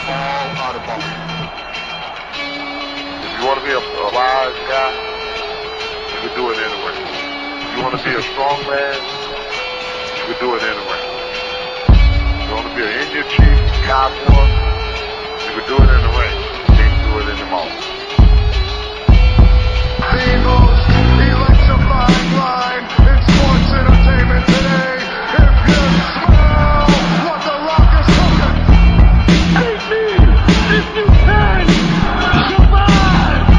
all out of ball. If you want to be a wise guy, you can do it anyway. If you want to be a strong man, you can do it anyway. If you want to be an Indian chief, cowboy, you can do it in the ring. You can't do it in the mall. The most electrifying line in sports entertainment today. If you smell what the Rock is cooking, take me if you can. Survive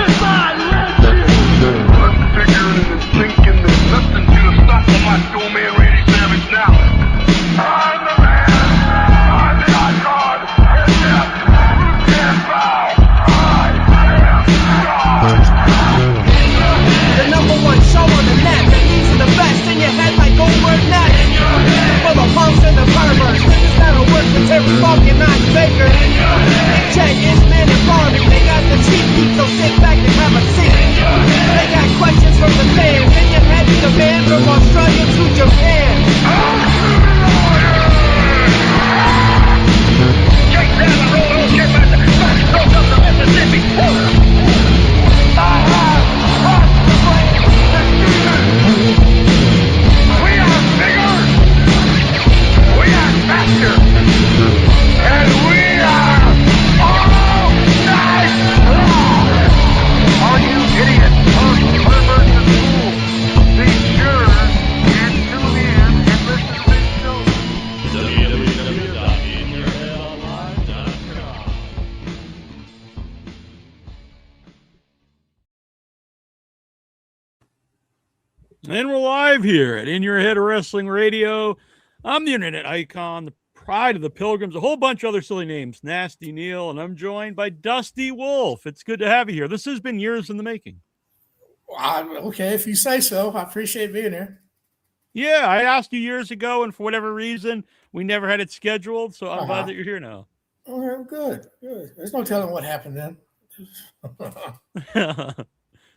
if I let you. I'm figuring and thinking there's nothing to stop the Macho Man Randy Savage now. I'm the man. I'm the icon. And yes, you can't bow. I am God. The number one show on the net, the needs of the best in your head like Goldberg Net. For the punks and the perverts, that'll work with Terry Funk and Matt Baker. Jet, Ishman, and Barbie, they got the cheap heat, so sit back and have a seat. They got questions from the fans, in your head to the man from Australia to Japan. Take down the road, oh shit, man. Goes up the Mississippi. I have crossed the plains and demons. We are bigger. We are faster. And we are all night long. All you idiots, punks, perverts, and fools, be sure and tune in and listen to this show. And we're live here at In Your Head Wrestling Radio. I'm the internet icon, the pride of the Pilgrims, a whole bunch of other silly names, Nasty Neal, and I'm joined by Dusty Wolfe. It's good to have you here. This has been years in the making. Okay, if you say so. I appreciate being here. Yeah, I asked you years ago, and for whatever reason, we never had it scheduled, so I'm glad that you're here now. Okay, good. There's no telling what happened then.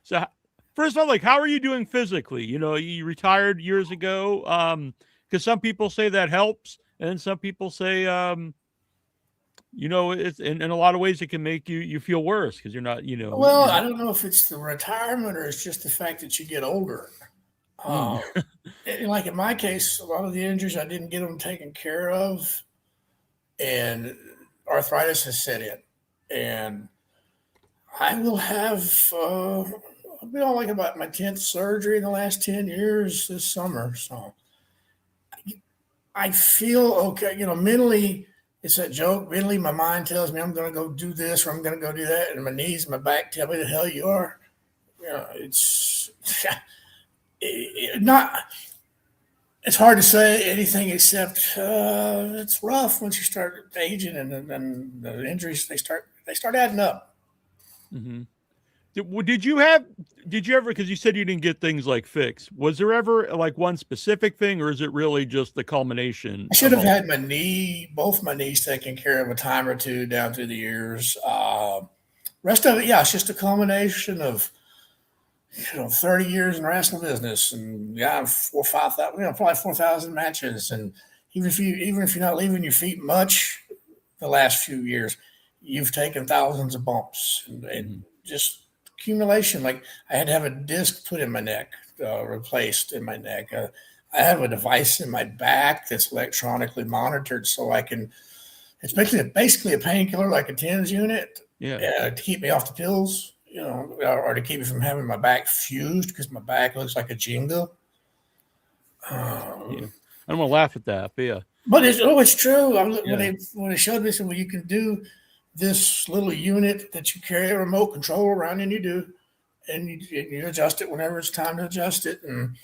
So, first of all, like, how are you doing physically? You know, you retired years ago, because some people say that helps, and some people say, you know, it's in a lot of ways it can make you feel worse because you're not, you know. Well, I don't know if it's the retirement or it's just the fact that you get older. Like in my case, a lot of the injuries I didn't get them taken care of, and arthritis has set in, and I will have. I'll be on like about my 10th surgery in the last 10 years this summer. So I feel okay. You know, mentally, it's that joke. Mentally, my mind tells me I'm going to go do this or I'm going to go do that. And my knees and my back tell me the hell you are. You know, it's it's hard to say anything except it's rough once you start aging and then the injuries, they start adding up. Mm-hmm. Did you ever, because you said you didn't get things like fixed, was there ever like one specific thing, or is it really just the culmination? I should have had both my knees taken care of a time or two down through the years. Rest of it, yeah, it's just a culmination of 30 years in the wrestling business, and probably 4,000 matches. And even if you're not leaving your feet much the last few years, you've taken thousands of bumps and just accumulation. Like I had to have a disc put in my neck, replaced in my neck. I have a device in my back that's electronically monitored, so I can. It's basically a painkiller, like a TENS unit, to keep me off the pills, or to keep me from having my back fused because my back looks like a Jenga. I don't want to laugh at that, but yeah. But it's true. When they showed me, said, well, you can do this little unit that you carry a remote control around, and you do, and you adjust it whenever it's time to adjust it, and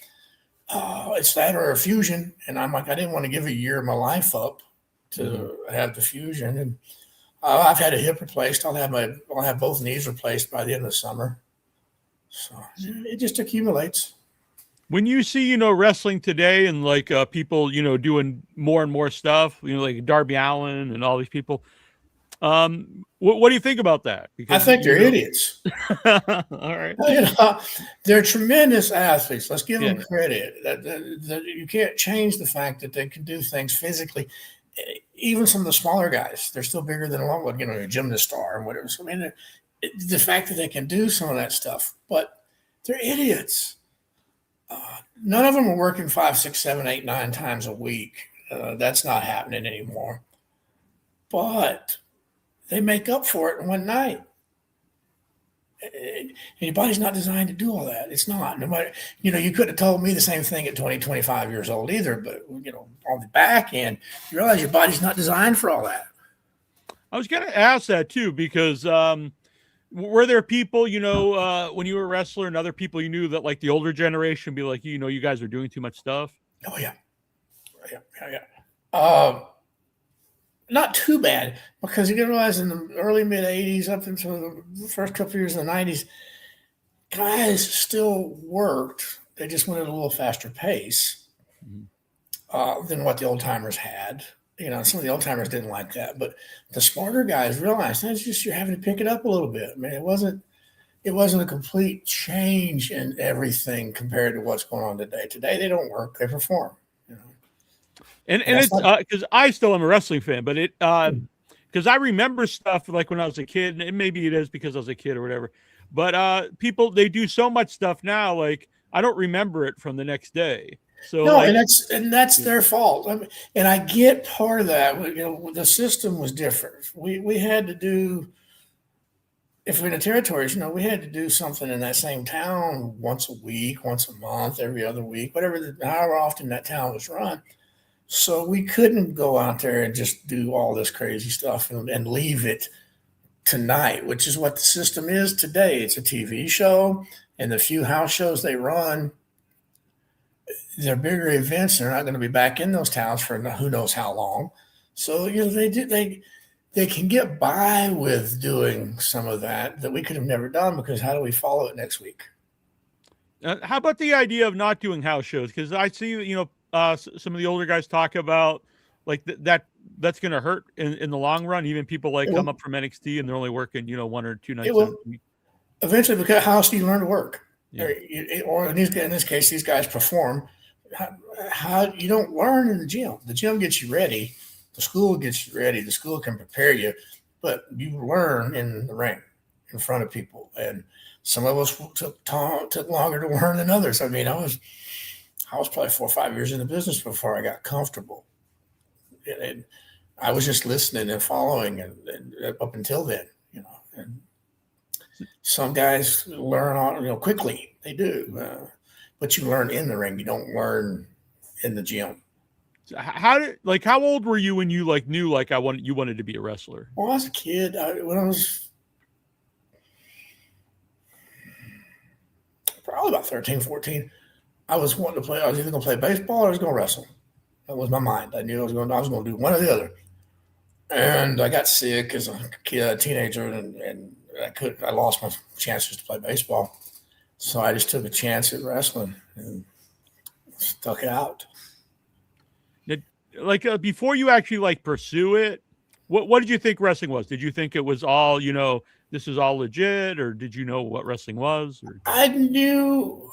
it's that or a fusion. And I'm like, I didn't want to give a year of my life up to have the fusion, and I've had a hip replaced. I'll have both knees replaced by the end of the summer. So it just accumulates. When you see, wrestling today and like people, doing more and more stuff, like Darby Allin and all these people, what do you think about that? Because, I think they're idiots. All right. They're tremendous athletes. Let's give them credit. That you can't change the fact that they can do things physically. even some of the smaller guys, they're still bigger than a long, a gymnast star and whatever. So, I mean, the fact that they can do some of that stuff, but they're idiots. None of them are working 5, 6, 7, 8, 9 times a week. That's not happening anymore. But they make up for it in one night. And your body's not designed to do all that. It's not. Nobody, you could have told me the same thing at 20, 25 years old either. But, on the back end, you realize your body's not designed for all that. I was going to ask that too, because were there people, when you were a wrestler and other people you knew that like the older generation be like, you guys are doing too much stuff? Oh, yeah. Yeah. Not too bad, because you realize in the early mid 80s up until the first couple of years in the 90s, guys still worked. They just went at a little faster pace than what the old timers had. Some of the old timers didn't like that, but the smarter guys realized that's just you're having to pick it up a little bit. I mean, it wasn't a complete change in everything compared to what's going on today. Today they don't work; they perform. And it's because I still am a wrestling fan, but because I remember stuff like when I was a kid, and maybe it is because I was a kid or whatever. But people, they do so much stuff now, like I don't remember it from the next day. So no, and that's their fault. I mean, and I get part of that. The system was different. We had to do, if we're in the territories, we had to do something in that same town once a week, once a month, every other week, however often that town was run. So we couldn't go out there and just do all this crazy stuff and leave it tonight, which is what the system is today. It's a TV show, and the few house shows they run, they're bigger events. They're not going to be back in those towns for who knows how long. So they can get by with doing some of that we could have never done, because how do we follow it next week? How about the idea of not doing house shows? Because I see, some of the older guys talk about like that's going to hurt in the long run. Even people come up from NXT and they're only working, 1 or 2 nights a week. Eventually, because how else do you learn to work? Yeah. Or in this case, these guys perform. How you don't learn in the gym. The gym gets you ready. The school gets you ready. The school can prepare you, but you learn in the ring in front of people. And some of us took longer to learn than others. I mean, I was probably 4 or 5 years in the business before I got comfortable. And I was just listening and following and up until then, and some guys learn on, quickly. They do. But you learn in the ring. You don't learn in the gym. How old were you when you knew you wanted to be a wrestler? Well, I was a kid. When I was probably about 13, 14, I was wanting to play. I was either going to play baseball or I was going to wrestle. That was my mind. I knew I was going to do one or the other. And I got sick as a teenager, and I lost my chances to play baseball. So I just took a chance at wrestling and stuck it out. Before you actually pursue it, what did you think wrestling was? Did you think it was all, this is all legit, or did you know what wrestling was? Or? I knew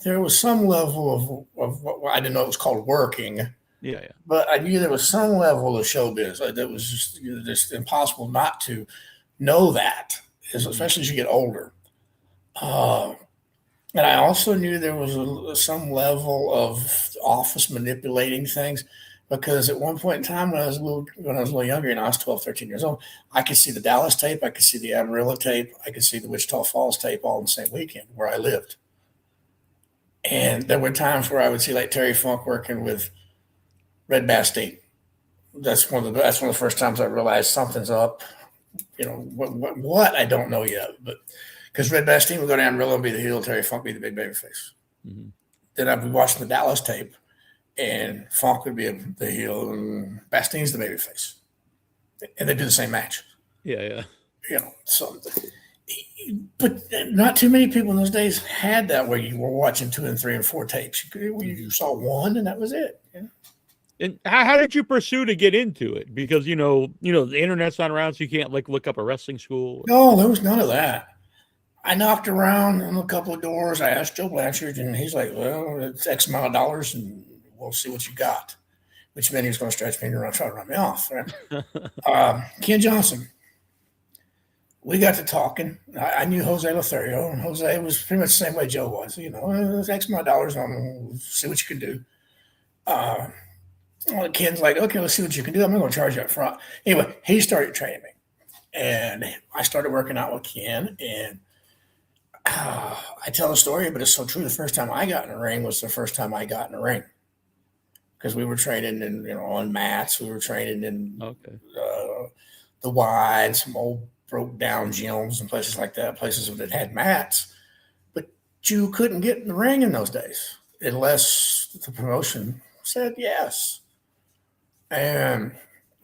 there was some level of what I didn't know it was called working. Yeah. But I knew there was some level of showbiz. That was just impossible not to know that, especially as you get older. And I also knew there was some level of office manipulating things, because at one point in time when I was a little younger, and I was 12, 13 years old, I could see the Dallas tape, I could see the Amarillo tape, I could see the Wichita Falls tape all in the same weekend where I lived. And there were times where I would see Terry Funk working with Red Bastille. That's one of the first times I realized something's up. What I don't know yet, but because Red Bastille would go down Amarillo and be the heel, Terry Funk be the big baby face. Mm-hmm. Then I'd be watching the Dallas tape, and Funk would be the heel, and Bastille's the baby face, and they do the same match. Yeah. So, but not too many people in those days had that where you were watching 2 and 3 and 4 tapes. You saw one, and that was it. Yeah. And how did you pursue to get into it? Because the internet's not around, so you can't look up a wrestling school. No, there was none of that. I knocked around on a couple of doors. I asked Joe Blanchard, and he's like, "Well, it's X amount of dollars, and we'll see what you got." which meant he was going to stretch me and try to run me off. Right? Ken Johnson. We got to talking. I knew Jose Lothario, and Jose was pretty much the same way Joe was. It's X amount of dollars on him. See what you can do. Ken's like, okay, let's see what you can do. I'm going to charge you up front. Anyway, he started training me, and I started working out with Ken. And I tell the story, but it's so true. The first time I got in the ring was the first time I got in the ring, because we were training in on mats. We were training in the Y and some old broke down gyms and places like that, places that had mats, but you couldn't get in the ring in those days unless the promotion said yes. And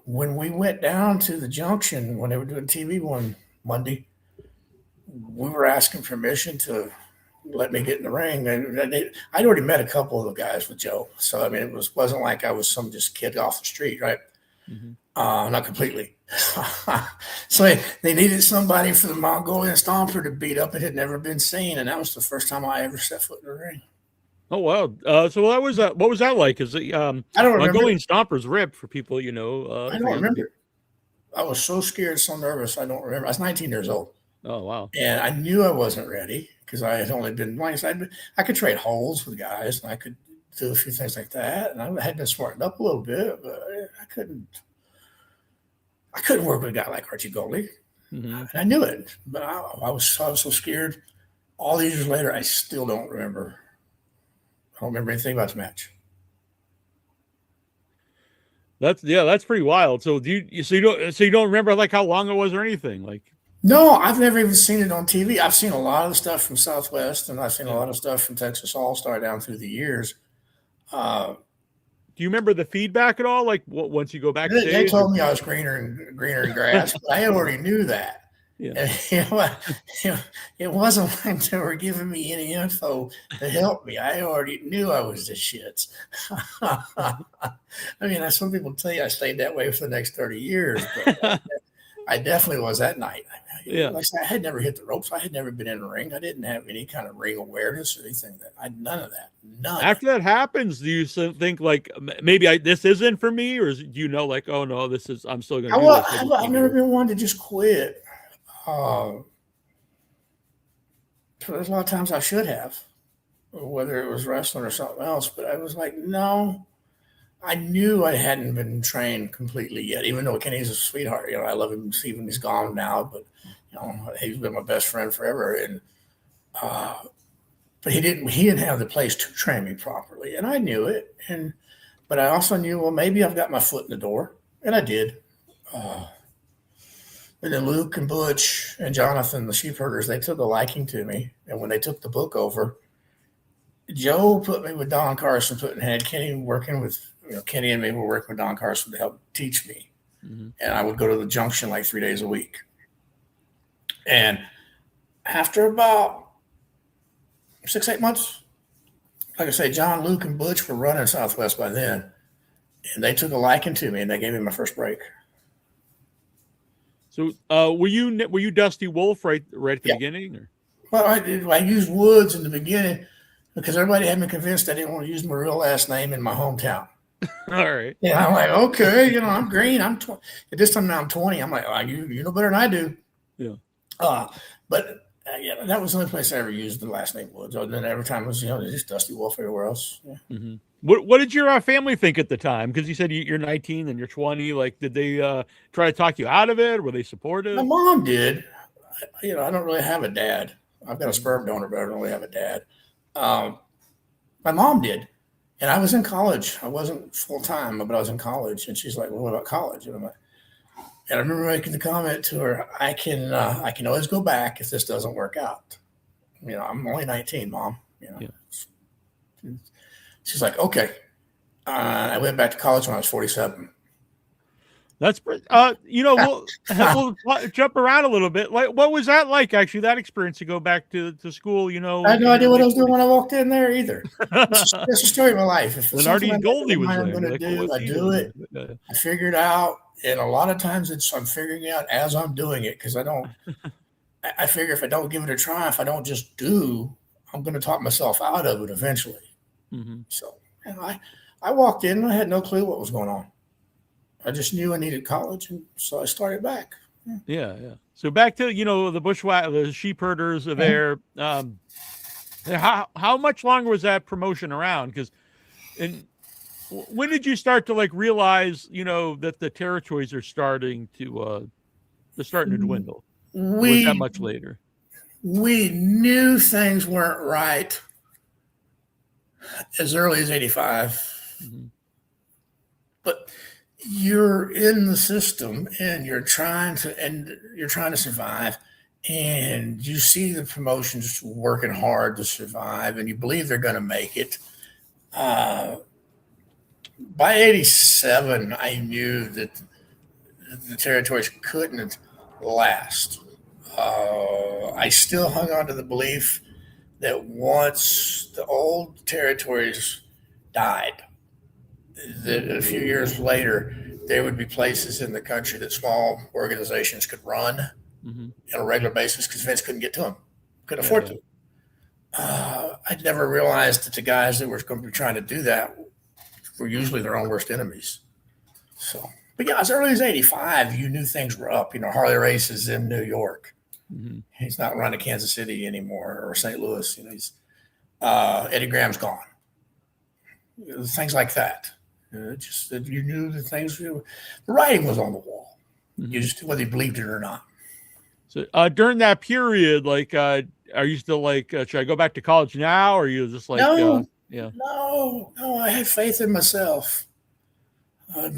when we went down to the junction, when they were doing TV one Monday, we were asking permission to let me get in the ring. And I'd already met a couple of the guys with Joe. So, I mean, it wasn't like I was some just kid off the street, right? Mm-hmm. Not completely. So they needed somebody for the Mongolian Stomper to beat up. It had never been seen, and that was the first time I ever set foot in the ring. Oh wow! So that was what was that like? Is it I don't remember. Mongolian Stomper's ripped for people, I don't remember. I was so scared, so nervous. I don't remember. I was 19 years old. Oh wow! And I knew I wasn't ready because I had only been, like I said, I could trade holes with guys, and I could do a few things like that, and I had been smartened up a little bit, but I couldn't work with a guy like Archie Goldie. Mm-hmm. And I knew it, but I was so scared. All these years later, I still don't remember. I don't remember anything about the match. That's pretty wild. So you don't remember like how long it was or anything like? No, I've never even seen it on TV. I've seen a lot of stuff from Southwest, and I've seen a lot of stuff from Texas All-Star down through the years. Do you remember the feedback at all? Like once you go back, they told me I was greener in grass, but I already knew that. Yeah. And, it wasn't like they were giving me any info to help me. I already knew I was the shits. I mean, some people tell you I stayed that way for the next 30 years, but I definitely was that night. Like I said, I had never hit the ropes. I had never been in a ring. I didn't have any kind of ring awareness or anything. None of that. None. After that happens, do you think like maybe this isn't for me, or do you know like, oh no, I'm still going to do this? I've never been one to just quit. There's a lot of times I should have, whether it was wrestling or something else, but I was like, no. I knew I hadn't been trained completely yet, even though Kenny's a sweetheart. I love him, even he's gone now, but he's been my best friend forever. And but he didn't have the place to train me properly, and I knew it. But I also knew, well, maybe I've got my foot in the door, and I did. And then Luke and Butch and Jonathan, the sheepherders, they took a liking to me, and when they took the book over, Joe put me with Don Carson, had Kenny working with. Kenny and me were working with Don Carson to help teach me. Mm-hmm. And I would go to the junction like 3 days a week. And after about 6-8 months, like I say, John, Luke, and Butch were running Southwest by then. And they took a liking to me, and they gave me my first break. So were you Dusty Wolfe right at the beginning? Or? Well, I used Woods in the beginning because everybody had me convinced I didn't want to use my real last name in my hometown. All right. Yeah, I'm like, okay, I'm green. I'm 20. At this time now I'm 20. I'm like, oh, you know better than I do. Yeah. But that was the only place I ever used the last name Woods. And then every time it was, just Dusty Wolfe everywhere else. Yeah. Mm-hmm. What did your family think at the time? Because you said you're 19 and you're 20. Like, did they try to talk you out of it? Were they supportive? My mom did. I don't really have a dad. I've got a sperm donor, but I don't really have a dad. My mom did. And I was in college. I wasn't full time, but I was in college. And she's like, "Well, what about college?" And I'm like, and I remember making the comment to her, "I can always go back if this doesn't work out. I'm only 19, Mom." Yeah. She's like, "Okay." I went back to college when I was 47. That's we'll jump around a little bit. Like, what was that like? Actually, that experience to go back to school. I had no idea what I was doing when I walked in there either. That's the story of my life. If it's something Goldie was I'm going to do, I do it. I figure it out, and a lot of times I'm figuring it out as I'm doing it because I don't. I figure if I don't give it a try, if I don't just do, I'm going to talk myself out of it eventually. Mm-hmm. So I walked in and I had no clue what was going on. I just knew I needed college, and so I started back. Yeah, yeah. So back to the sheep herders of there. How much longer was that promotion around? Because when did you start to like realize that the territories are starting to dwindle? Or was that We much later? we knew things weren't right as early as '85, Mm-hmm. but you're in the system and you're trying to survive, and you see the promotions working hard to survive, and you believe they're going to make it. By '87, I knew that the territories couldn't last. I still hung on to the belief that once the old territories died, that a few years later, there would be places in the country that small organizations could run Mm-hmm. on a regular basis because Vince couldn't get to them, couldn't Yeah, afford yeah. to. I'd never realized that the guys that were going to be trying to do that were usually their own worst enemies. So, but yeah, as early as '85, you knew things were up. Harley races in New York. Mm-hmm. He's not running Kansas City anymore or St. Louis. He's Eddie Graham's gone. Things like that. Just that you knew the things. The writing was on the wall. Mm-hmm. You just whether you believed it or not. So during that period, like, are you still like, should I go back to college now, or are you just like, No, yeah, no. I had faith in myself.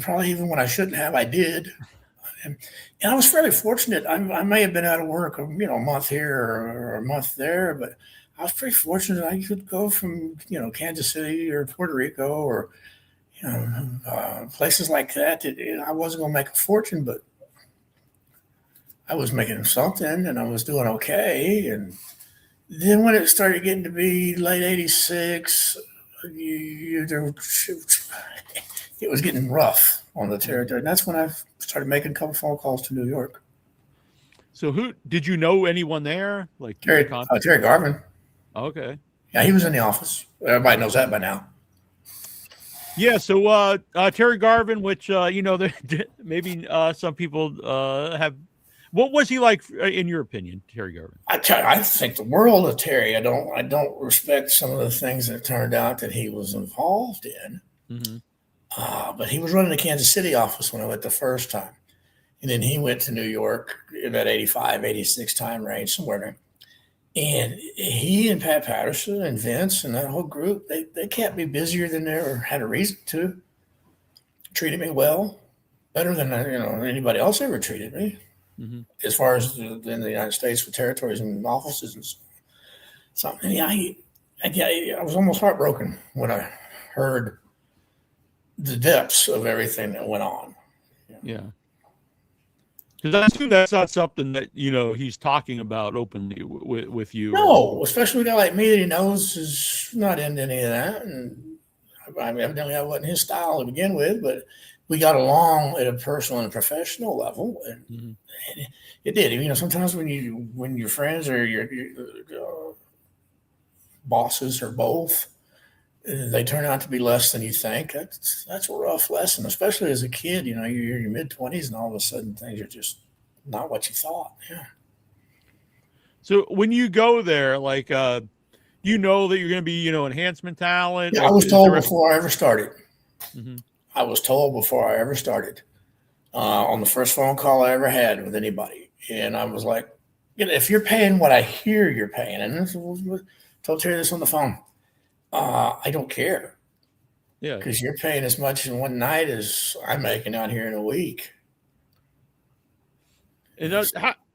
Probably even when I shouldn't have, I did. And I was fairly fortunate. I may have been out of work, a month here or a month there, but I was pretty fortunate. I could go from Kansas City or Puerto Rico or places like that. I wasn't going to make a fortune, but I was making something, and I was doing okay. And then when it started getting to be late '86, it was getting rough on the territory. And that's when I started making a couple phone calls to New York. So who did you know anyone there? Like Terry Garvin. Okay. Yeah, he was in the office. Everybody knows that by now. Yeah. So Terry Garvin, which maybe some people have. What was he like in your opinion, Terry Garvin? I think the world of Terry. I don't respect some of the things that turned out that he was involved in. Mm-hmm. But he was running the Kansas City office when I went the first time. And then he went to New York in that '85, '86 time range, somewhere there. And he and Pat Patterson and Vince and that whole group, they kept me busier than they ever had a reason to. Treated me well, better than anybody else ever treated me. Mm-hmm. As far as in the United States with territories and offices and something. Yeah, I was almost heartbroken when I heard the depths of everything that went on. Yeah. Because I assume that's not something that he's talking about openly with you. No, especially a guy like me that he knows is not into any of that. And evidently that wasn't his style to begin with, but we got along at a personal and professional level, and Mm-hmm. it did. Sometimes when your friends or your bosses or both, they turn out to be less than you think. That's a rough lesson, especially as a kid. You're in your mid-20s, and all of a sudden things are just not what you thought. Yeah. So when you go there, like, that you're going to be, enhancement talent. Yeah, like, I was told before I ever started. Mm-hmm. I was told before I ever started on the first phone call I ever had with anybody, and I was like, if you're paying what I hear you're paying, and I told Terry this on the phone. I don't care. Yeah. Because you're paying as much in one night as I'm making out here in a week. And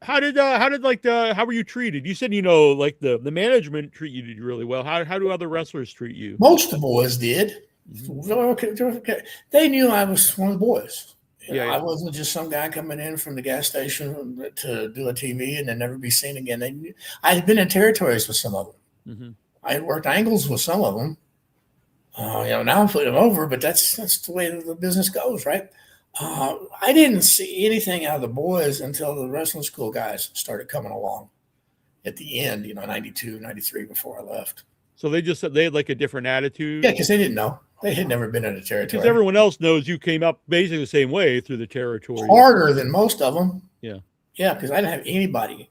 how were you treated? You said, like the management treated you really well. How do other wrestlers treat you? Most of the boys did. Mm-hmm. Okay. They knew I was one of the boys. Yeah. I wasn't just some guy coming in from the gas station to do a TV and then never be seen again. They knew. I had been in territories with some of them. Mm-hmm. I had worked angles with some of them. Now I'm putting them over, but that's the way the business goes, right? I didn't see anything out of the boys until the wrestling school guys started coming along at the end, 92, 93 before I left. So they had like a different attitude? Yeah, because they didn't know. They had never been in a Because territory. everyone else knows you came up basically the same way through the territory. Harder than most of them. Yeah. Yeah, because I didn't have anybody.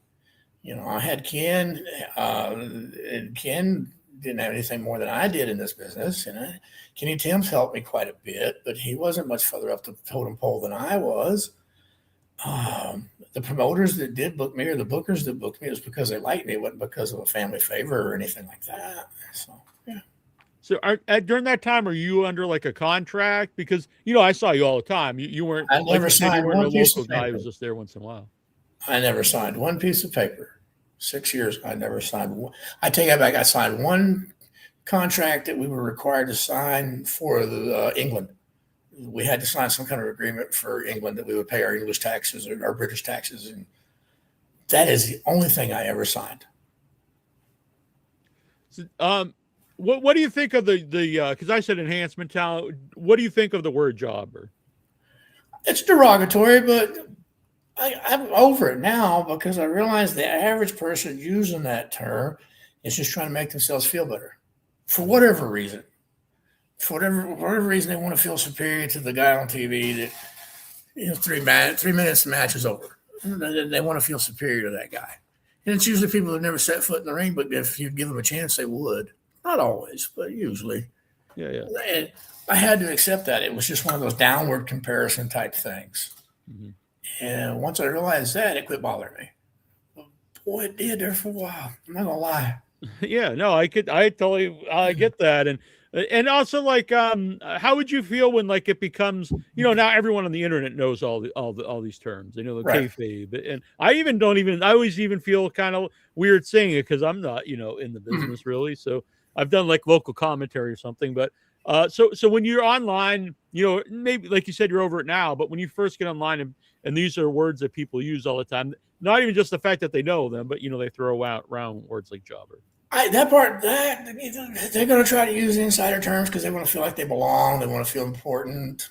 I had Ken, and Ken didn't have anything more than I did in this business. Kenny Timms helped me quite a bit, but he wasn't much further up the totem pole than I was. The promoters that did book me, or the bookers that booked me, was because they liked me. It wasn't because of a family favor or anything like that. So, yeah. So during that time, are you under like a contract? Because, I saw you all the time. You weren't, I like never you said, you signed weren't a one piece local of guy who paper. was just there once in a while. I never signed one piece of paper. 6 years, I never signed one. I take that back. I signed one contract that we were required to sign for England. We had to sign some kind of agreement for England that we would pay our English taxes or our British taxes, and that is the only thing I ever signed. So, what do you think of the because I said enhancement talent? What do you think of the word jobber? It's derogatory, but I'm over it now because I realize the average person using that term is just trying to make themselves feel better for whatever reason. For whatever reason, they want to feel superior to the guy on TV that 3 minutes the match is over. They want to feel superior to that guy. And it's usually people who've never set foot in the ring, but if you give them a chance, they would. Not always, but usually. Yeah. And I had to accept that. It was just one of those downward comparison type things. Mm-hmm. And once I realized that, it quit bothering me. Boy, it did there for a while. I'm not gonna lie. Yeah, no, I totally get that. And also, like, how would you feel when, like, it becomes, now everyone on the internet knows all these terms. They know the Right. kayfabe, and I always even feel kind of weird saying it because I'm not, in the business really. So I've done like local commentary or something, but so when you're online, maybe like you said, you're over it now, but when you first get online and these are words that people use all the time, not even just the fact that they know them, but they throw out around words like jobber. That they're going to try to use insider terms because they want to feel like they belong. They want to feel important.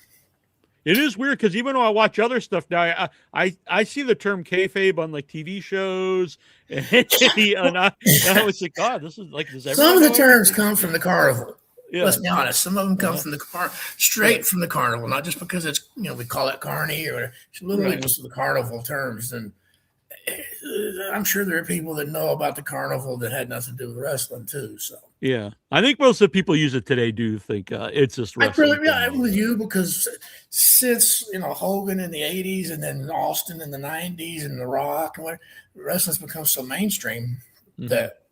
It is weird because even though I watch other stuff now, I see the term kayfabe on like TV shows, and I was like, God, this is like, does Some of the terms come from the carnival. Yeah. Let's be honest. Some of them come from the straight from the carnival, not just because it's we call it carny or it's literally just the carnival terms. And I'm sure there are people that know about the carnival that had nothing to do with wrestling too. So yeah, I think most of the people use it today do think it's just wrestling. I'm with you because since Hogan in the '80s and then Austin in the '90s and The Rock, and wrestling's become so mainstream that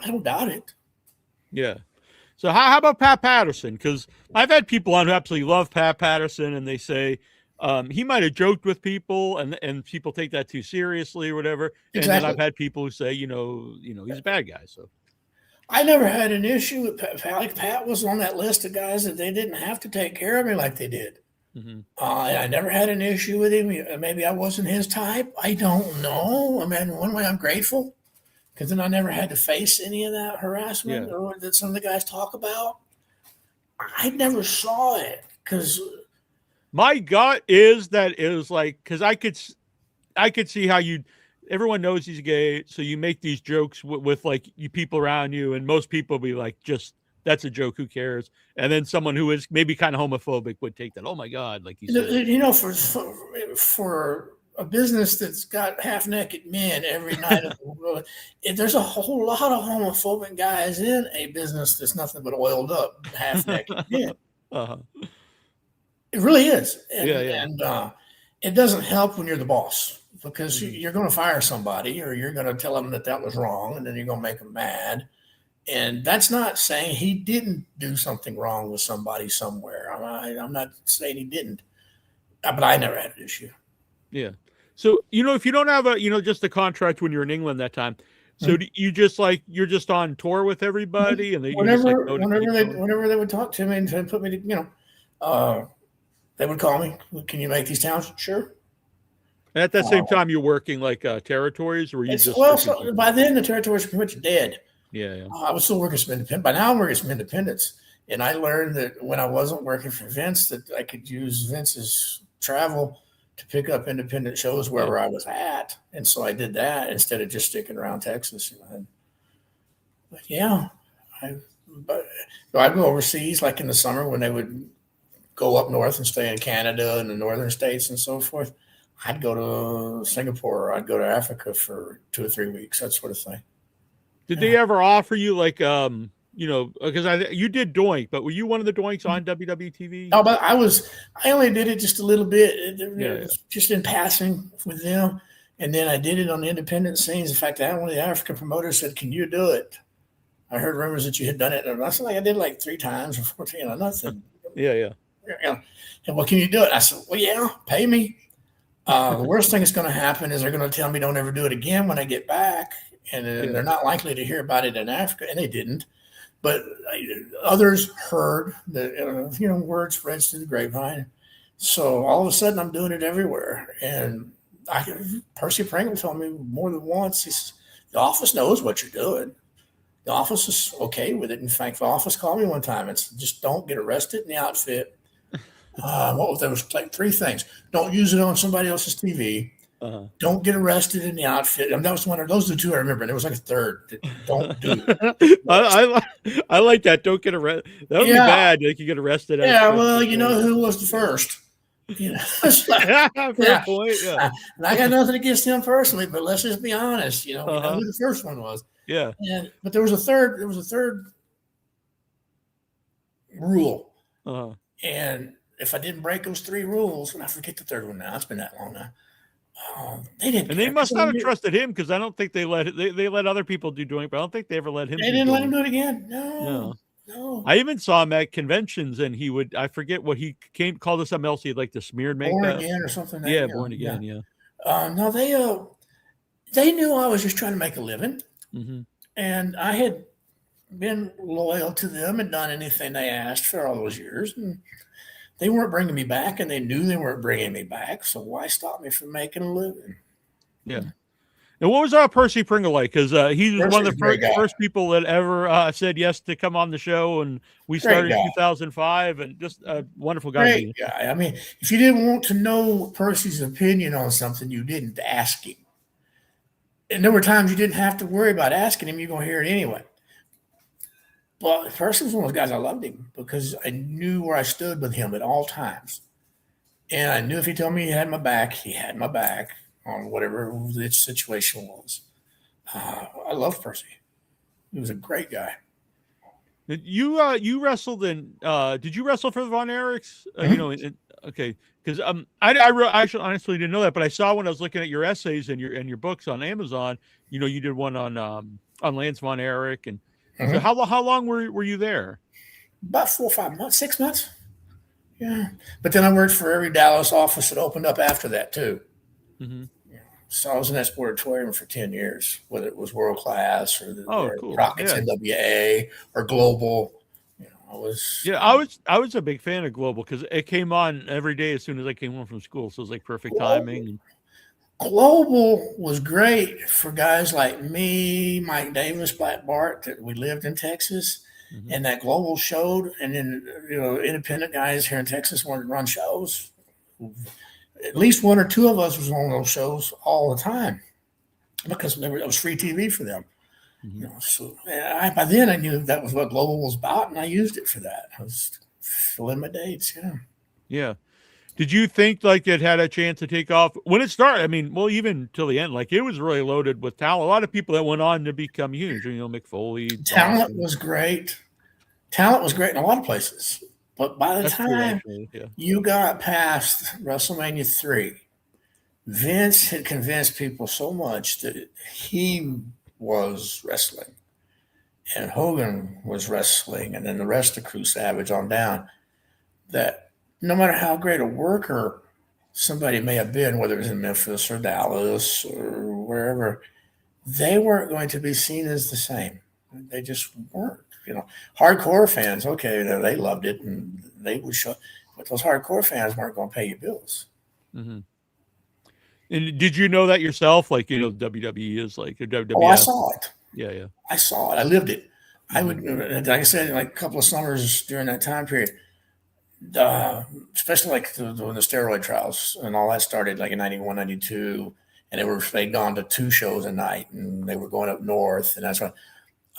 I don't doubt it. Yeah. So how about Pat Patterson? Because I've had people on who absolutely love Pat Patterson, and they say he might have joked with people, and people take that too seriously or whatever. Exactly. And then I've had people who say, he's a bad guy. So I never had an issue with Pat. Like Pat was on that list of guys that they didn't have to take care of me like they did. I never had an issue with him. Maybe I wasn't his type. I don't know. I mean, one way I'm grateful because then I never had to face any of that harassment or that some of the guys talk about. I never saw it because my gut is that it was like, because I could see how everyone knows he's gay, so you make these jokes with like you people around you, and most people be like, just that's a joke, who cares? And then someone who is maybe kind of homophobic would take that, oh my God, like you said. For a business that's got half-naked men every night of the world, there's a whole lot of homophobic guys in a business that's nothing but oiled up half-naked men. It really is. And it doesn't help when you're the boss because you're going to fire somebody or you're going to tell them that was wrong, and then you're going to make them mad. And that's not saying he didn't do something wrong with somebody somewhere. I'm not saying he didn't, but I never had an issue. Yeah. So, if you don't have just a contract when you're in England that time, so do you just you're just on tour with everybody, and whenever they would talk to me and put me to, they would call me. Can you make these towns? Sure. And at that same time, you're working like territories, or you just by then the territories were pretty much dead. Yeah. I was still working some independent. By now I'm working some independents, and I learned that when I wasn't working for Vince, that I could use Vince's travel to pick up independent shows wherever I was at, and so I did that instead of just sticking around Texas. But yeah, but I'd go overseas, like in the summer when they would go up north and stay in Canada and the northern states and so forth. I'd go to Singapore or I'd go to Africa for 2 or 3 weeks, that sort of thing. Did they ever offer you like because you did Doink, but were you one of the Doinks on WWTV? No, but I only did it just a little bit, just in passing with them. And then I did it on the independent scenes. In fact, one of the African promoters said, "Can you do it?" I heard rumors that you had done it. And I said, I did like 3 times or 4 times. Nothing. Yeah. And well, can you do it? I said, well, yeah, pay me. The worst thing that's going to happen is they're going to tell me don't ever do it again when I get back. And they're not likely to hear about it in Africa. And they didn't. But others heard the word spreads through the grapevine. So all of a sudden I'm doing it everywhere. And Percy Pringle told me more than once, he says, the office knows what you're doing. The office is okay with it. In fact, the office called me one time and said, just don't get arrested in the outfit. There was like 3 things. Don't use it on somebody else's TV. Don't get arrested in the outfit. That was one of those. Are the 2 I remember. There was like a third. Don't do it. I like that. Don't get arrested. That would be bad. Like you get arrested. Yeah. Well, you know who was the first. Fair point. Yeah. And I got nothing against him personally, but let's just be honest. We know who the first one was. Yeah. But there was a third. There was a third rule. And if I didn't break those 3 rules, and I forget the third one now, it's been that long now. They didn't. And they must not have trusted him because I don't think they let other people do Doink, but I don't think they ever let him. They didn't let him do it again. No. I even saw him at conventions, and he would. I forget what he called us something else. He had like the smeared makeup. Born again or something. Born again. Yeah. No, they knew I was just trying to make a living, and I had been loyal to them and done anything they asked for all those years, and they weren't bringing me back, and they knew they weren't bringing me back. So why stop me from making a living? Yeah. And what was Percy Pringle like? Because he was one of the first people that ever said yes to come on the show, and we started in 2005, and just a wonderful guy. Great guy. I mean, if you didn't want to know Percy's opinion on something, you didn't ask him. And there were times you didn't have to worry about asking him. You're going to hear it anyway. But Percy was one of those guys I loved him because I knew where I stood with him at all times. And I knew if he told me he had my back, he had my back on whatever the situation was. I love Percy. He was a great guy. You wrestled in? Did you wrestle for the Von Erichs? Okay, because I actually honestly didn't know that, but I saw when I was looking at your essays and your books on Amazon. You did one on Lance Von Erich, and so how long were you there? About 4 or 5 months, 6 months. Yeah, but then I worked for every Dallas office that opened up after that too. So I was in that sportatorium for 10 years, whether it was World Class or cool. Rockets NWA or Global. I was a big fan of Global because it came on every day as soon as I came home from school. So it was like perfect timing. Global was great for guys like me, Mike Davis, Black Bart, that we lived in Texas. And that Global showed. And then, independent guys here in Texas wanted to run shows. At least 1 or 2 of us was on those shows all the time because it was free TV for them. So by then I knew that was what Global was about, and I used it for that. I was filling my dates. Yeah. Did you think like it had a chance to take off when it started? I mean, well, even till the end, like it was really loaded with talent. A lot of people that went on to become huge. Mick Foley. Talent was great. Talent was great in a lot of places. But by the time you got past WrestleMania 3, Vince had convinced people so much that he was wrestling and Hogan was wrestling, and then the rest of Crew Savage on down, that no matter how great a worker somebody may have been, whether it was in Memphis or Dallas or wherever, they weren't going to be seen as the same. They just weren't. Hardcore fans, okay, they loved it and they would show, but those hardcore fans weren't going to pay your bills. And did you know that yourself? Like, WWE is like a WWF. Oh, I saw it. Yeah. I saw it. I lived it. I would, like I said, like a couple of summers during that time period, especially like when the steroid trials and all that started, like in 91, 92, and they'd gone to 2 shows a night and they were going up north, and that's when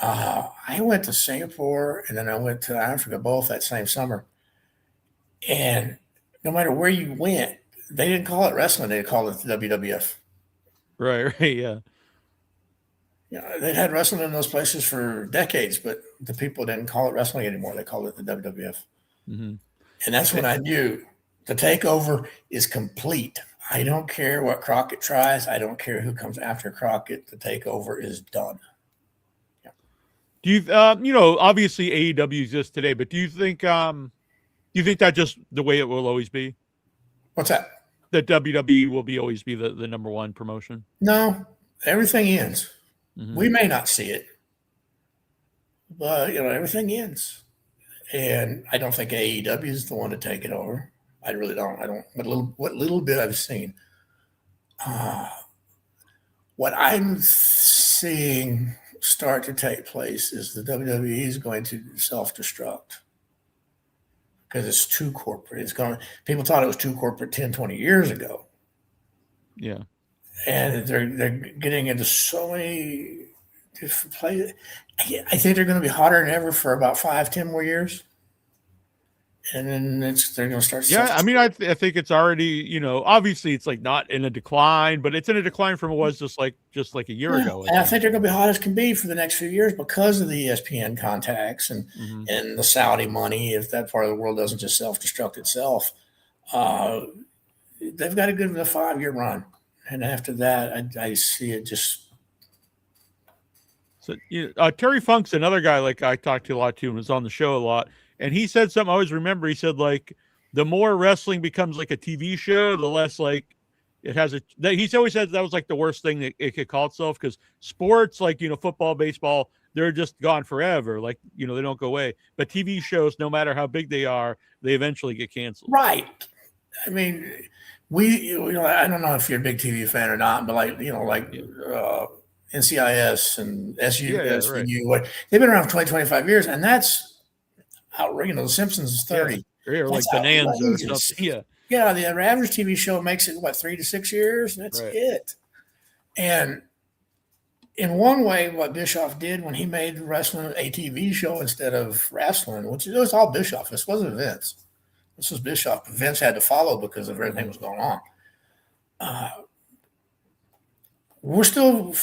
I went to Singapore and then I went to Africa both that same summer. And no matter where you went, they didn't call it wrestling; they called it the WWF. Right, yeah. They'd had wrestling in those places for decades, but the people didn't call it wrestling anymore. They called it the WWF. Mm-hmm. And that's when I knew the takeover is complete. I don't care what Crockett tries. I don't care who comes after Crockett. The takeover is done. Do you, obviously AEW exists today, but do you think that just the way it will always be? What's that? That WWE will always be the number one promotion? No, everything ends. Mm-hmm. We may not see it, but everything ends. And I don't think AEW is the one to take it over. I really don't. I don't. What little bit I've seen, what I'm seeing start to take place is the WWE is going to self-destruct because it's too corporate. People thought it was too corporate 10, 20 years ago. Yeah. And they're getting into so many different places. I think they're going to be hotter than ever for about 5-10 more years. And then they're going to start. Yeah, I mean, I think it's already, obviously it's like not in a decline, but it's in a decline from it was just like a year ago. And I think they're going to be hot as can be for the next few years because of the ESPN contacts and the Saudi money. If that part of the world doesn't just self-destruct itself, they've got a good 5-year run. And after that, I see it just. So Terry Funk's another guy like I talked to a lot too and was on the show a lot. And he said something I always remember. He said, like, the more wrestling becomes like a TV show, the less like it has he always said that was like the worst thing that it could call itself because sports like, football, baseball, they're just gone forever. Like, they don't go away. But TV shows, no matter how big they are, they eventually get canceled. Right. I mean, I don't know if you're a big TV fan or not, but NCIS and SVU, right. They've been around for 20, 25 years, and that's outrageous. The Simpsons is 30. Yeah, or like Bonanza or something. Yeah. Yeah, the average TV show makes it, 3 to 6 years? That's it. And in one way, what Bischoff did when he made wrestling a TV show instead of wrestling, which it was all Bischoff. This wasn't Vince. This was Bischoff. Vince had to follow because of everything that was going on. We're still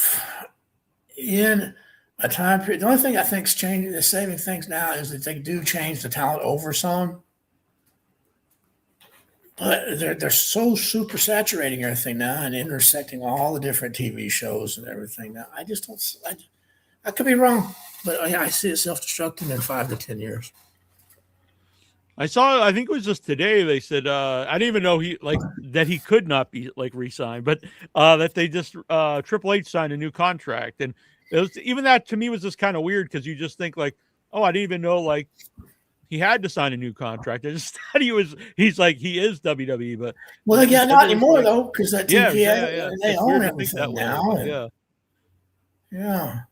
in a time period. The only thing I think is saving things now is that they do change the talent over some. But they're so super saturating everything now and intersecting all the different TV shows and everything now. I just don't. I could be wrong, but I see it self-destructing in 5 to 10 years. I think it was just today. They said I didn't even know that he could not be re-signed, but that they just Triple H signed a new contract, and it was even that to me was just kind of weird because you just think I didn't even know he had to sign a new contract. I just thought he is WWE, but not anymore though, because that TPA they it's own everything now. Yeah.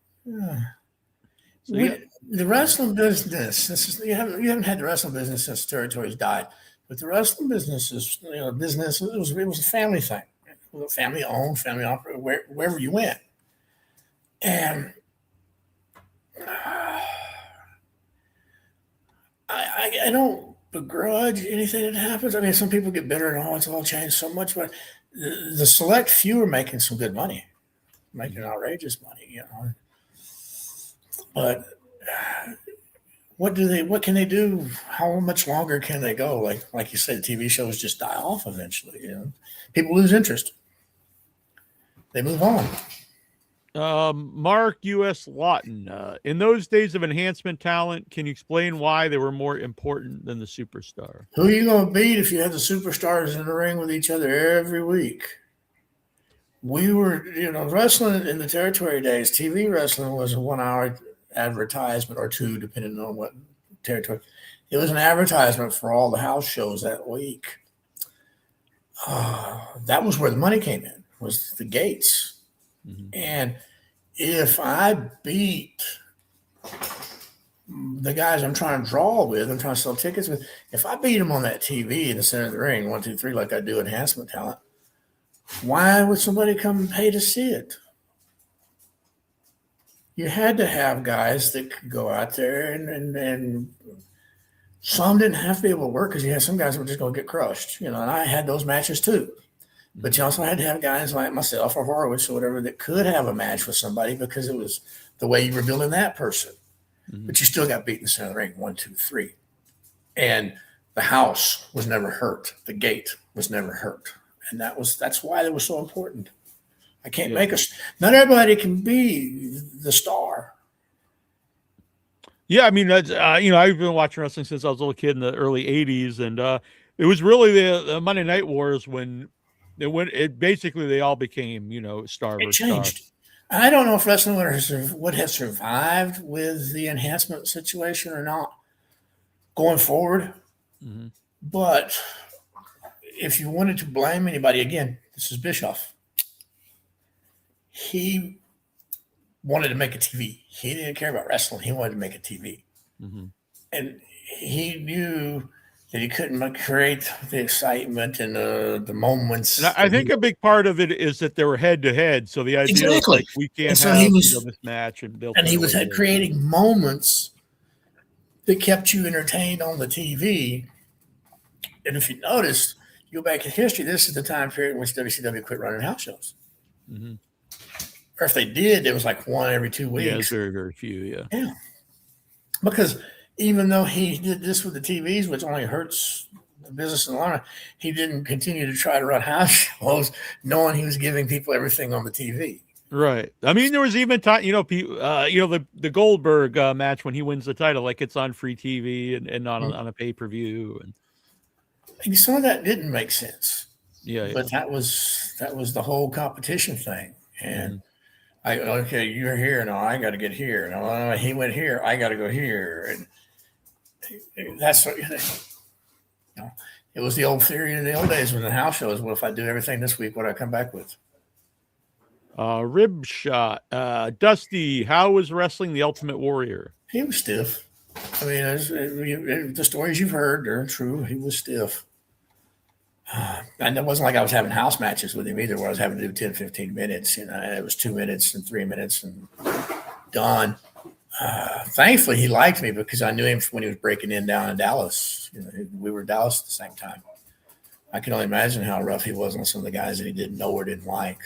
So the wrestling business. You haven't had the wrestling business since territories died, but the wrestling business is business. It was a family thing. It was a family owned, family operated wherever you went, and. I don't begrudge anything that happens. I mean, some people get bitter and it's all changed so much, but the select few are making some good money, making outrageous money, But what can they do? How much longer can they go? Like you said, TV shows just die off eventually. People lose interest. They move on. Mark U.S. Lawton, in those days of enhancement talent, can you explain why they were more important than the superstar? Who are you going to beat if you had the superstars in the ring with each other every week? We were, wrestling in the territory days, TV wrestling was a 1 hour advertisement or 2, depending on what territory. It was an advertisement for all the house shows that week. That was where the money came in, was the gates. Mm-hmm. And if I beat the guys I'm trying to draw with, I'm trying to sell tickets with, if I beat them on that TV in the center of the ring, 1, 2, 3, like I do enhancement talent, why would somebody come and pay to see it? you had to have guys that could go out there and some didn't have to be able to work because you had some guys that were just going to get crushed, and I had those matches too. But you also had to have guys like myself or Horowitz or whatever that could have a match with somebody because it was the way you were building that person. But you still got beat in the center of the ring, 1, 2, 3. And the house was never hurt. The gate was never hurt. And that's why it was so important. I can't make us. Not everybody can be the star. Yeah, I mean, that's, I've been watching wrestling since I was a little kid in the early '80s, and it was really the Monday Night Wars when basically they all became, star It versus star. changed. I don't know if wrestling would have survived with the enhancement situation or not going forward. But if you wanted to blame anybody, again, this is Bischoff. He wanted to make a TV. He didn't care about wrestling. He wanted to make a TV. And he knew that he couldn't create the excitement and the moments. And I think a big part of it is that they were head to head. So the idea is like we can't have this match, and he was creating moments that kept you entertained on the TV. And if you noticed, you go back in history, this is the time period in which WCW quit running house shows. Or if they did, it was like one every 2 weeks. Yeah, it's very, very few. Yeah. Because even though he did this with the TVs, which only hurts the business in the long run, he didn't continue to try to run house shows, knowing he was giving people everything on the TV. Right. I mean, there was even time, the Goldberg match when he wins the title, like it's on free TV and not on a pay-per-view. And some of that didn't make sense. Yeah. But that was the whole competition thing. And okay, you're here. No, I got to get here. No, he went here. I got to go here. And that's what, it was the old theory in the old days when the house shows. Well, if I do everything this week, what do I come back with? Rib shot. Dusty, how was wrestling the Ultimate Warrior? He was stiff. I mean, the stories you've heard are true. He was stiff. And it wasn't like I was having house matches with him either, where I was having to do 10, 15 minutes. It was 2 minutes and 3 minutes and done. Thankfully, he liked me because I knew him when he was breaking in down in Dallas. We were in Dallas at the same time. I can only imagine how rough he was on some of the guys that he didn't know or didn't like.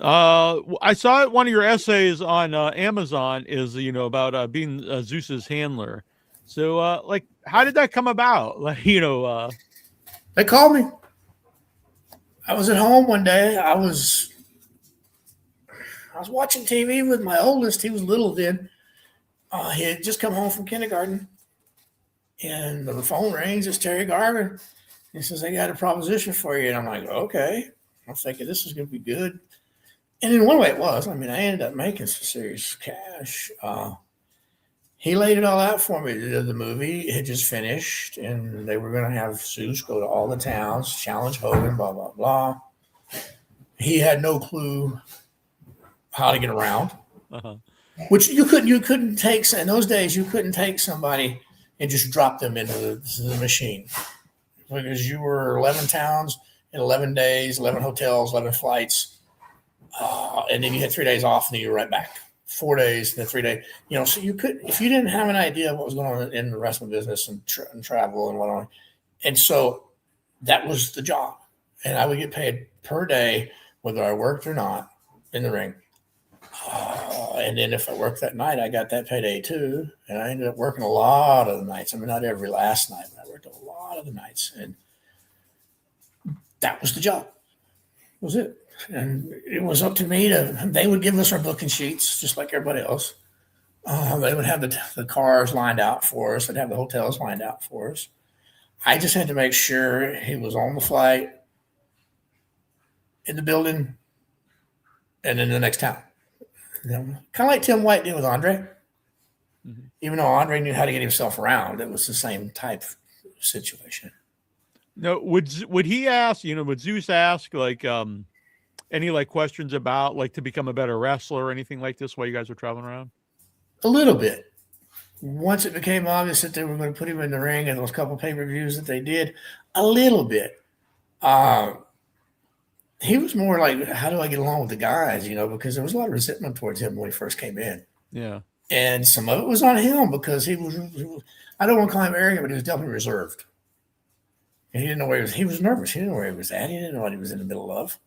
I saw one of your essays on Amazon is, about being Zeus's handler. So, how did that come about? They called me. I was at home one day. I was watching TV with my oldest. He was little then. He had just come home from kindergarten. And the phone rings. It's Terry Garvin. He says, I got a proposition for you. And I'm like, okay. I'm thinking this is going to be good. And in one way it was. I mean, I ended up making some serious cash. He laid it all out for me. The movie had just finished, and they were going to have Zeus go to all the towns, challenge Hogan, blah, blah, blah. He had no clue how to get around, which you couldn't take. In those days, you couldn't take somebody and just drop them into the machine because you were 11 towns in 11 days, 11 hotels, 11 flights. And then you had 3 days off, and then you were right back. 4 days, then 3 days. So you could, if you didn't have an idea of what was going on in the wrestling business and travel and whatnot. And so that was the job. And I would get paid per day, whether I worked or not, in the ring. And then if I worked that night, I got that payday too. And I ended up working a lot of the nights. I mean, not every last night, but I worked a lot of the nights. And that was the job. That was it. And it was up to me they would give us our booking sheets just like everybody else. They would have the cars lined out for us. They'd have the hotels lined out for us. I just had to make sure he was on the flight, in the building, and in the next town. Kind of like Tim White did with Andre. Even though Andre knew how to get himself around, it was the same type of situation. No, would he ask, would Zeus ask any questions about to become a better wrestler or anything like this while you guys were traveling around? A little bit. Once it became obvious that they were going to put him in the ring and those couple pay-per-views that they did, a little bit. he was more like, how do I get along with the guys? Because there was a lot of resentment towards him when he first came in. Yeah. And some of it was on him because he was I don't want to call him arrogant, but he was definitely reserved. And he didn't know where he was nervous. He didn't know where he was at. He didn't know what he was in the middle of.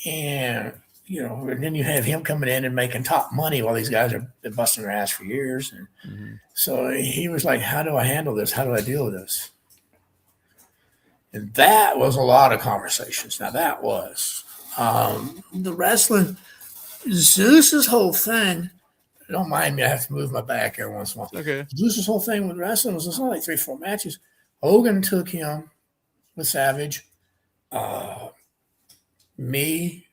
And, and then you have him coming in and making top money while these guys have been busting their ass for years. And so he was like, how do I handle this? How do I deal with this? And that was a lot of conversations. Now, that was the wrestling, Zeus's whole thing. Don't mind me, I have to move my back every once in a while. Okay. Zeus's whole thing with wrestling was it's only like 3-4 matches. Hogan took him with Savage, me,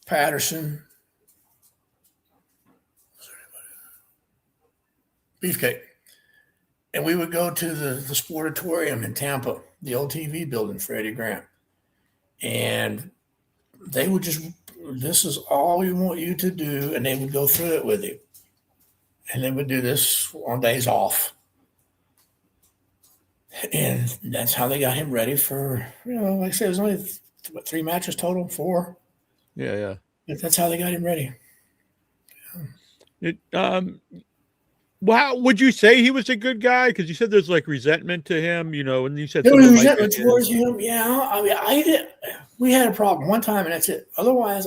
Patterson, Beefcake. And we would go to the Sportatorium in Tampa, the old TV building for Eddie Graham. And they would just, this is all we want you to do. And they would go through it with you. And they would do this on days off. And that's how they got him ready for, like I said, it was only 3 matches total, 4. Yeah. But that's how they got him ready. Well, would you say he was a good guy? Because you said there's like resentment to him, and you said there was resentment towards him. Yeah, I mean, we had a problem one time, and that's it. Otherwise,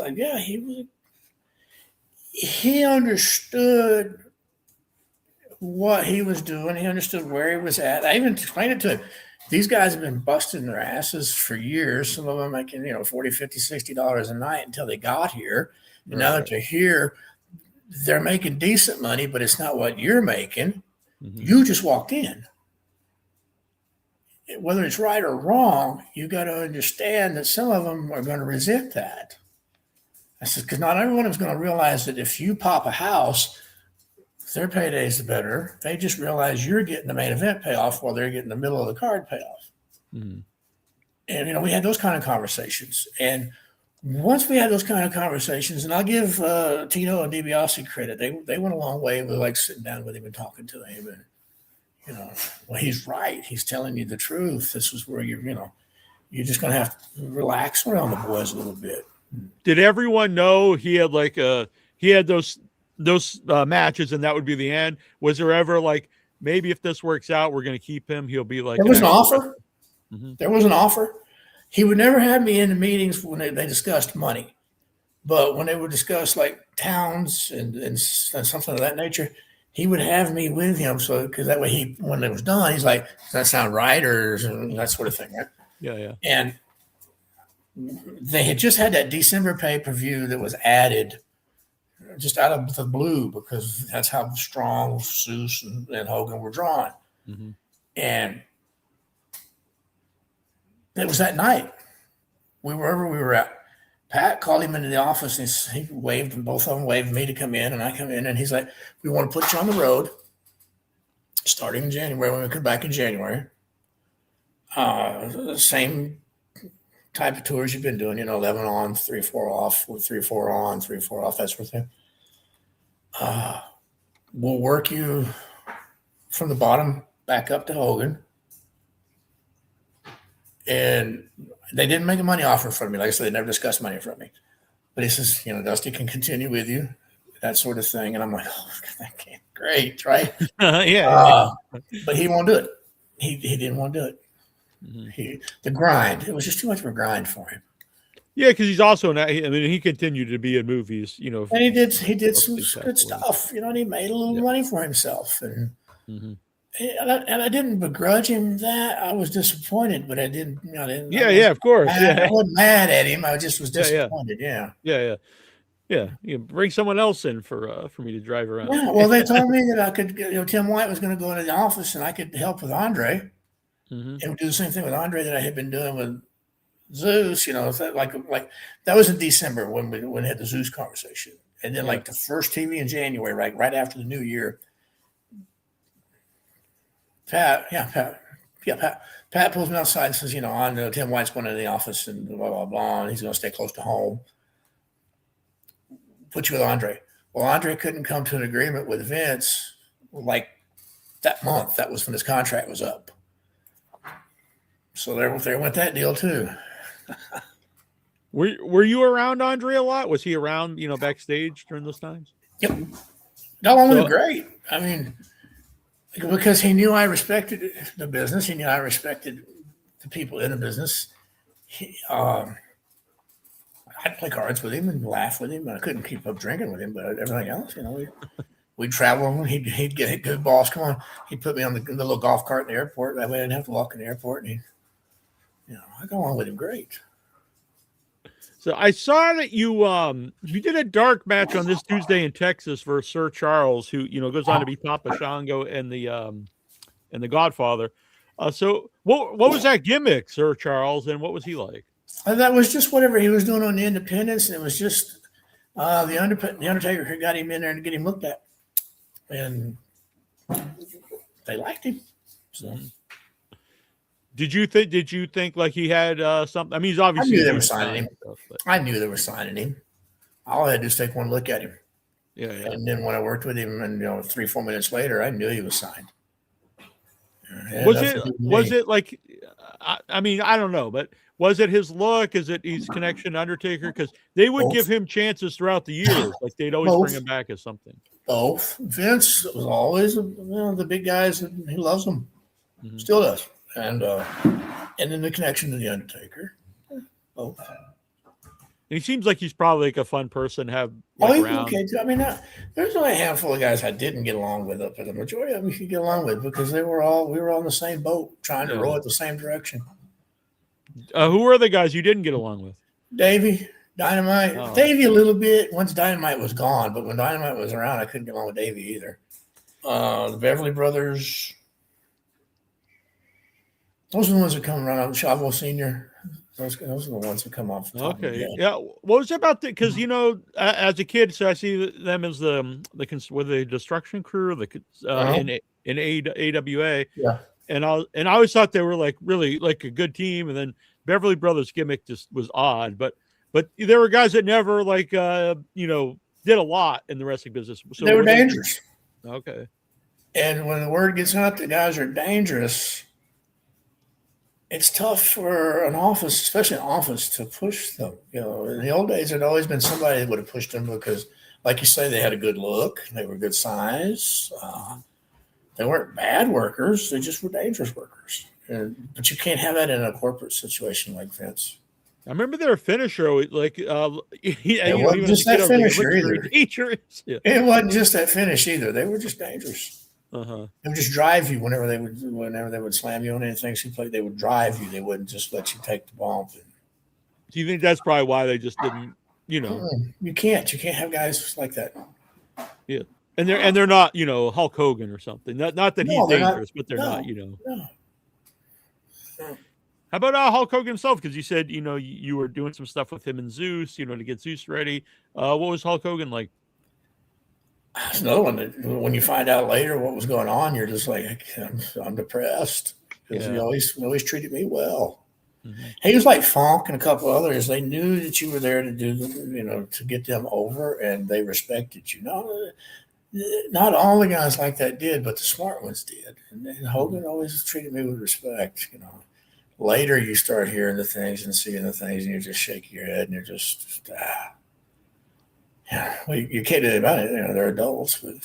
he understood what he was doing. He understood where he was at. I even explained it to him. These guys have been busting their asses for years. Some of them making, $40, $50, $60 a night until they got here. And now that they're here, they're making decent money, but it's not what you're making. You just walked in. Whether it's right or wrong, you got to understand that some of them are going to resent that. I said, because not everyone is going to realize that if you pop a house, their paydays are better. They just realize you're getting the main event payoff while they're getting the middle of the card payoff. And, we had those kind of conversations. And once we had those kind of conversations, and I'll give Tino and DiBiase credit, they went a long way with like sitting down with him and talking to him. And, well, he's right. He's telling you the truth. This is where you're just going to have to relax around the boys a little bit. Did everyone know he had those matches and that would be the end? Was there ever like, maybe if this works out, we're going to keep him? He'll be like, there was an offer. There was an offer. He would never have me in the meetings when they discussed money. But when they would discuss like towns and something of that nature, he would have me with him. So, because that way when it was done, he's like, does that sound right? Or that sort of thing, right? Yeah. And they had just had that December pay-per-view that was added just out of the blue because that's how strong Zeus and Hogan were drawn. And it was that night. Wherever we were at. Pat called him into the office and he waved, and both of them waved me to come in, and I come in, and he's like, we want to put you on the road starting in January when we come back in January. Same type of tours you've been doing, 11 on, 3-4 off, 3-4 on, 3-4 off, that sort of thing. We'll work you from the bottom back up to Hogan. And they didn't make a money offer from me. Like I said, they never discussed money from me. But he says, Dusty can continue with you, that sort of thing. And I'm like, oh, that great, right? But he won't do it. He didn't want to do it. The grind. It was just too much of a grind for him. Yeah, because he's also not. He continued to be in movies, And he did some good stuff, and he made a little money for himself. And I didn't begrudge him that. I was disappointed, but I didn't. Of course. I wasn't mad at him. I just was disappointed. Yeah. You bring someone else in for me to drive around. Yeah. Well, they told me that I could. Tim White was going to go into the office, and I could help with Andre. And do the same thing with Andre that I had been doing with Zeus. Like that was in December when we had the Zeus conversation, and then like the first TV in January, right after the new year. Pat pulls me outside and says, I know Tim White's going into the office and blah, blah, blah, and he's going to stay close to home. Put you with Andre. Well, Andre couldn't come to an agreement with Vince like that month. That was when his contract was up. So there went that deal too. Were you around Andre a lot? Was he around, backstage during those times? Yep. That one was So, great. I mean, because he knew I respected the business. He knew I respected the people in the business. I'd play cards with him and laugh with him. I couldn't keep up drinking with him, but everything else, we'd travel. He'd get good boss. Come on, he'd put me on the little golf cart in the airport. That way I didn't have to walk in the airport. And I go on with him great. So I saw that you did a dark match on this Tuesday in Texas for Sir Charles, who goes on to be Papa Shango and the Godfather. So what was that gimmick, Sir Charles, and what was he like? That was just whatever he was doing on the Independence, and it was just the Undertaker got him in there to get him looked at, and they liked him. So. Did you think like he had something? I mean, he's obviously. I knew they were signing him. I knew they were signing him. All I had to do was take one look at him. Yeah. And then when I worked with him, and 3-4 minutes later, I knew he was signed. Was it like? I mean, I don't know, but was it his look? Is it his connection to Undertaker? Because they would give him chances throughout the years, like they'd always bring him back as something. Both. Vince was always the big guys, and he loves them. Mm-hmm. Still does. And then the connection to the Undertaker. Both. And he seems like he's probably like a fun person to have around. Okay. I mean, there's only a handful of guys I didn't get along with, but the majority of them you could get along with because we were all on the same boat, trying to row it the same direction. Who were the guys you didn't get along with? Davey, Dynamite. Oh. Davey a little bit once Dynamite was gone, but when Dynamite was around, I couldn't get along with Davey either. The Beverly Brothers. Those are the ones that come around. Chavo Sr. Those are the ones that come off. Okay. Yeah. What was it about because as a kid, so I see them as the Destruction Crew, in AWA. Yeah. And I always thought they were like really like a good team, and then Beverly Brothers gimmick just was odd, but there were guys that never did a lot in the wrestling business. So they were dangerous. Okay. And when the word gets out that guys are dangerous, it's tough for an office, especially an office, to push them. In the old days, there'd always been somebody that would have pushed them because, like you say, they had a good look, they were good size. They weren't bad workers; they just were dangerous workers. But you can't have that in a corporate situation like Vince. I remember their finisher, like it wasn't just that finisher either. It wasn't just that finish either. They were just dangerous. Uh-huh. They would just drive you whenever they would slam you on anything she played. They would drive you. They wouldn't just let you take the bump. Do you think that's probably why they just didn't? You can't have guys like that. Yeah, and they're not Hulk Hogan or something. Not that he's dangerous, but they're not. No. How about Hulk Hogan himself? Because you said you were doing some stuff with him and Zeus, to get Zeus ready. What was Hulk Hogan like? That's another one that when you find out later what was going on, you're just like, I'm depressed because he always treated me well. Mm-hmm. He was like Funk and a couple others. They knew that you were there to do, to get them over, and they respected you. Not all the guys like that did, but the smart ones did. And Hogan always treated me with respect. Later you start hearing the things and seeing the things, and you just shake your head, and you're just Yeah, well, you can't do anything about it. They're adults, but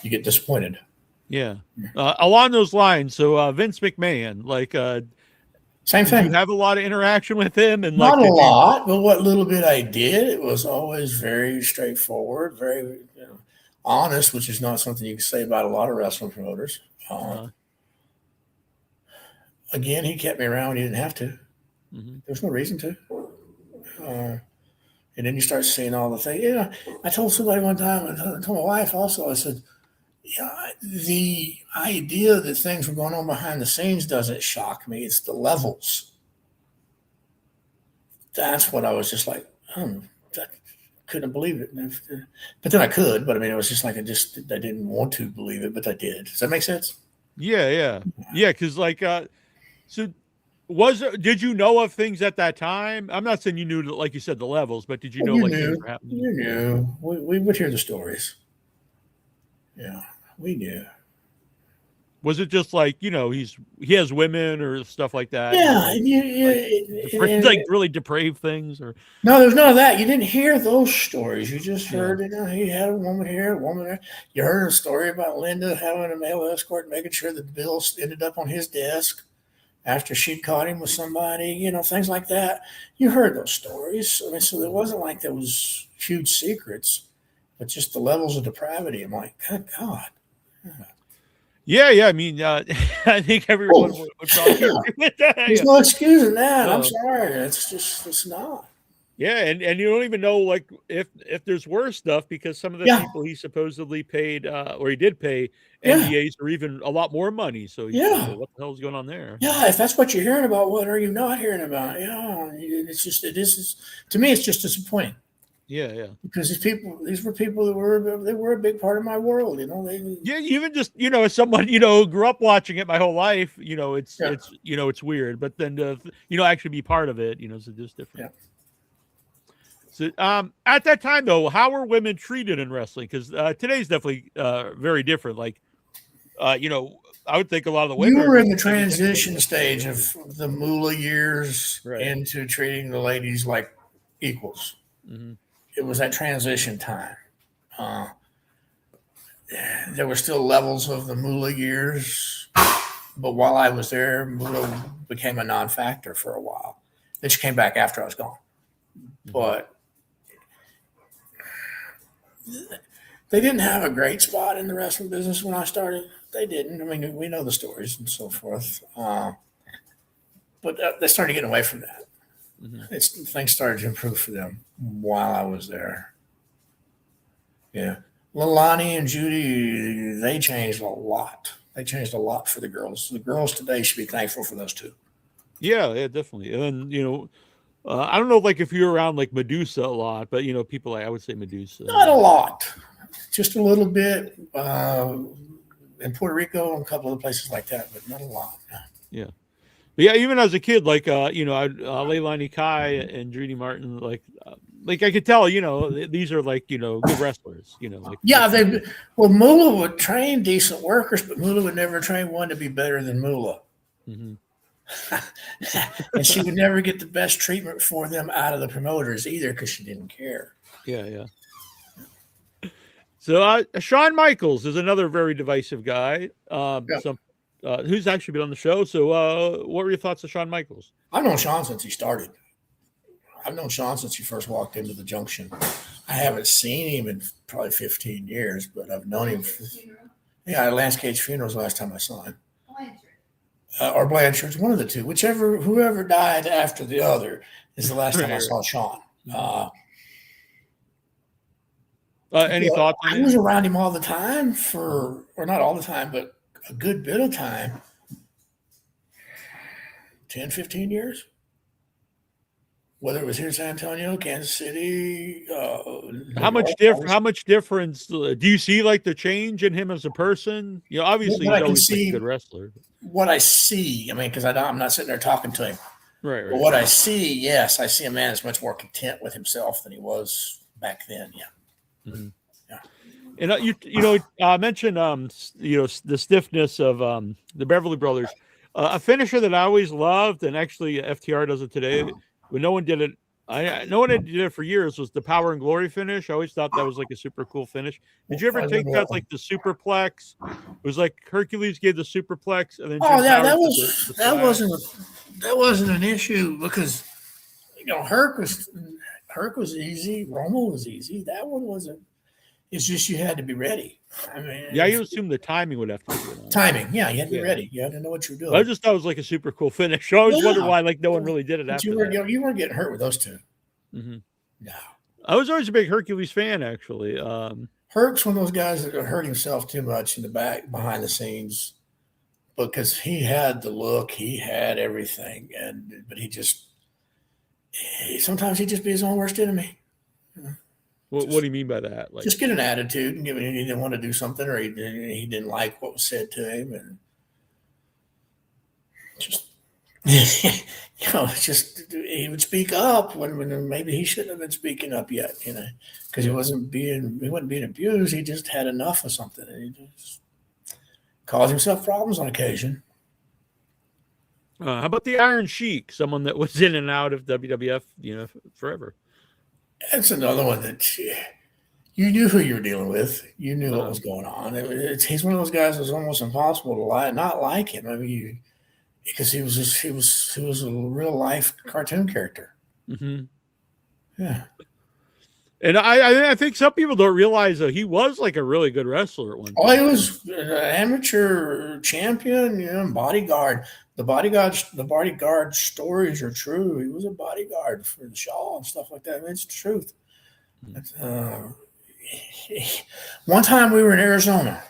you get disappointed. Yeah. Along those lines, so Vince McMahon, same thing. You have a lot of interaction with him, and not a lot, but what little bit I did, it was always very straightforward, very honest, which is not something you can say about a lot of wrestling promoters. Again, he kept me around when he didn't have to. Mm-hmm. There's no reason to. And then you start seeing all the things. I told somebody one time, and I told my wife also, I said, the idea that things were going on behind the scenes doesn't shock me. It's the levels. That's what I was just like, I couldn't believe it. But then I could, but it was just like I didn't want to believe it, but I did. Does that make sense? Yeah. Because so did you know of things at that time? I'm not saying you knew, like you said, the levels, but did you know things were happening? You knew. We would hear the stories. Yeah, we knew. Was it just like, he has women or stuff like that? Yeah, Like, like really depraved things, or no, there's none of that. You didn't hear those stories. You just Yeah. heard, he had a woman here, a woman there. You heard a story about Linda having a male escort, making sure that the bills ended up on his desk after she'd caught him with somebody, things like that. You heard those stories. I mean, so it wasn't like there was huge secrets, but just the levels of depravity. I'm like, good God. Yeah. I mean, I think everyone would probably agree with that. There's no excusing that. I'm No. sorry. It's not. Yeah, and you don't even know like if there's worse stuff, because some of the people he supposedly paid or he did pay NDAs or even a lot more money. So well, what the hell is going on there? Yeah, if that's what you're hearing about, what are you not hearing about? Yeah, it's to me, it's just disappointing. Yeah. Because these were people that were a big part of my world. Even just as someone who grew up watching it my whole life, it's weird, but then to actually be part of it, it's just different. Yeah. So, at that time though, how were women treated in wrestling? Because today's definitely very different. Like, I would think a lot of the women. You were in the transition stage of the Moolah years into treating the ladies like equals. Mm-hmm. It was that transition time. There were still levels of the Moolah years, but while I was there, Moolah became a non-factor for a while. Then she came back after I was gone. But they didn't have a great spot in the wrestling business when I started. They didn't. I mean, we know the stories and so forth. But they started getting away from that. Mm-hmm. Things started to improve for them while I was there. Yeah. Lilani and Judy, they changed a lot. They changed a lot for the girls. The girls today should be thankful for those two. Yeah, definitely. And then, I don't know, like if you're around like Medusa a lot, but people like I would say Medusa. Not a lot, just a little bit in Puerto Rico and a couple of places like that, but not a lot. Yeah, but yeah, even as a kid, like Leilani Kai and Judy Martin, like I could tell, these are like good wrestlers. Moolah would train decent workers, but Moolah would never train one to be better than Moolah. Mm-hmm. And she would never get the best treatment for them out of the promoters either, because she didn't care. Yeah. So Shawn Michaels is another very divisive guy. Who's actually been on the show. So what were your thoughts of Shawn Michaels? I've known Shawn since he started. I've known Shawn since he first walked into the Junction. I haven't seen him in probably 15 years, but I've known him. At Lance Cage funeral was the last time I saw him. Or Blanchard's, one of the two. Whoever died after the other is the last time I saw Shawn. Any thoughts? I was around him all the time or not all the time, but a good bit of time. 10, 15 years. Whether it was here in San Antonio, Kansas City. How much difference do you see, like the change in him as a person? Obviously he's always been a good wrestler. What I see, I mean, because I'm not sitting there talking to him. Right. But what I see, yes, I see a man that's much more content with himself than he was back then. Yeah. Mm-hmm. Yeah. And mentioned the stiffness of the Beverly Brothers. A finisher that I always loved, and actually FTR does it today, but no one did it. No one did it for years. Was the Power and Glory finish? I always thought that was like a super cool finish. Did you ever take that, like the superplex? It was like Hercules gave the superplex, and then that wasn't an issue, because Herc was easy, Roma was easy. That one wasn't. It's just you had to be ready. I mean, you assume the timing would have to be good. Timing, you had to be ready. You had to know what you're doing. I just thought it was like a super cool finish. I always wondered why no one really did it after that. You weren't getting hurt with those two. Mm-hmm. No. I was always a big Hercules fan, actually. Herc's one of those guys that hurt himself too much in the back, behind the scenes, because he had the look, he had everything, but sometimes he'd just be his own worst enemy. What do you mean by that? Just get an attitude, and he didn't want to do something, or he didn't like what was said to him, and just he would speak up when maybe he shouldn't have been speaking up yet, because he wasn't being abused. He just had enough of something, and he just caused himself problems on occasion. How about the Iron Sheik, someone that was in and out of WWF, forever? That's another one that you knew who you were dealing with. You knew what was going on. He's one of those guys that's almost impossible to not like him. I mean, because he was a real life cartoon character. Mm-hmm. Yeah. And I think some people don't realize that he was like a really good wrestler at one point. Oh, he was an amateur champion, bodyguard. The bodyguard stories are true. He was a bodyguard for the Shaw and stuff like that. I mean, it's the truth. One time we were in Arizona.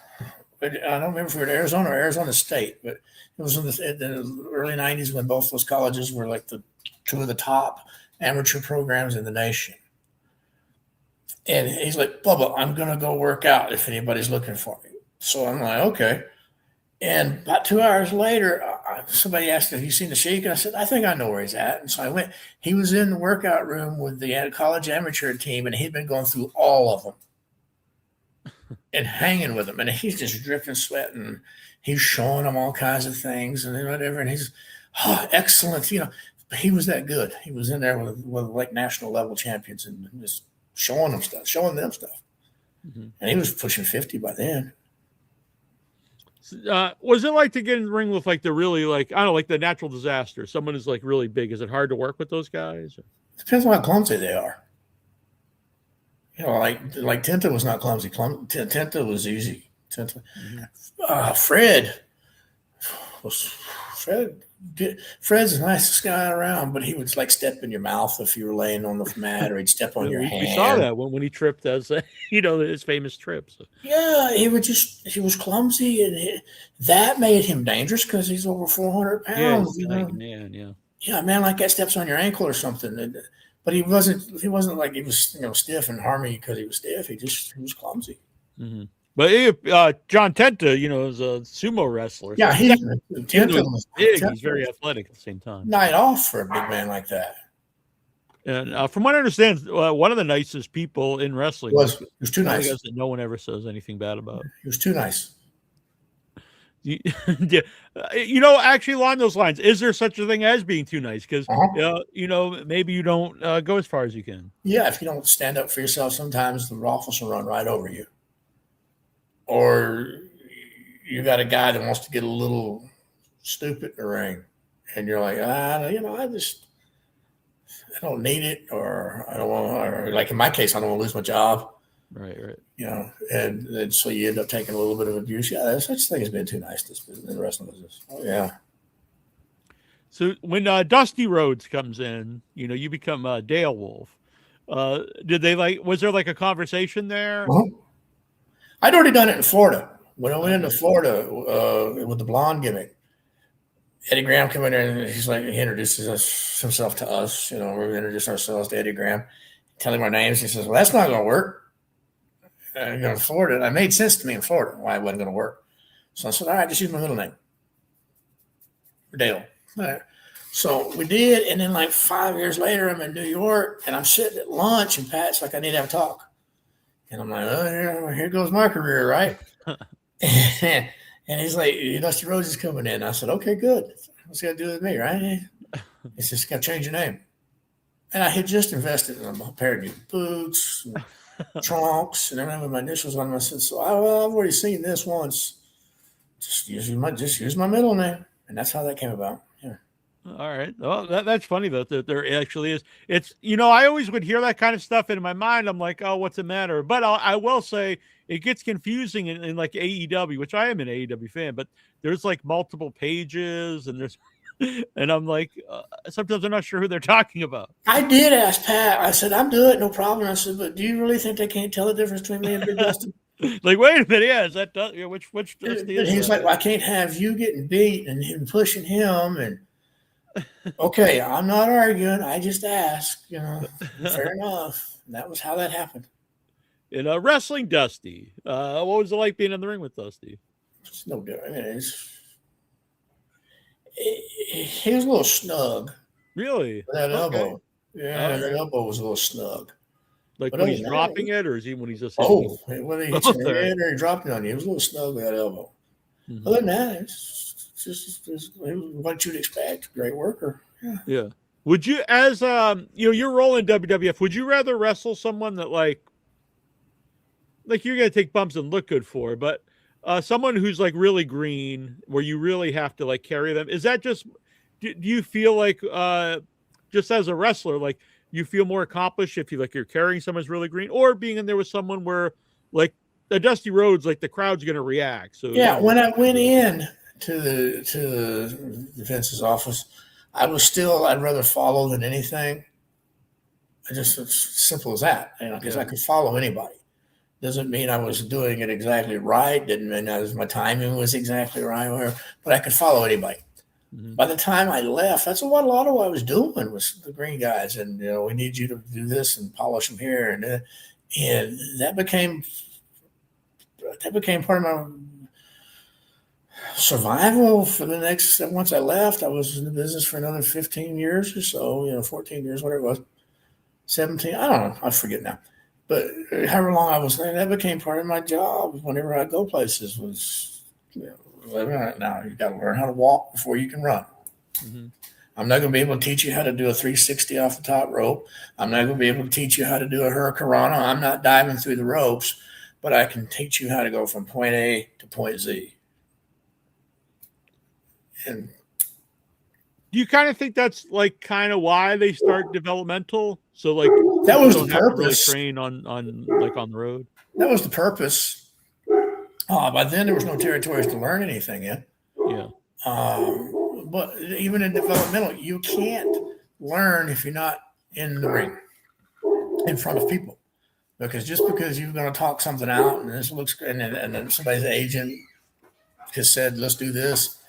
I don't remember if we were in Arizona or Arizona State, but it was in the early 90s when both those colleges were like the two of the top amateur programs in the nation. And he's like, Bubba, I'm going to go work out if anybody's looking for me. So I'm like, okay. And about 2 hours later, somebody asked, have you seen the Sheik? And I said, I think I know where he's at. And so I went. He was in the workout room with the college amateur team, and he'd been going through all of them and hanging with them. And he's just dripping sweat, and he's showing them all kinds of things and whatever. And he's, excellent. He was that good. He was in there with like national level champions and just showing them stuff. Mm-hmm. And he was pushing 50 by then. Was it like to get in the ring with like the really like, I don't know, like the Natural Disaster? Someone is like really big. Is it hard to work with those guys? Depends on how clumsy they are. Like Tenta was not clumsy. Tenta was easy. Fred's the nicest guy around, but he would like step in your mouth if you were laying on the mat, or he'd step on your hand. We saw that when he tripped as his famous trip. So. Yeah, he was clumsy, and that made him dangerous because he's over 400 pounds. Man, yeah. Yeah, a man like that steps on your ankle or something. But he wasn't like he was stiff and harming because he was stiff. He was clumsy. Mm-hmm. But John Tenta, is a sumo wrestler. Yeah, Tenta was big. He's very athletic at the same time. Night off for a big man like that. And from what I understand, one of the nicest people in wrestling was too nice. That no one ever says anything bad about. He was too nice. Yeah, actually along those lines, is there such a thing as being too nice? Because maybe you don't go as far as you can. Yeah, if you don't stand up for yourself, sometimes the office will run right over you. Or you got a guy that wants to get a little stupid in the ring, and you're like, I don't need it, or I don't want, or like in my case, I don't want to lose my job. Right. And so you end up taking a little bit of abuse. Yeah, there's such thing as being too nice in the wrestling business. Oh yeah. So when Dusty Rhodes comes in, you become Dale Wolfe. Was there like a conversation there? Uh-huh. I'd already done it in Florida. When I went into Florida with the blonde gimmick, Eddie Graham came in there and he introduces himself to us. We're going to introduce ourselves to Eddie Graham, tell him our names. He says, well, that's not going to work. In Florida, it made sense to me in Florida why it wasn't going to work. So I said, all right, just use my middle name. Dale. All right. So we did. And then like 5 years later, I'm in New York and I'm sitting at lunch and Pat's like, I need to have a talk. And I'm like, here goes my career, right? And he's like, Dusty Rhodes is coming in. I said, okay, good. What's he got to do with me, right? He says, got to change your name. And I had just invested in a pair of new boots, and trunks, and everything with my initials on them. I said, so I've already seen this once. Just use my middle name. And that's how that came about. Yeah. All right. Well, that's funny though, that there actually is. It's, I always would hear that kind of stuff in my mind. I'm like, oh, what's the matter? But I will say it gets confusing in like AEW, which I am an AEW fan, but there's like multiple pages and I'm like, sometimes I'm not sure who they're talking about. I did ask Pat. I said, I'm doing it, no problem. I said, but do you really think they can't tell the difference between me and Big Dusty? Like, wait a minute, yeah, is that which Dusty is? He's like, well, I can't have you getting beat and him pushing him. And okay, I'm not arguing. I just asked, fair enough. And that was how that happened. In wrestling Dusty, what was it like being in the ring with Dusty? It's no different. I mean, he was a little snug. Really? That elbow. Yeah, that elbow was a little snug. Like when he's dropping it, or is he when he's just when he hits your head or he dropping on you, he was a little snug with that elbow. Mhm. Other than that, it's just what you'd expect. Great worker. Yeah. Yeah. Would you, as your role in WWF, would you rather wrestle someone that like you're gonna take bumps and look good for, but someone who's like really green, where you really have to like carry them? Is that just do you feel like just as a wrestler, like you feel more accomplished if you're carrying someone's really green, or being in there with someone where like the Dusty Rhodes, like the crowd's gonna react? So Yeah, when I went in to Vince's office, I'd rather follow than anything. It's simple as that, because I could follow anybody. Doesn't mean I was doing it exactly right. Didn't mean my timing was exactly right, but I could follow anybody. Mhm. By the time I left, that's a lot of what I was doing was the green guys, and we need you to do this and polish them here, and that became part of my survival for the next. Once I left, I was in the business for another 15 years or so, 14 years, whatever it was, 17. I don't know, I forget now. But however long I was there, that became part of my job. Whenever I go places, was now you got to learn how to walk before you can run. Mm-hmm. I'm not going to be able to teach you how to do a 360 off the top rope. I'm not going to be able to teach you how to do a hurricanrana. I'm not diving through the ropes, but I can teach you how to go from point A to point Z. And do you kind of think that's like kind of why they start developmental? So like that was the don't have to really purpose. train on the road. That was the purpose. By then there was no territories to learn anything in. Yeah. But even in developmental, you can't learn if you're not in the ring in front of people. Because just because you're going to talk something out and this looks good, and then somebody's agent has said, let's do this,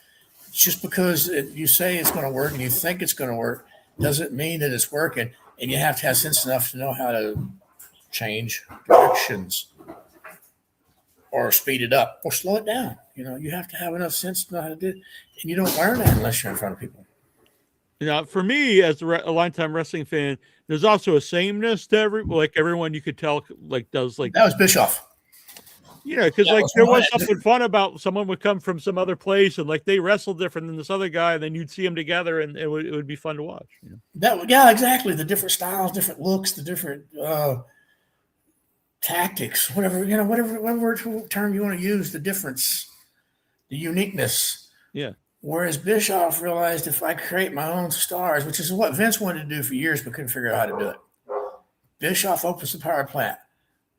just because you say it's going to work and you think it's going to work doesn't mean that it's working. And you have to have sense enough to know how to change directions or speed it up or slow it down. You have to have enough sense to know how to do it. And you don't learn that unless you're in front of people. For me, as a longtime wrestling fan, there's also a sameness to everyone you could tell does like that was Bischoff. Because there was something fun about someone would come from some other place and like they wrestled different than this other guy, and then you'd see them together, and it would be fun to watch. Exactly. The different styles, different looks, the different tactics, whatever term you want to use, the difference, the uniqueness. Yeah. Whereas Bischoff realized if I create my own stars, which is what Vince wanted to do for years but couldn't figure out how to do it. Bischoff opens the power plant.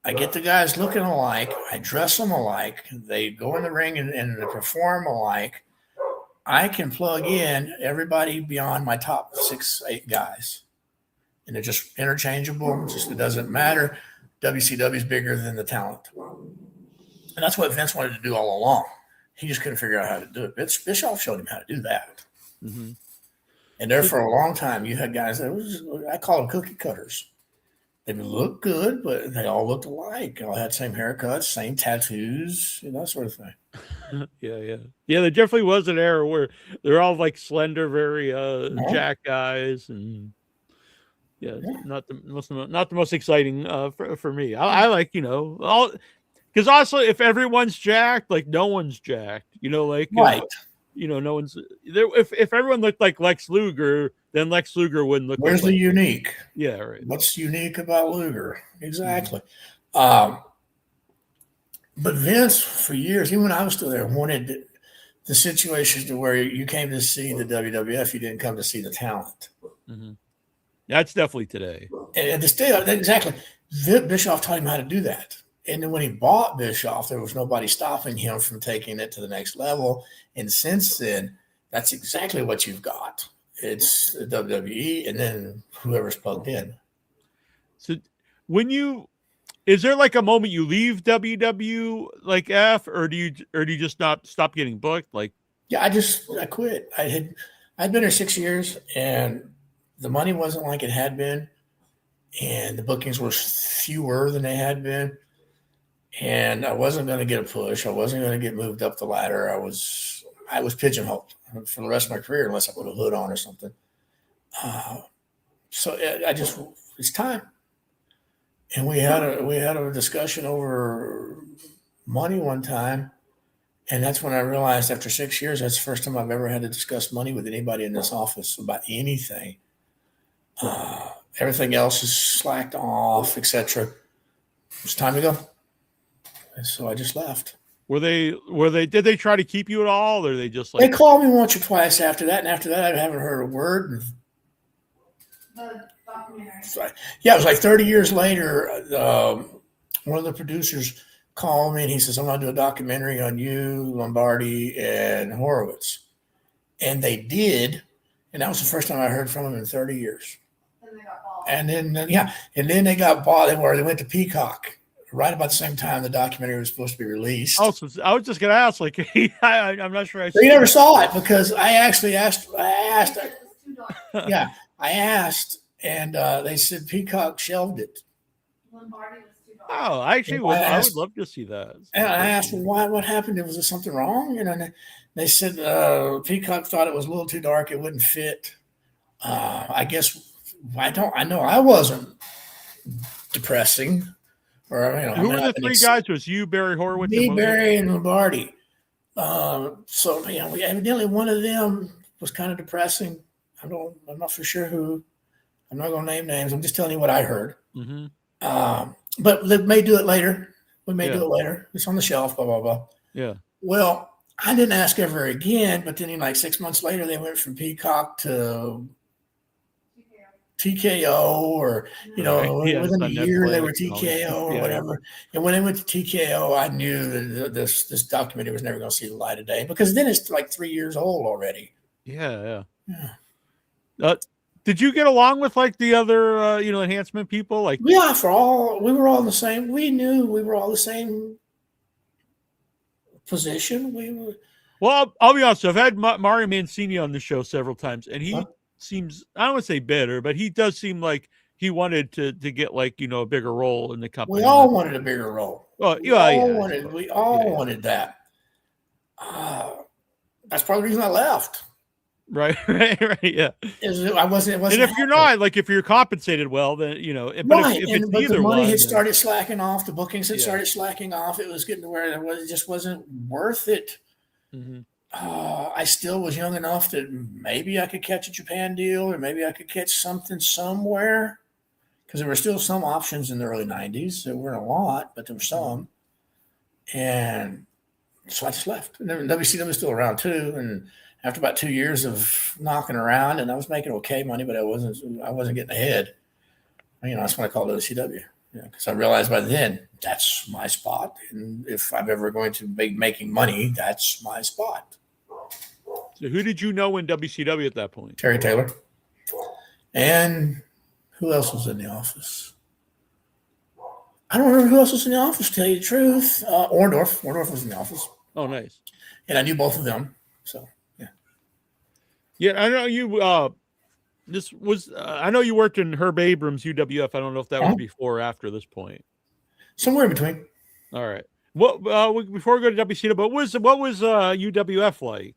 I get the guys looking alike. I dress them alike. They go in the ring and they perform alike. I can plug in everybody beyond my top 6-8 guys. And they're just interchangeable. It doesn't matter. WCW is bigger than the talent. And that's what Vince wanted to do all along. He just couldn't figure out how to do it. Bischoff showed him how to do that. Mm-hmm. And there for a long time, you had guys I call them cookie cutters. They looked good, but they all looked alike. All had same haircuts, same tattoos, that sort of thing. Yeah. There definitely was an era where they're all like slender, very jack guys, and not the most exciting for me. I like all, because also if everyone's jacked, like no one's jacked. Right. No one's there. If everyone looked like Lex Luger, then Lex Luger wouldn't look. Where's the unique? Yeah, right. What's unique about Luger? Exactly. Mm-hmm. But Vince, for years, even when I was still there, wanted the situation to where you came to see the WWF, you didn't come to see the talent. Mm-hmm. That's definitely today. And exactly. Bischoff taught him how to do that. And then when he bought Bischoff, there was nobody stopping him from taking it to the next level. And since then, that's exactly what you've got. It's the WWE and then whoever's plugged in. So is there like a moment you leave WWF, or do you just not stop getting booked? I quit. I'd been there 6 years and the money wasn't like it had been. And the bookings were fewer than they had been. And I wasn't going to get a push. I wasn't going to get moved up the ladder. I was pigeonholed for the rest of my career unless I put a hood on or something. So it's time. And we had a discussion over money one time, And that's when I realized after 6 years, that's the first time I've ever had to discuss money with anybody in this office about anything. Everything else is slacked off, etc. It's time to go. And so I just left. Did they try to keep you at all, or they just They like, called me once or twice after that, and after that, I haven't heard a word. The documentary. Yeah, it was like 30 years later. One of the producers called me and he says, I'm going to do a documentary on you, Lombardi, and Horowitz. And they did. And that was the first time I heard from them in 30 years. Then they got bought. And then they got bought. They went to Peacock right about the same time the documentary was supposed to be released. oh, so I was just going to ask, like, I'm not sure. They never saw it because I actually asked. It was too dark. Yeah, I asked, and they said Peacock shelved it. Lombardi was too dark. Oh, I actually I would love to see that. And I asked, well, why? What happened? Was there something wrong? And they said Peacock thought it was a little too dark. It wouldn't fit. I guess I know I wasn't depressing. Or Who were the three guys? Was you, Barry Horowitz, me, and Barry, and Lombardi. So evidently one of them was kind of depressing. I'm not for sure who. I'm not going to name names. I'm just telling you what I heard. Mm-hmm. But they may do it later. We may do it later. It's on the shelf, blah, blah, blah. Yeah. Well, I didn't ask ever again, but then like 6 months later, they went from Peacock to TKO or, within a year they were TKO or whatever. And when they went to TKO, I knew that this documentary was never going to see the light of day because then it's like 3 years old already. Yeah. Did you get along with like the other, enhancement people? Like, yeah, we were all the same. We knew we were all the same position. Well, I'll be honest. I've had Mario Mancini on the show several times, and he seems, I don't want to say bitter, but he does seem like he wanted to get like, a bigger role in the company. We all wanted a bigger role. Well, we all wanted that. That's part of the reason I left. Right, yeah. I wasn't. And if you're not, like, if you're compensated well, then but if it's but either the money one, had started slacking off. The bookings had started slacking off. It was getting to where it just wasn't worth it. Mm-hmm. I still was young enough that maybe I could catch a Japan deal, or maybe I could catch something somewhere, because there were still some options in the early '90s. There weren't a lot, but there were some. And so I just left. And then WCW was still around too, and after about 2 years of knocking around, and I was making okay money, but I wasn't getting ahead. That's when I called WCW. Because I realized by then that's my spot, and if I'm ever going to be making money, that's my spot. So who did you know in WCW at that point? Terry Taylor. And who else was in the office? I don't remember who else was in the office, to tell you the truth. Orndorff. Orndorff was in the office. Oh, nice. And I knew both of them. So, yeah. Yeah, I know you. I know you worked in Herb Abrams' UWF. I don't know if that was before or after this point. Somewhere in between. All right. What before we go to WCW, but what was UWF like?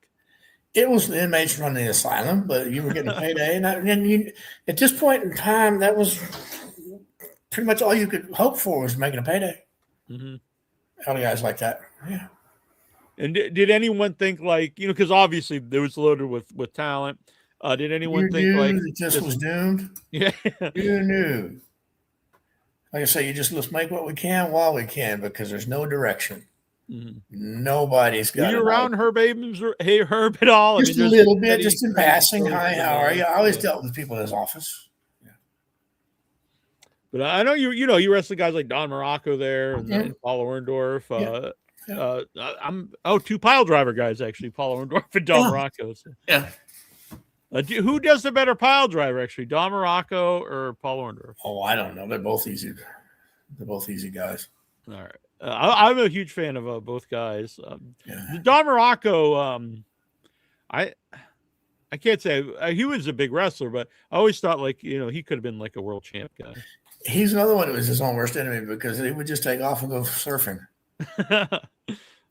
It was the inmates running the asylum, but you were getting a payday, and at this point in time, that was pretty much all you could hope for, was making a payday. Mm-hmm. All the guys like that, yeah. And did anyone think, like, because obviously it was loaded with talent? Did anyone think like this was doomed? Yeah, you knew. Like I say, let's make what we can while we can, because there's no direction. Mm-hmm. Nobody's got. Were you around Herb Abrams or Herb at all? Just a little bit, just in passing. Hi, how are you? I always dealt with people in his office. Yeah. But I know you wrestled guys like Don Morocco there and Paul Orndorff. I'm two pile driver guys actually, Paul Orndorff and Don Morocco. So. Yeah. Who does the better pile driver, actually, Don Morocco or Paul Orndorff? Oh, I don't know. They're both easy. They're both easy guys. All right. I'm a huge fan of both guys. Don Morocco, I can't say he was a big wrestler, but I always thought, like, he could have been like a world champ guy. He's another one who was his own worst enemy, because he would just take off and go surfing.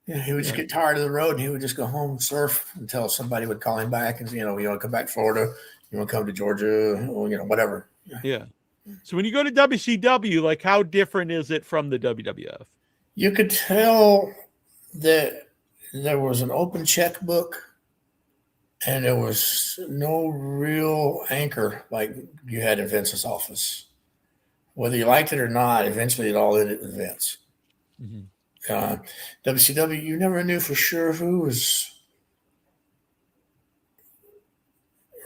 He would just get tired of the road, and he would just go home and surf until somebody would call him back and say, you want to come back to Florida, you want to come to Georgia, or, whatever. Yeah. So when you go to WCW, like, how different is it from the WWF? You could tell that there was an open checkbook, and there was no real anchor like you had in Vince's office. Whether you liked it or not, eventually it all ended with Vince. Mm-hmm. WCW, you never knew for sure who was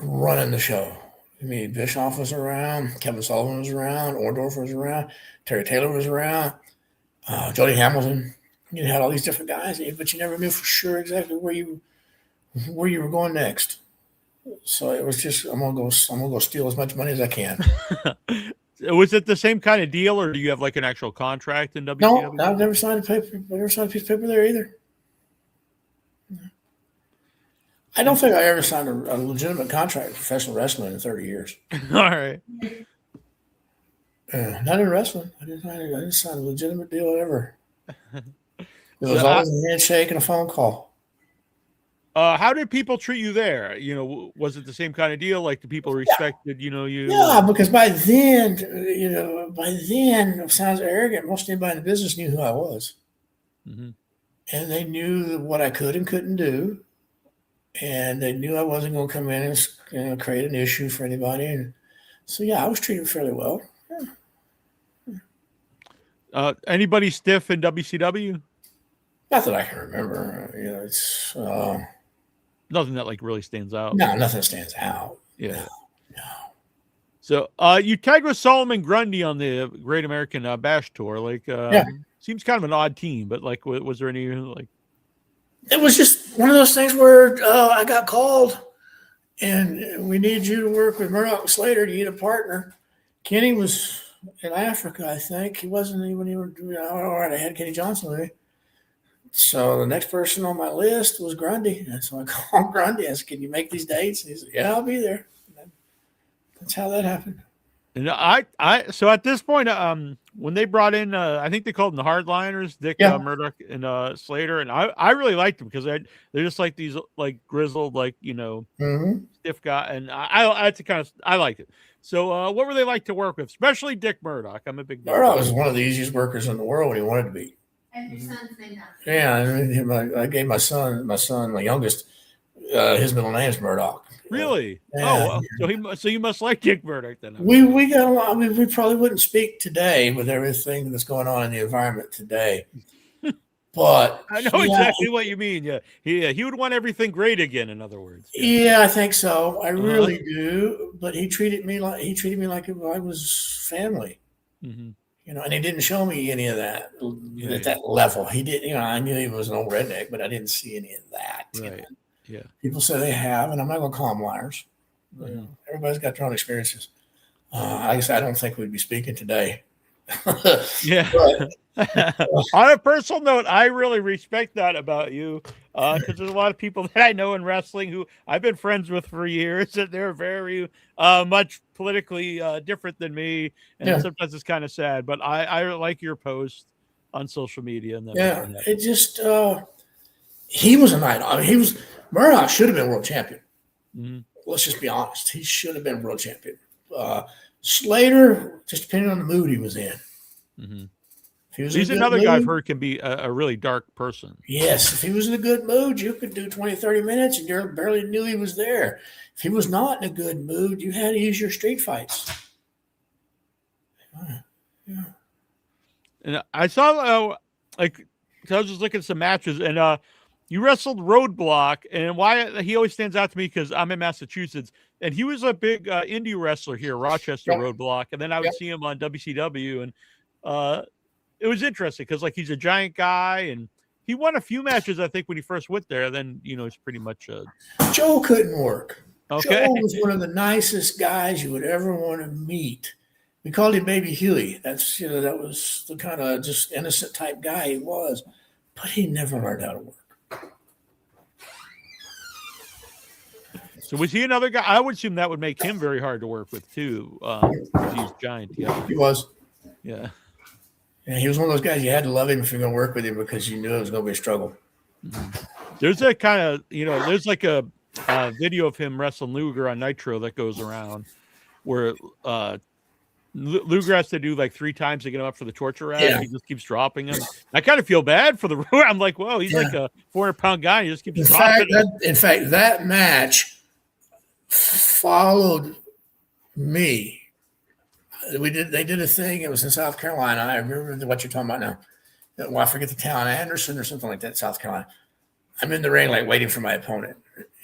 running the show. I mean, Bischoff was around, Kevin Sullivan was around, Orndorff was around, Terry Taylor was around, Jody Hamilton. You had all these different guys, but you never knew for sure exactly where you were going next. So it was just, I'm gonna go steal as much money as I can. Was it the same kind of deal, or do you have like an actual contract in WCW? No, I've never signed a paper. I never signed a piece of paper there either. I don't think I ever signed a legitimate contract with professional wrestling in 30 years. All right. Not in wrestling. I didn't sign a legitimate deal ever. It was always a handshake and a phone call. How did people treat you there? You know, was it the same kind of deal? Like the people respected, you know, you? Yeah, because by then, it sounds arrogant. Most anybody in the business knew who I was. Mm-hmm. And they knew what I could and couldn't do. And they knew I wasn't going to come in and create an issue for anybody. And so, yeah, I was treated fairly well. Yeah. Anybody stiff in WCW? Not that I can remember. It's nothing that like really stands out. No, nothing stands out. Yeah. No. So you tagged with Solomon Grundy on the Great American Bash Tour. Like, seems kind of an odd team, but like, was there any like? It was just one of those things where I got called, and we need you to work with Murdoch and Slater to get a partner. Kenny was in Africa, I think. He wasn't even doing all right. I had Kenny Johnson with me. So the next person on my list was Grundy. And so I called Grundy. I said, "Can you make these dates?" And he said, "Yeah, I'll be there." That's how that happened. And so at this point, when they brought in, I think they called them the Hardliners, Dick Murdoch and Slater, and I really liked them because they're just like these like grizzled, like stiff guy, and I liked it. So what were they like to work with, especially Dick Murdoch? I'm a big Murdoch was one of the easiest workers in the world when he wanted to be. And your son's name after. Yeah, I gave my son, my youngest, his middle name's Murdoch. Really? Yeah. So you must like Dick Murdoch then. We got a lot. I mean, we probably wouldn't speak today with everything that's going on in the environment today. But I know exactly what you mean. Yeah, he would want everything great again. In other words. Yeah, I think so. I really do. But he treated me like I was family. Mm-hmm. And he didn't show me any of that at that level. He did. I knew he was an old redneck, but I didn't see any of that. Right. Yeah. People say they have, and I'm not going to call them liars. Everybody's got their own experiences. I guess I don't think we'd be speaking today. Yeah. On a personal note, I really respect that about you because there's a lot of people that I know in wrestling who I've been friends with for years, and they're very much politically different than me, and sometimes it's kind of sad. But I like your post on social media. And it just he was a night. I mean, Murdoch should have been world champion. Mm-hmm. Let's just be honest. He should have been world champion. Slater, just depending on the mood he was in. Mm-hmm. He's another guy I've heard can be a really dark person. Yes. If he was in a good mood, you could do 20, 30 minutes and you barely knew he was there. If he was not in a good mood, you had to use your street fights. Yeah. And I saw, I was just looking at some matches, and you wrestled Roadblock, and why he always stands out to me because I'm in Massachusetts, and he was a big indie wrestler here, Rochester Roadblock, and then I would see him on WCW, and it was interesting because like he's a giant guy, and he won a few matches I think when he first went there. Then he's pretty much Joe couldn't work. Okay. Joe was one of the nicest guys you would ever want to meet. We called him Baby Huey. That's that was the kind of just innocent type guy he was, but he never learned how to work. So was he another guy? I would assume that would make him very hard to work with too. He's giant. Yeah, he was. Yeah. Yeah, he was one of those guys you had to love him if you're going to work with him because you knew it was going to be a struggle. Mm-hmm. There's a kind of there's like a video of him wrestling Luger on Nitro that goes around where Luger has to do like 3 times to get him up for the torture rack. Yeah. He just keeps dropping him. I kind of feel bad for the. I'm like, whoa, he's like a 400-pound guy. He just keeps dropping him. In fact, that match followed me. They did a thing. It was in South Carolina. I remember what you're talking about now. Well, I forget the town, Anderson or something like that, South Carolina. I'm in the ring, like waiting for my opponent,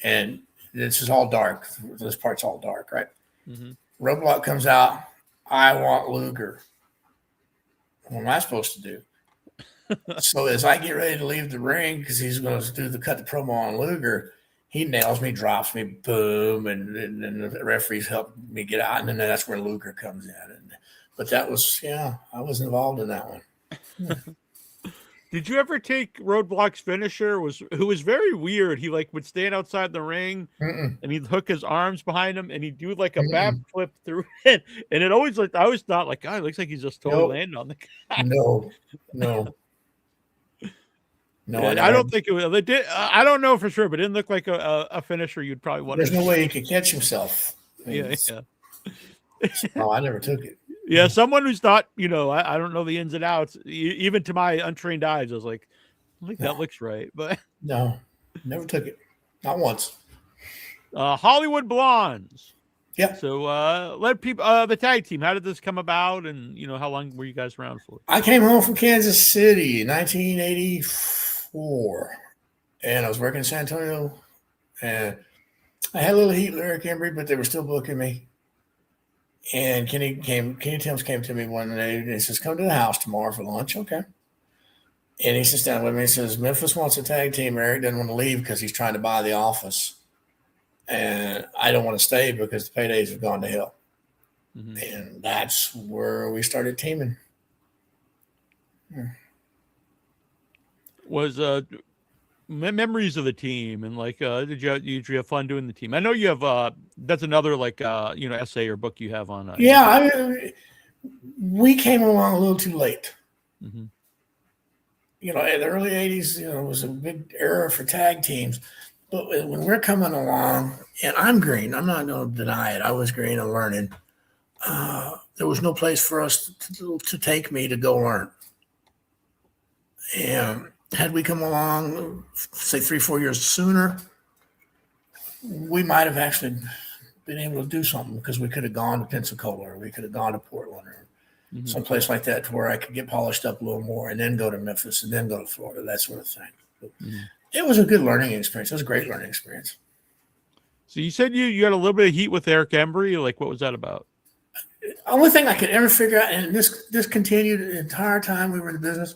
and this is all dark. This part's all dark, right? Mm-hmm. Roadblock comes out. I want Luger. What am I supposed to do? So as I get ready to leave the ring, because he's going to cut the promo on Luger, he nails me, drops me, boom, and the referees help me get out, and then that's where Luger comes in. But that was, I was involved in that one. Yeah. Did you ever take Roadblock's finisher? Who was very weird. He like would stand outside the ring and he'd hook his arms behind him and he'd do like a backflip through it. And it always I always thought like, God, it looks like he's just totally landing on the guy. No. I don't think it was. They did. I don't know for sure, but it didn't look like a finisher you'd probably want. There's no way he could catch himself. Yeah. No, I never took it. Yeah, someone who's not, I don't know the ins and outs. Even to my untrained eyes, I was like, I think that looks right. But no, never took it. Not once. Hollywood Blondes. Yeah. So let people, the tag team, how did this come about? And, how long were you guys around for? I came home from Kansas City in 1984. And I was working in San Antonio. And I had a little heat with Eric Embry, but they were still booking me. And Kenny Timms came to me one day and he says, come to the house tomorrow for lunch. Okay. And he sits down with me and says, Memphis wants a tag team. Eric doesn't want to leave because he's trying to buy the office. And I don't want to stay because the paydays have gone to hell. Mm-hmm. And that's where we started teaming. Was memories of the team and like did you have fun doing the team? I know you have that's another like essay or book you have on we came along a little too late. Mm-hmm. In the early 80s it was a big era for tag teams, but when we're coming along, and I'm green, I'm not going to deny it, I was green and learning, there was no place for us to take me to go learn. And had we come along, say 3-4 years sooner, we might have actually been able to do something because we could have gone to Pensacola or we could have gone to Portland or someplace like that to where I could get polished up a little more and then go to Memphis and then go to Florida, that sort of thing. It was a good learning experience. It was a great learning experience. So you said you had a little bit of heat with Eric Embry. Like, what was that about? The only thing I could ever figure out, and this continued the entire time we were in the business,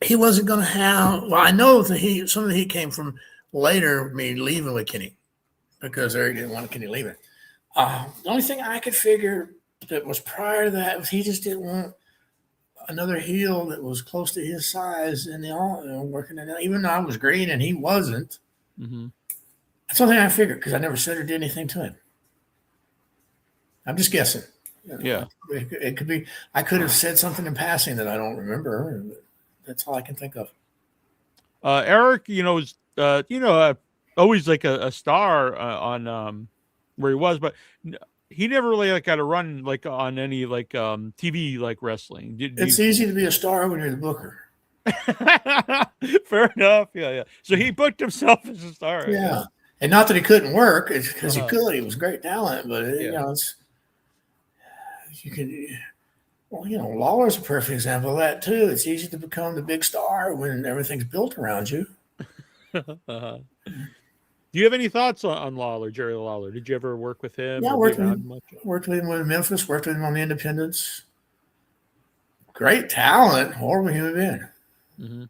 he wasn't going to have. Well, I know that some of the heat came from later me leaving with Kenny because Eric didn't want Kenny leaving. The only thing I could figure that was prior to that was he just didn't want another heel that was close to his size and working in it. Even though I was green and he wasn't. Mm-hmm. That's the only thing I figured because I never said or did anything to him. I'm just guessing. Yeah, it could be. I could have said something in passing that I don't remember. That's all I can think of. Eric, is always like a star on where he was, but he never really got a run like on any like TV like wrestling. It's easy to be a star when you're the booker. Fair enough. Yeah. So he booked himself as a star. Yeah, and not that he couldn't work, it's because he could. He was great talent, but you could. Well, Lawler's a perfect example of that too. It's easy to become the big star when everything's built around you. Do you have any thoughts on Lawler, Jerry Lawler? Did you ever work with him? Yeah, worked with him in Memphis, worked with him on the independents. Great talent, horrible human being. Mm-hmm.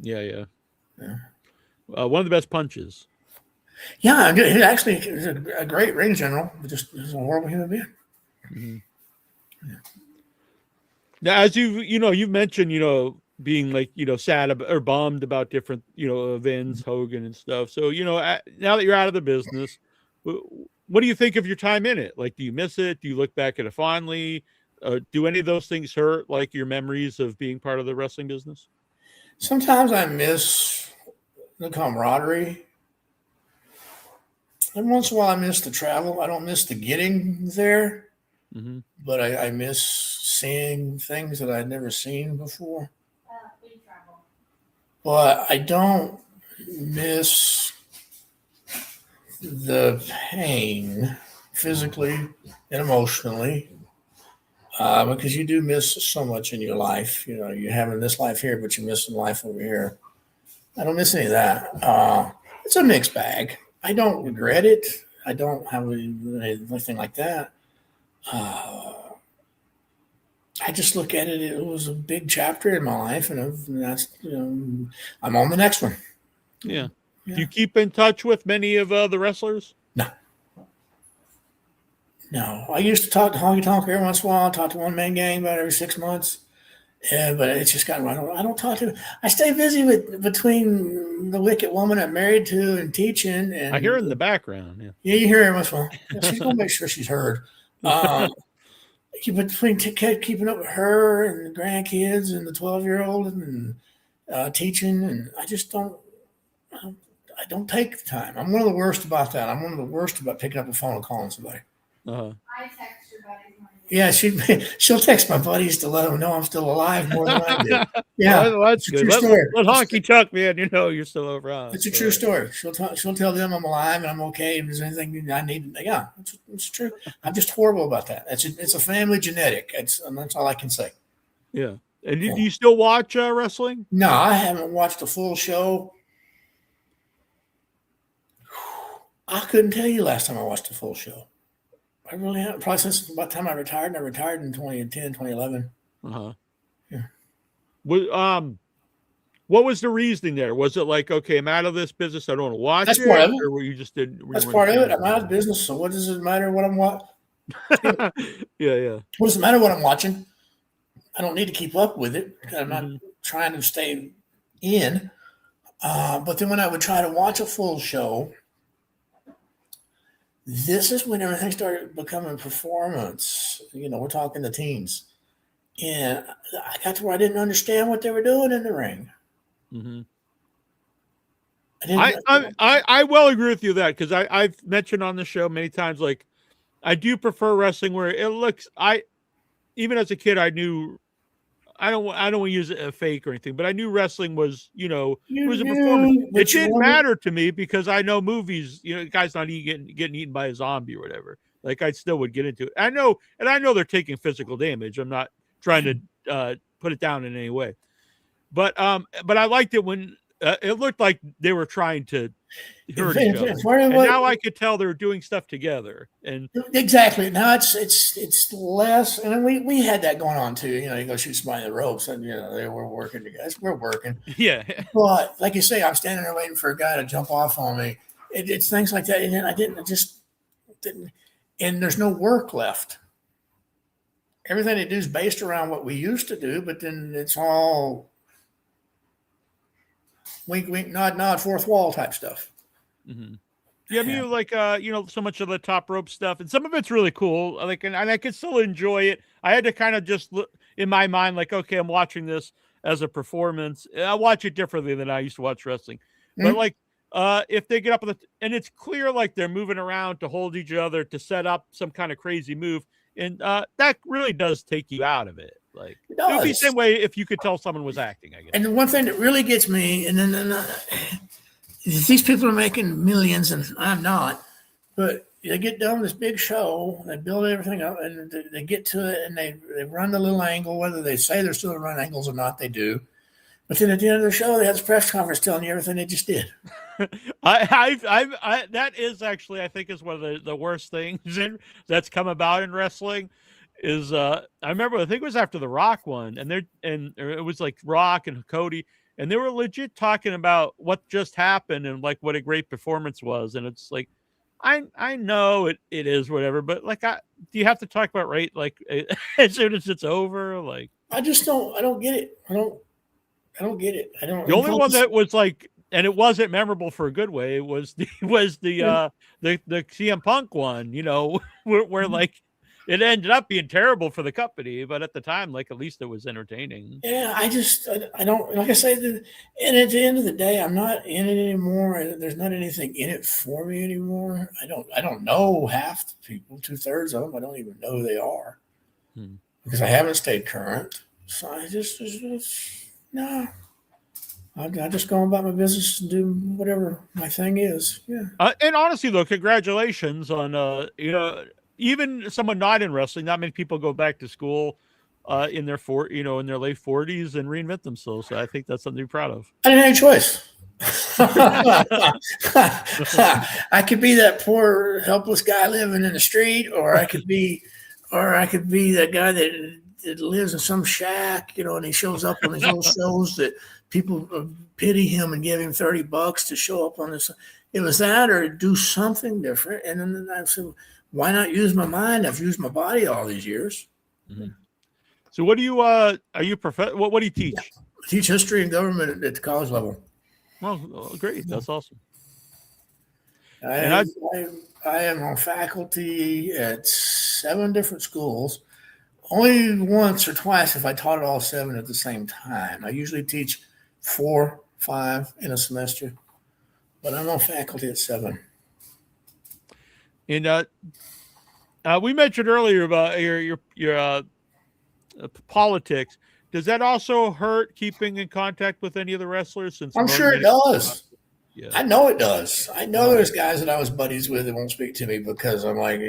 Yeah. One of the best punches. Yeah, he actually is a great ring general, but just he's a horrible human being. Mm-hmm. Yeah. Now, as you've mentioned, being like, sad or bummed about different, events, Hogan and stuff. So, now that you're out of the business, what do you think of your time in it? Like, do you miss it? Do you look back at it fondly? Do any of those things hurt, like your memories of being part of the wrestling business? Sometimes I miss the camaraderie. And once in a while I miss the travel. I don't miss the getting there. Mm-hmm. but I miss seeing things that I'd never seen before. We travel. But I don't miss the pain physically and emotionally because you do miss so much in your life. You know, you're having this life here, but you're missing life over here. I don't miss any of that. It's a mixed bag. I don't regret it. I don't have anything like that. I just look at it. It was a big chapter in my life, and that's I'm on the next one. Yeah. Yeah. Do you keep in touch with many of the wrestlers? No, I used to talk to Honky Tonk every once in a while. I talk to One Man Gang about every 6 months. Yeah, but it's just got. I don't talk to. I stay busy between the wicked woman I'm married to and teaching. And I hear it in the background. Yeah. Yeah, you hear her once in a while. Yeah, she's gonna make sure she's heard. Between keeping up with her and the grandkids and the 12-year-old and teaching, and I just don't. I don't take the time. I'm one of the worst about that. I'm one of the worst about picking up the phone and calling somebody. Uh-huh. I text your buddies when Yeah, she'll text my buddies to let them know I'm still alive more than I do. Yeah, well, that's it's a good. true story. Let Honky Chuck, man, you're still around. It's a true story. She'll tell them I'm alive and I'm okay. If there's anything I need, yeah, it's true. I'm just horrible about that. It's a family genetic. And that's all I can say. Yeah. And do you still watch wrestling? No, I haven't watched a full show. I couldn't tell you last time I watched a full show. I really haven't. Probably since about the time I retired. And I retired in 2010, 2011. Uh-huh. Yeah. What was the reasoning there? Was it like, okay, I'm out of this business, I don't want to watch That's it? part of it. Or were you just didn't? That's part of it. I'm out of business, so what does it matter what I'm watching? Yeah. What does it matter what I'm watching? I don't need to keep up with it. I'm not trying to stay in. But then when I would try to watch a full show, this is when everything started becoming performance. We're talking the teens. And I got to where I didn't understand what they were doing in the ring. Mm-hmm. I I well agree with you that because I've mentioned on the show many times, like I do prefer wrestling where it looks. Even as a kid, I knew I don't want to use a fake or anything, but I knew wrestling was it was a performance. It didn't matter to me because I know movies. The guy's not getting eaten by a zombie or whatever. Like I still would get into it. I know they're taking physical damage. I'm not trying to put it down in any way, but I liked it when it looked like they were trying to hurt each other. And now I could tell they're doing stuff together. And exactly now it's less. And we had that going on too. You go shoot somebody in the ropes, and they were working together. We're working. Yeah. But like you say, I'm standing there waiting for a guy to jump off on me. It's things like that, and then I just didn't. And there's no work left. Everything they do is based around what we used to do, but then it's all wink, wink, nod, nod, fourth wall type stuff. Mm-hmm. Yeah, I mean, like, so much of the top rope stuff, and some of it's really cool. Like, and I could still enjoy it. I had to kind of just look in my mind, like, okay, I'm watching this as a performance. I watch it differently than I used to watch wrestling. Mm-hmm. But like, if they get up and it's clear, like they're moving around to hold each other to set up some kind of crazy move. And that really does take you out of it. Like it would be the same way if you could tell someone was acting, I guess. And the one thing that really gets me, and then these people are making millions, and I'm not. But they get done with this big show, they build everything up, and they get to it, and they run the little angle. Whether they say they're still run angles or not, they do. But then at the end of the show, they have this press conference telling you everything they just did. That is actually, I think, is one of the worst things that's come about in wrestling. Is I remember, I think it was after the Rock one, and it was like Rock and Cody, and they were legit talking about what just happened and like what a great performance was, and it's like, I know it is whatever, but like, do you have to talk about right like as soon as it's over? Like, I don't get it. I don't get it. The only one that was like, and it wasn't memorable for a good way, was the CM Punk one, where like It ended up being terrible for the company, but at the time, like, at least it was entertaining. Yeah, I don't, like I say, and at the end of the day, I'm not in it anymore. There's not anything in it for me anymore. I don't know half the people, 2/3 of them. I don't even know who they are because I haven't stayed current. So I just no. I just go about my business and do whatever my thing is. Yeah. And honestly, though, congratulations on even someone not in wrestling. Not many people go back to school in their in their late 40s and reinvent themselves. So I think that's something to be proud of. I didn't have a choice. I could be that poor, helpless guy living in the street, or I could be that guy that lives in some shack, and he shows up on these little shows that people pity him and give him $30 to show up on this. It was that, or do something different. And then I said, why not use my mind? I've used my body all these years. Mm-hmm. So what do you are you what do you teach? I teach history and government at the college level. Well, great. That's awesome. I am on faculty at 7 different schools. Only once or twice have I taught at all 7 at the same time. I usually teach 4, 5 in a semester, but I'm on faculty at 7. And we mentioned earlier about your politics. Does that also hurt keeping in contact with any of the wrestlers? Since I'm sure it does. Yeah. I know it does. I know there's guys that I was buddies with that won't speak to me because I'm like,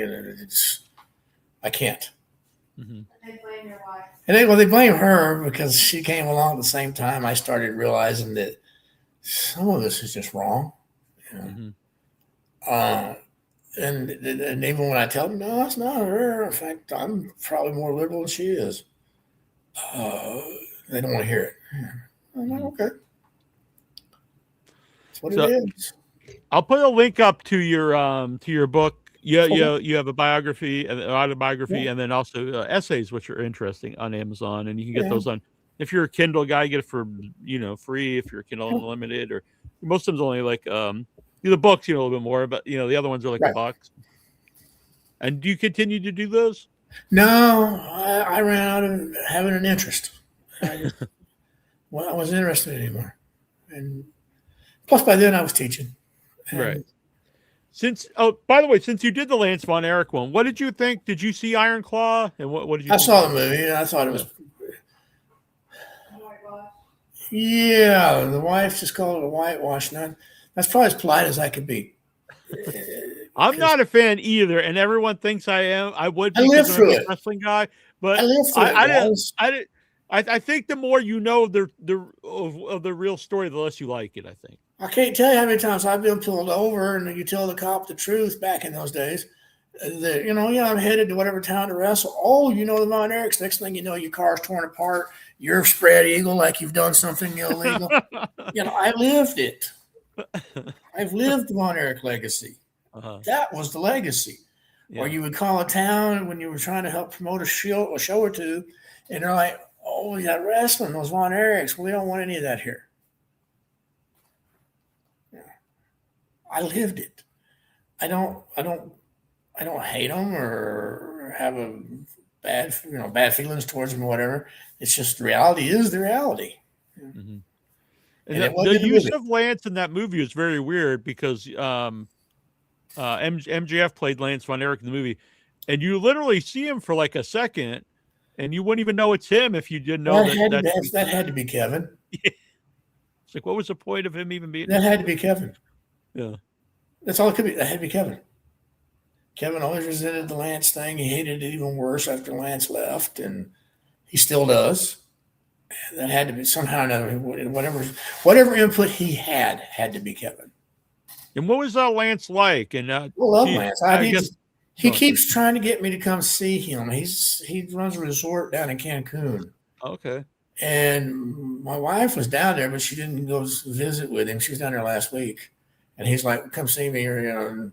I can't. Mm-hmm. They blame your wife. And they blame her because she came along at the same time. I started realizing that some of this is just wrong. Mm-hmm. And even when I tell them, no, it's not her. In fact, I'm probably more liberal than she is. They don't want to hear it. I'm like, okay. That's what it is. I'll put a link up to your book. You have a biography, an autobiography, and then also essays, which are interesting on Amazon, and you can get those on. If you're a Kindle guy, get it for free. If you're a Kindle Unlimited, or most of them's only like the books, a little bit more, but the other ones are like $1. And do you continue to do those? No, I ran out of having an interest. I wasn't interested anymore, and plus by then I was teaching. Right. By the way, since you did the Lance Von Erich one, what did you think? Did you see Iron Claw? And what did you? I saw the movie, and I thought it was. Yeah, the wife just called it a whitewash. That's probably as polite as I could be. I'm not a fan either, and everyone thinks I am. I would be because I'm a wrestling guy, but I think the more you know of the real story, the less you like it. I think. I can't tell you how many times I've been pulled over, and you tell the cop the truth back in those days. That I'm headed to whatever town to wrestle. Oh, the Von Erichs. Next thing you know, your car's torn apart. You're spread eagle like you've done something illegal. I lived it. I've lived the Von Erich legacy. Uh-huh. That was the legacy. Or you would call a town when you were trying to help promote a show or two, and they're like, "Oh, we got wrestling, those Von Erichs. We don't want any of that here." I lived it. I don't hate them or have a bad feelings towards them or whatever. It's just the reality is the reality. Mm-hmm. And the use of Lance in that movie is very weird because MJF played Lance Von Erich in the movie, and you literally see him for like a second, and you wouldn't even know it's him if you didn't know that had to be Kevin. It's like, what was the point of him even being? That had to be Kevin. Yeah, that's all it could be. That had to be Kevin. Kevin always resented the Lance thing. He hated it even worse after Lance left, and he still does. That had to be somehow or another. Whatever input he had to be Kevin. And what was Lance like? And I love Lance. He keeps trying to get me to come see him. He runs a resort down in Cancun. Okay. And my wife was down there, but she didn't go visit with him. She was down there last week, and he's like, "Come see me," and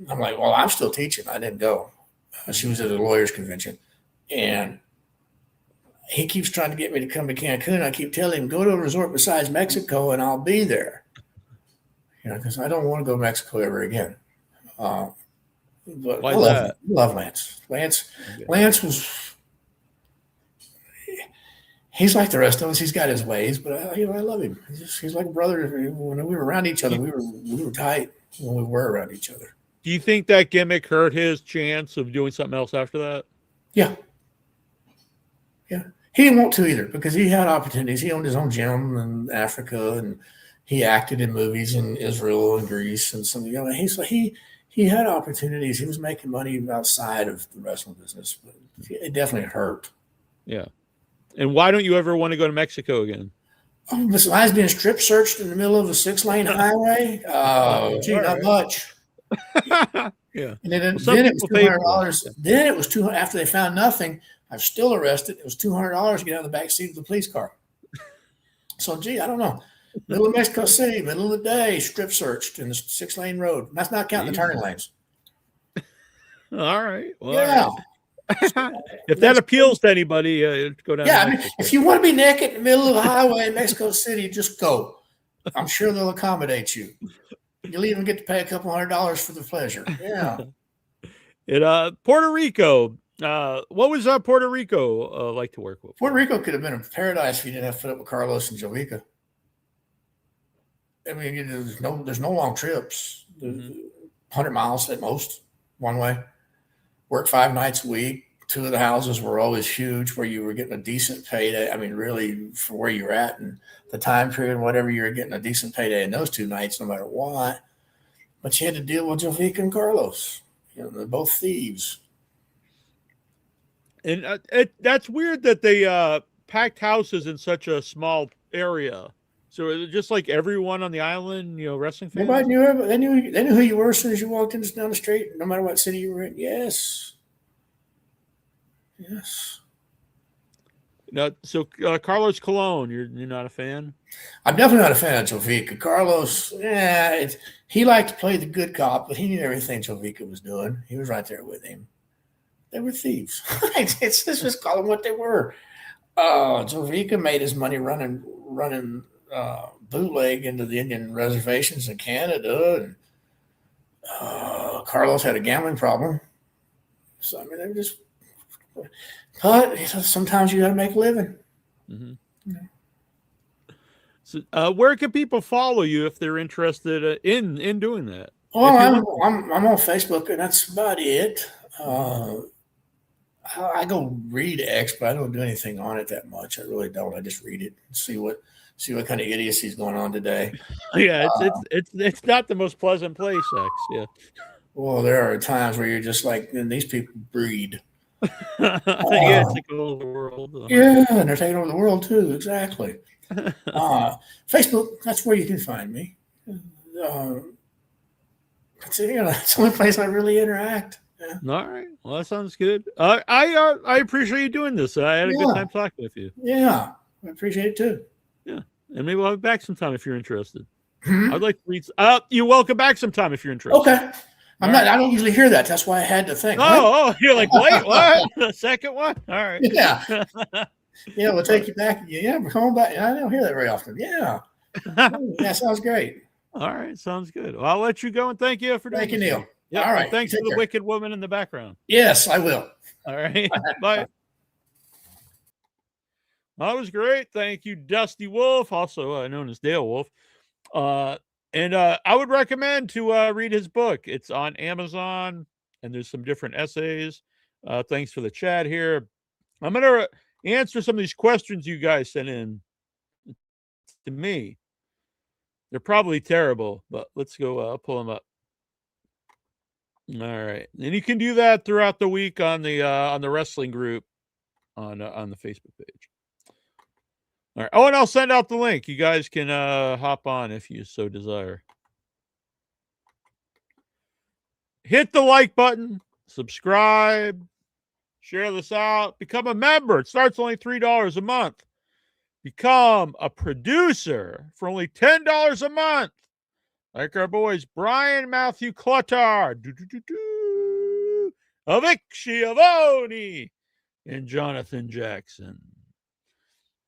I'm like, "Well, I'm still teaching. I didn't go." She was at a lawyers convention, and he keeps trying to get me to come to Cancun. I keep telling him, "Go to a resort besides Mexico, and I'll be there." Because I don't want to go to Mexico ever again. But Why I love that? love Lance. Lance Okay. Lance was. He's like the rest of us. He's got his ways, but I love him. He's like a brother. When we were around each other, we were tight when we were around each other. Do you think that gimmick hurt his chance of doing something else after that? Yeah, yeah. He didn't want to either because he had opportunities. He owned his own gym in Africa, and he acted in movies in Israel and Greece and some. He had opportunities. He was making money outside of the wrestling business, but it definitely hurt. Yeah. And why don't you ever want to go to Mexico again? Oh, besides being strip searched in the middle of a 6-lane highway, gee, All not right. much. Yeah. And then, Well, some then it was people pay for $200. that. Then it was $200 after they found nothing. I was still arrested. It was $200 to get out of the back seat of the police car. So, gee, I don't know. Middle of Mexico City, middle of the day, strip searched in the 6-lane road. That's not counting the turning lanes. All right. Well, Yeah. all right. If that appeals to anybody, go down. Yeah, to I mean, Mexico. if you want to be naked in the middle of a highway in Mexico City, just go. I'm sure they'll accommodate you. You'll even get to pay a couple $100 for the pleasure. Yeah. In Puerto Rico, what was Puerto Rico like to work with? Puerto Rico could have been a paradise if you didn't have to put up with Carlos and Jovica. I mean, there's no long trips. 100 miles at most, one way. Work 5 nights a week. 2 of the houses were always huge where you were getting a decent payday. I mean, really, for where you're at and the time period, whatever, you were getting a decent payday in those 2 nights, no matter what. But you had to deal with Jovica and Carlos. They're both thieves. And that's weird that they packed houses in such a small area. So is it just like everyone on the island, wrestling fans? Everybody knew. They knew who you were as soon as you walked in down the street, no matter what city you were in. Yes. No, so Carlos Colon, you're not a fan? I'm definitely not a fan of Jovica. Carlos, he liked to play the good cop, but he knew everything Jovica was doing. He was right there with him. They were thieves. Let's just call them what they were. Jovica made his money running bootleg into the Indian reservations in Canada, and Carlos had a gambling problem. So I mean, they were just. But sometimes you got to make a living. Mm-hmm. So, where can people follow you if they're interested in doing that? Well, I'm on Facebook, and that's about it. I go read X, but I don't do anything on it that much. I really don't. I just read it and see what kind of idiocy is going on today. Yeah, it's not the most pleasant place, X. Yeah. Well, there are times where you're just like, and these people breed. Yeah, it's like all over the world. Yeah, and they're taking over the world too. Exactly. Facebook, that's where you can find me. That's the only place I really interact. Yeah. All right. Well, that sounds good. I appreciate you doing this. I had a good time talking with you. Yeah, I appreciate it too. Yeah, and maybe we'll have you back sometime if you're interested. Mm-hmm. I'd like to read. You're welcome back somen if you're interested. Okay. I don't usually hear that. That's why I had to think. Oh, you're like, wait, what? The second one? All right. Yeah. Yeah, we'll take you back. Yeah, we're coming back. I don't hear that very often. Yeah. That sounds great. All right. Sounds good. Well, I'll let you go and thank you for doing Thank you, Neil. Yeah. All right. Thanks to the wicked woman in the background. Yes, I will. All right. Bye. That was great. Thank you, Dusty Wolfe, also known as Dale Wolfe. And I would recommend to read his book. It's on Amazon, and there's some different essays. Thanks for the chat here. I'm going to answer some of these questions you guys sent in to me. They're probably terrible, but let's go pull them up. All right. And you can do that throughout the week on the wrestling group on the Facebook page. All right. Oh, and I'll send out the link. You guys can hop on if you so desire. Hit the like button, subscribe, share this out, become a member. It starts only $3 a month. Become a producer for only $10 a month. Like our boys Brian Matthew Cluttar, Avic Schiavone, and Jonathan Jackson.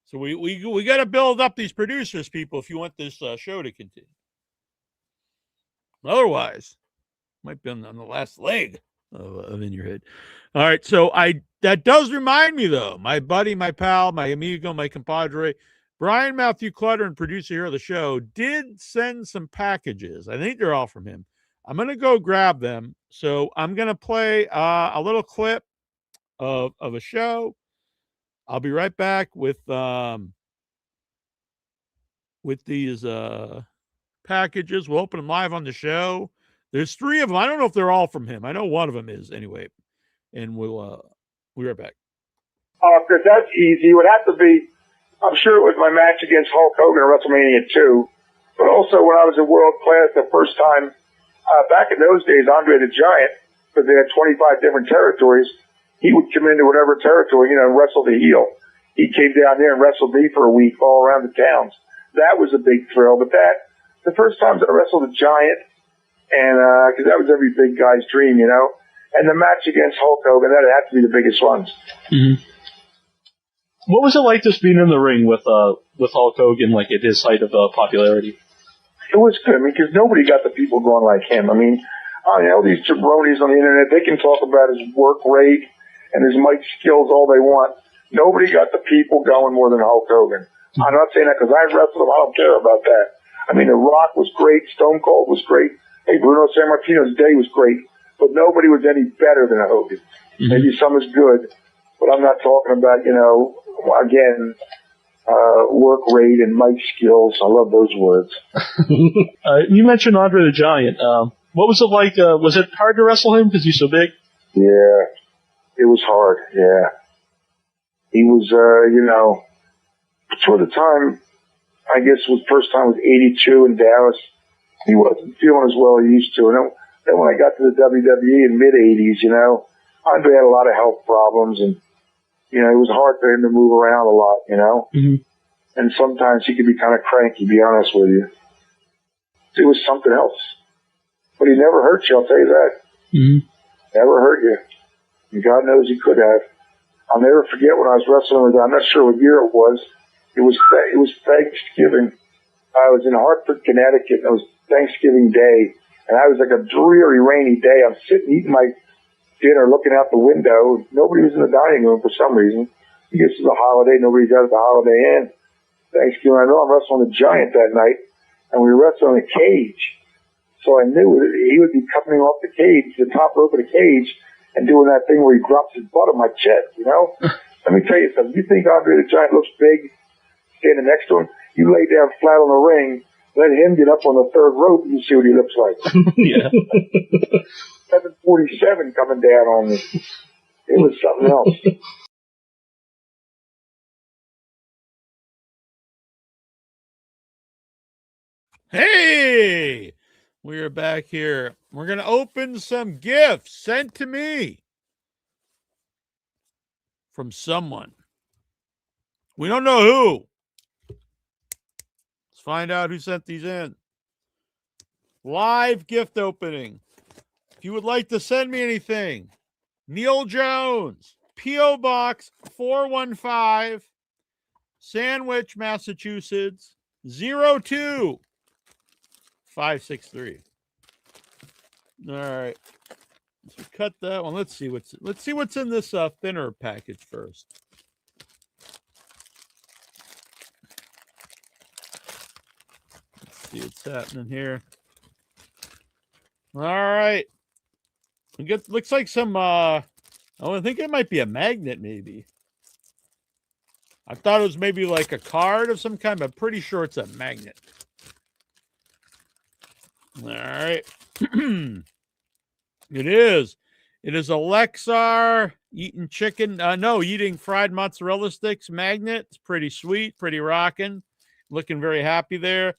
So we got to build up these producers, people, if you want this show to continue. Otherwise, Might be on the last leg of In Your Head. All right, so that does remind me, though, my buddy, my pal, my amigo, my compadre, Brian Matthew Clutter, and producer here of the show, did send some packages. I think they're all from him. I'm going to go grab them. So I'm going to play a little clip of a show. I'll be right back with these packages. We'll open them live on the show. There's 3 of them. I don't know if they're all from him. I know one of them is anyway. And we'll be right back. Because that's easy. It would have to be, I'm sure it was my match against Hulk Hogan at WrestleMania 2. But also when I was in World Class the first time, back in those days, Andre the Giant, because they had 25 different territories, he would come into whatever territory, and wrestle the heel. He came down there and wrestled me for a week all around the towns. That was a big thrill. But the first times I wrestled a Giant, and because that was every big guy's dream, and the match against Hulk Hogan, that had to be the biggest ones. Mm-hmm. What was it like just being in the ring with Hulk Hogan, like at his height of popularity? It was good, because nobody got the people going like him. All these jabronis on the internet, they can talk about his work rate and his mic skills all they want. Nobody got the people going more than Hulk Hogan. I'm not saying that because I wrestled him. I don't care about that. The Rock was great. Stone Cold was great. Hey, Bruno Sammartino's day was great. But nobody was any better than Hogan. Mm-hmm. Maybe some is good, but I'm not talking about, again, work rate and mic skills. I love those words. You mentioned Andre the Giant. What was it like? Was it hard to wrestle him because he's so big? Yeah, it was hard, yeah. He was, for the time, I guess the first time was 82 in Dallas. He wasn't feeling as well as he used to. And then when I got to the WWE in mid-80s, Andre had a lot of health problems, and, it was hard for him to move around a lot, Mm-hmm. And sometimes he could be kind of cranky, to be honest with you. It was something else. But he never hurt you, I'll tell you that. Mm-hmm. Never hurt you. And God knows he could have. I'll never forget when I was wrestling with him. I'm not sure what year it was. It was Thanksgiving. I was in Hartford, Connecticut, and it was Thanksgiving Day. And I was like a dreary, rainy day. I'm sitting eating my dinner, looking out the window. Nobody was in the dining room for some reason. I guess it's a holiday. Nobody's out at the Holiday Inn. Thanksgiving. I know I'm wrestling the Giant that night, and we were wrestling a cage. So I knew he would be coming off the cage, the top rope of the cage, and doing that thing where he drops his butt on my chest, Let me tell you something. You think Andre the Giant looks big standing next to him? You lay down flat on the ring, let him get up on the third rope, and you see what he looks like. Yeah. 747 coming down on me. It was something else. Hey, we are back here. We're going to open some gifts sent to me from someone. We don't know who. Let's find out who sent these in. Live gift opening. If you would like to send me anything, Neil Jones, P.O. Box 415, Sandwich, Massachusetts, 02563. All right. So cut that one. Let's see what's in this thinner package first. Let's see what's happening here. All right. Looks like some I think it might be a magnet, maybe. I thought it was maybe like a card of some kind, but I'm pretty sure it's a magnet. All right. It is a Lexar eating eating fried mozzarella sticks magnet. It's pretty sweet, pretty rocking. Looking very happy there.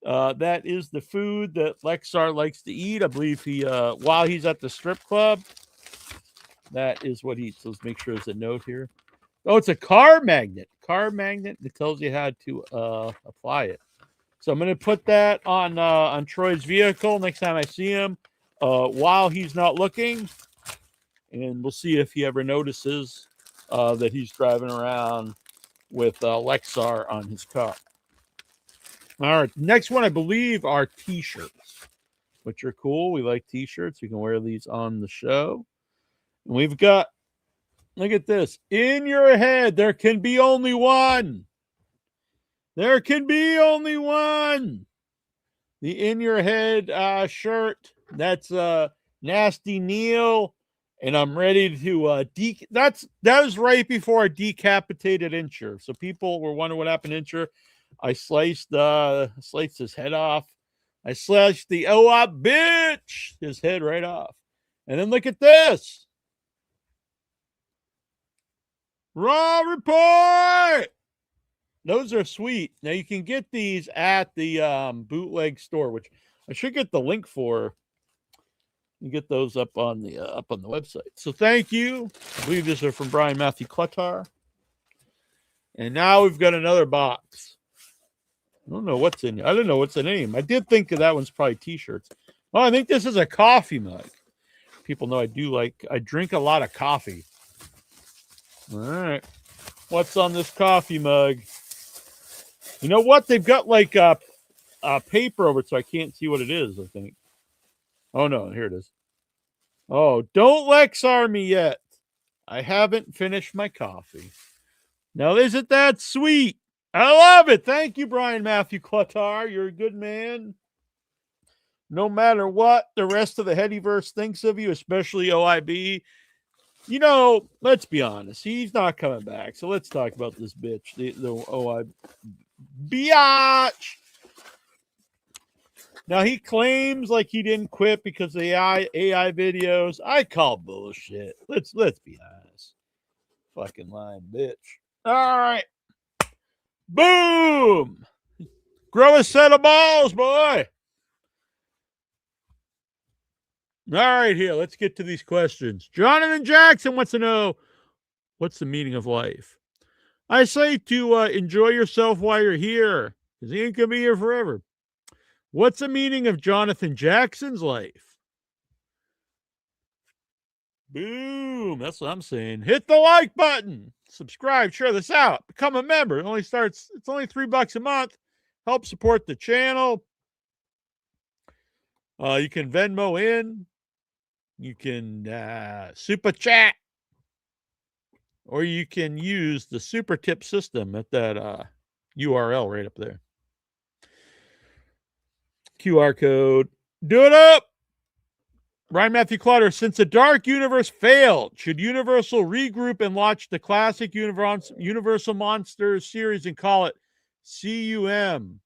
That is the food that Lexar likes to eat. I believe he while he's at the strip club. That is what he eats. So let's make sure there's a note here. Oh, it's a car magnet. Car magnet that tells you how to apply it. So I'm going to put that on Troy's vehicle next time I see him while he's not looking. And we'll see if he ever notices that he's driving around with Lexar on his car. All right. Next one, I believe, are T-shirts. which are cool. We like t-shirts. We can wear these on the show. And we've got, look at this. In your head, there can be only one. There can be only one. The In Your Head shirt. That's Nasty Neal. And I'm ready to that was right before I decapitated Incher. So people were wondering what happened to Incher. I sliced his head off. I slashed the bitch his head right off. And then look at this. Raw report. Those are sweet. Now you can get these at the bootleg store, which I should get the link for. You get those up on the website. So thank you. I believe these are from Brian Matthew Cluttar. And now we've got another box. I don't know what's in here. I don't know what's the name. I did think that one's probably t-shirts. Oh, I think this is a coffee mug. People know I drink a lot of coffee. All right. What's on this coffee mug? You know what? They've got like a paper over it, so I can't see what it is, I think. Oh, no. Here it is. Oh, don't Lexar me yet. I haven't finished my coffee. Now, isn't that sweet? I love it. Thank you, Brian Matthew Cluttar. You're a good man. No matter what the rest of the Headyverse thinks of you, especially OIB, you know, let's be honest. He's not coming back. So let's talk about this bitch, the OIB. Biatch. Now, he claims like he didn't quit because of the AI videos. I call bullshit. Let's be honest. Fucking lying bitch. All right. Boom. Grow a set of balls, boy. All right, here. Let's get to these questions. Jonathan Jackson wants to know, what's the meaning of life? I say to enjoy yourself while you're here, because he ain't going to be here forever. What's the meaning of Jonathan Jackson's life? Boom. That's what I'm saying. Hit the like button. Subscribe. Share this out. Become a member. It's only $3 a month. Help support the channel. You can Venmo in. You can super chat. Or you can use the super tip system at that URL right up there. QR code. Do it up. Brian Matthew Clutter, since the Dark Universe failed, should Universal regroup and launch the classic Universal Monsters series and call it CUM?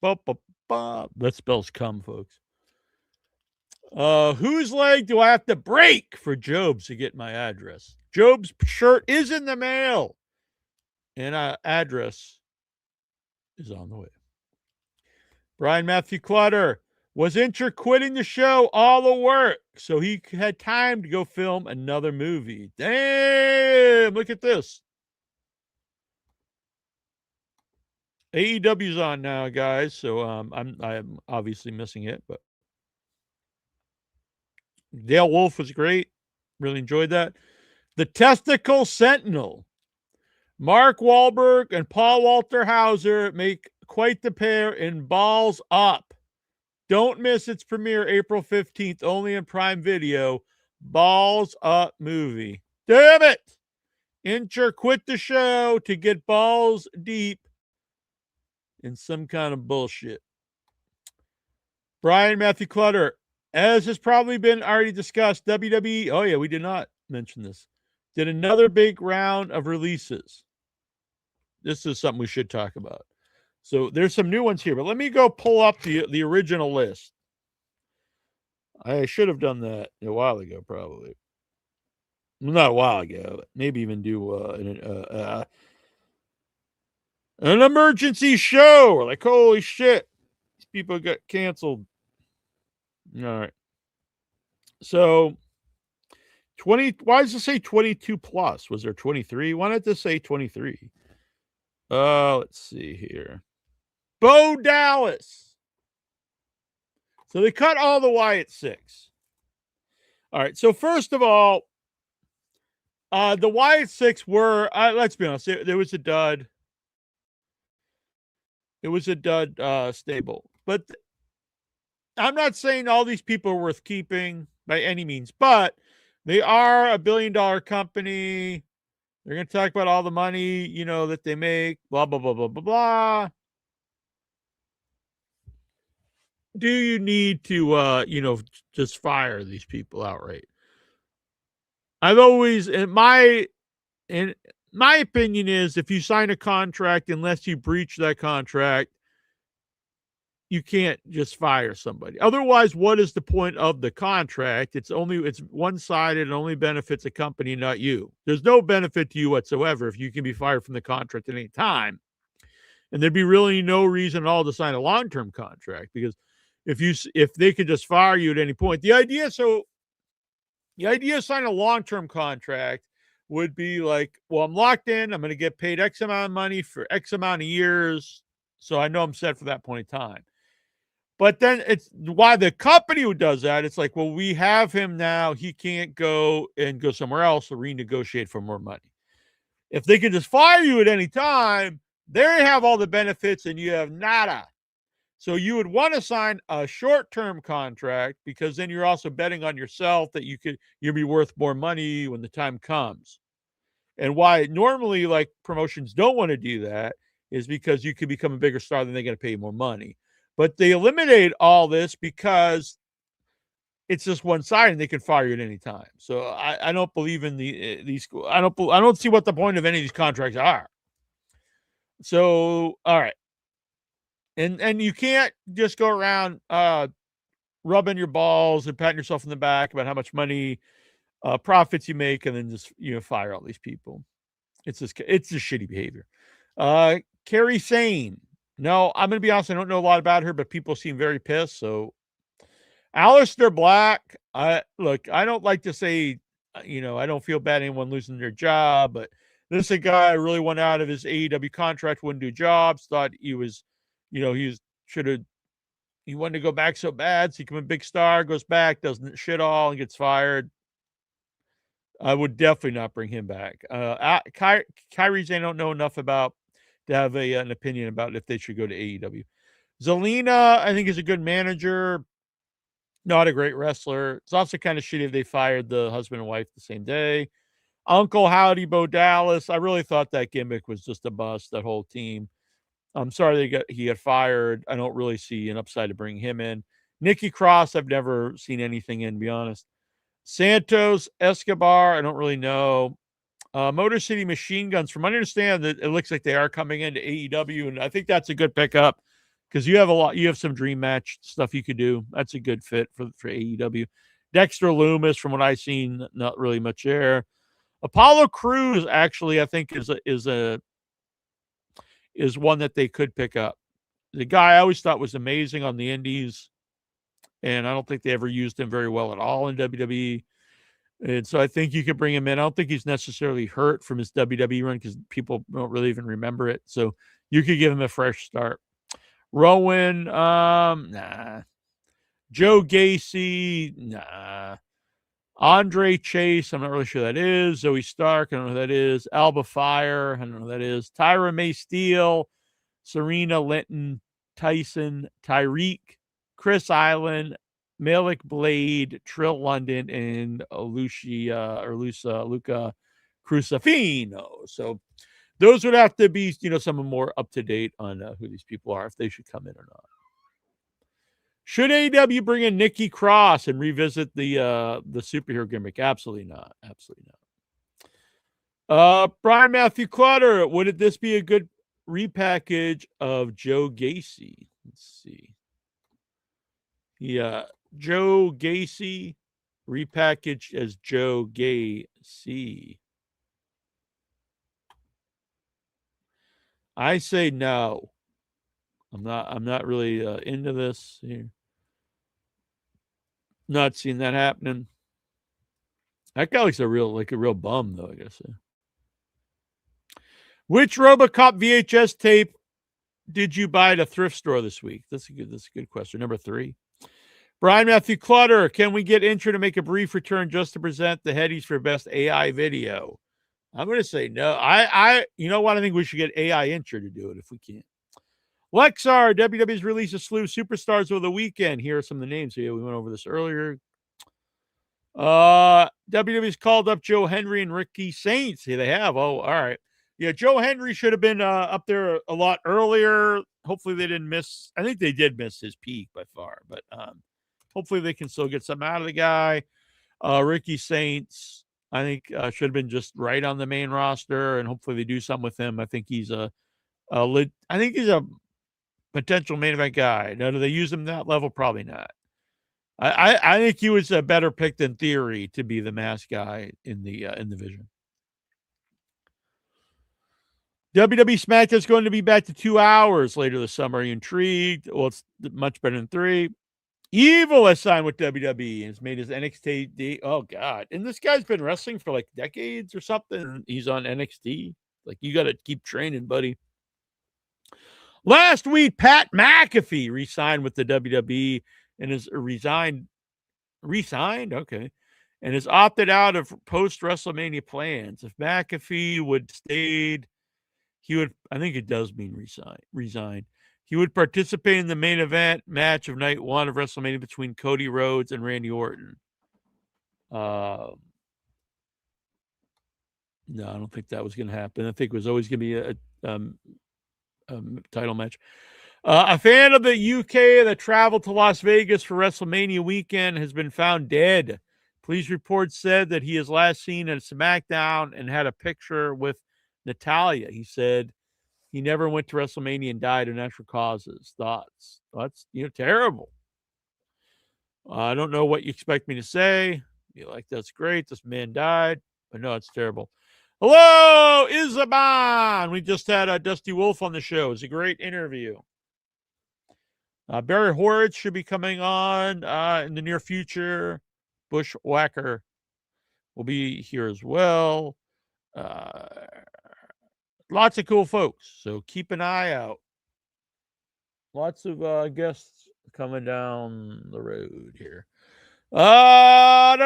That spells come, folks. Whose leg do I have to break for Jobs to get my address? Job's shirt is in the mail. And address is on the way. Brian Matthew Clutter, was Incher quitting the show all the work so he had time to go film another movie? Damn, look at this. AEW's on now, guys, so I'm obviously missing it, but Dale Wolf was great. Really enjoyed that. The Testicle Sentinel. Mark Wahlberg and Paul Walter Hauser make quite the pair in Balls Up. Don't miss its premiere April 15th, only in Prime Video. Balls Up movie. Damn it! Incher quit the show to get balls deep in some kind of bullshit. Brian Matthew Clutter, as has probably been already discussed, WWE, oh yeah, we did not mention this, did another big round of releases. This is something we should talk about. So there's some new ones here, but let me go pull up the original list. I should have done that a while ago, probably. Not a while ago, but maybe even do an emergency show. We're like, holy shit, these people got canceled. All right. So 20, why does it say 22 plus? Was there 23? Why did this say 23? Let's see here. Bo Dallas. So they cut all the Wyatt 6. All right. So first of all, the Wyatt 6 were, let's be honest, there was a dud. It was a dud stable. But I'm not saying all these people are worth keeping by any means, but they are a $1 billion company. They're going to talk about all the money, that they make, blah, blah, blah, blah, blah, blah. Do you need to, just fire these people outright? I've always, in my opinion is, if you sign a contract, unless you breach that contract, you can't just fire somebody. Otherwise, what is the point of the contract? It's one-sided and only benefits a company, not you. There's no benefit to you whatsoever if you can be fired from the contract at any time. And there'd be really no reason at all to sign a long-term contract, because if they could just fire you at any point, the idea of signing a long-term contract would be like, well, I'm locked in, I'm going to get paid X amount of money for X amount of years, so I know I'm set for that point in time. But then it's why the company who does that, it's like, well, we have him now, he can't go somewhere else or renegotiate for more money. If they can just fire you at any time, they have all the benefits and you have nada. So you would want to sign a short-term contract, because then you're also betting on yourself that you'll be worth more money when the time comes. And why normally, like, promotions don't want to do that is because you could become a bigger star, then they're going to pay you more money. But they eliminate all this because it's just one-sided and they can fire you at any time. So I don't believe in these. I don't see what the point of any of these contracts are. So, all right. And you can't just go around rubbing your balls and patting yourself in the back about how much money, profits you make, and then just fire all these people. It's just shitty behavior. Carrie Sane. No, I'm going to be honest, I don't know a lot about her, but people seem very pissed. So, Alistair Black. I don't like to say, I don't feel bad anyone losing their job, but this is a guy who really went out of his AEW contract, wouldn't do jobs, thought he was, he wanted to go back so bad, so he became a big star, goes back, doesn't shit all, and gets fired. I would definitely not bring him back. Kyrie's, I don't know enough about to have an opinion about if they should go to AEW. Zelina, I think, is a good manager, not a great wrestler. It's also kind of shitty if they fired the husband and wife the same day. Uncle Howdy Bo Dallas, I really thought that gimmick was just a bust, that whole team. I'm sorry he got fired. I don't really see an upside to bring him in. Nikki Cross, I've never seen anything in, to be honest. Santos Escobar, I don't really know. Motor City Machine Guns, from what I understand, that it looks like they are coming into AEW, and I think that's a good pickup because you have some dream match stuff you could do. That's a good fit for AEW. Dexter Loomis, from what I've seen, not really much there. Apollo Crews, actually, I think is one that they could pick up. The guy I always thought was amazing on the indies, and I don't think they ever used him very well at all in WWE. And so I think you could bring him in. I don't think he's necessarily hurt from his WWE run because people don't really even remember it. So you could give him a fresh start. Rowan, nah. Joe Gacy, nah. Andre Chase, I'm not really sure who that is. Zoe Stark, I don't know who that is. Alba Fire, I don't know who that is. Tyra May Steele, Serena Linton, Tyson, Tyreek, Chris Island, Malik Blade, Trill London, and Luca Crucifino. So those would have to be, someone more up to date on who these people are, if they should come in or not. Should AEW bring in Nikki Cross and revisit the superhero gimmick? Absolutely not. Absolutely not. Brian Matthew Clutter, would this be a good repackage of Joe Gacy? Let's see. Yeah, Joe Gacy repackaged as Joe Gacy. I say no. I'm not really into this here. Not seeing that happening. That guy looks a real bum, though, I guess. Which RoboCop VHS tape did you buy at a thrift store this week? That's a good question. Number 3. Brian Matthew Clutter, can we get Intro to make a brief return just to present the headies for best AI video? I'm going to say no. You know what? I think we should get AI Intro to do it if we can. Lexar, WWE's released a slew of superstars over the weekend. Here are some of the names. Yeah, we went over this earlier. WWE's called up Joe Henry and Ricky Saints. Here they have. Oh, all right. Yeah, Joe Henry should have been up there a lot earlier. Hopefully they didn't miss. I think they did miss his peak by far, but hopefully they can still get something out of the guy. Ricky Saints, I think should have been just right on the main roster, and hopefully they do something with him. I think he's a potential main event guy. Now, do they use him that level? Probably not. I think he was a better pick than Theory to be the mask guy in the division. WWE SmackDown's going to be back to 2 hours later this summer. Are you intrigued? Well, it's much better than 3. Evil has signed with WWE and has made his NXT. Oh, God. And this guy's been wrestling for like decades or something. He's on NXT. Like, you got to keep training, buddy. Last week, Pat McAfee re-signed with the WWE and is re-signed, okay, and has opted out of post-WrestleMania plans. If McAfee would stayed, he would, I think it does mean resign. He would participate in the main event match of night 1 of WrestleMania between Cody Rhodes and Randy Orton. No, I don't think that was going to happen. I think it was always going to be a title match. A fan of the UK that traveled to Las Vegas for WrestleMania weekend has been found dead. Police reports said that he is last seen at SmackDown and had a picture with Natalia. He said he never went to WrestleMania and died of natural causes. Thoughts? That's terrible. I don't know what you expect me to say. You're like, that's great. This man died. But no, it's terrible. Hello, Isaban. We just had Dusty Wolfe on the show. It was a great interview. Barry Horowitz should be coming on in the near future. Bushwhacker will be here as well. Lots of cool folks, so keep an eye out. Lots of guests coming down the road here. Lexar,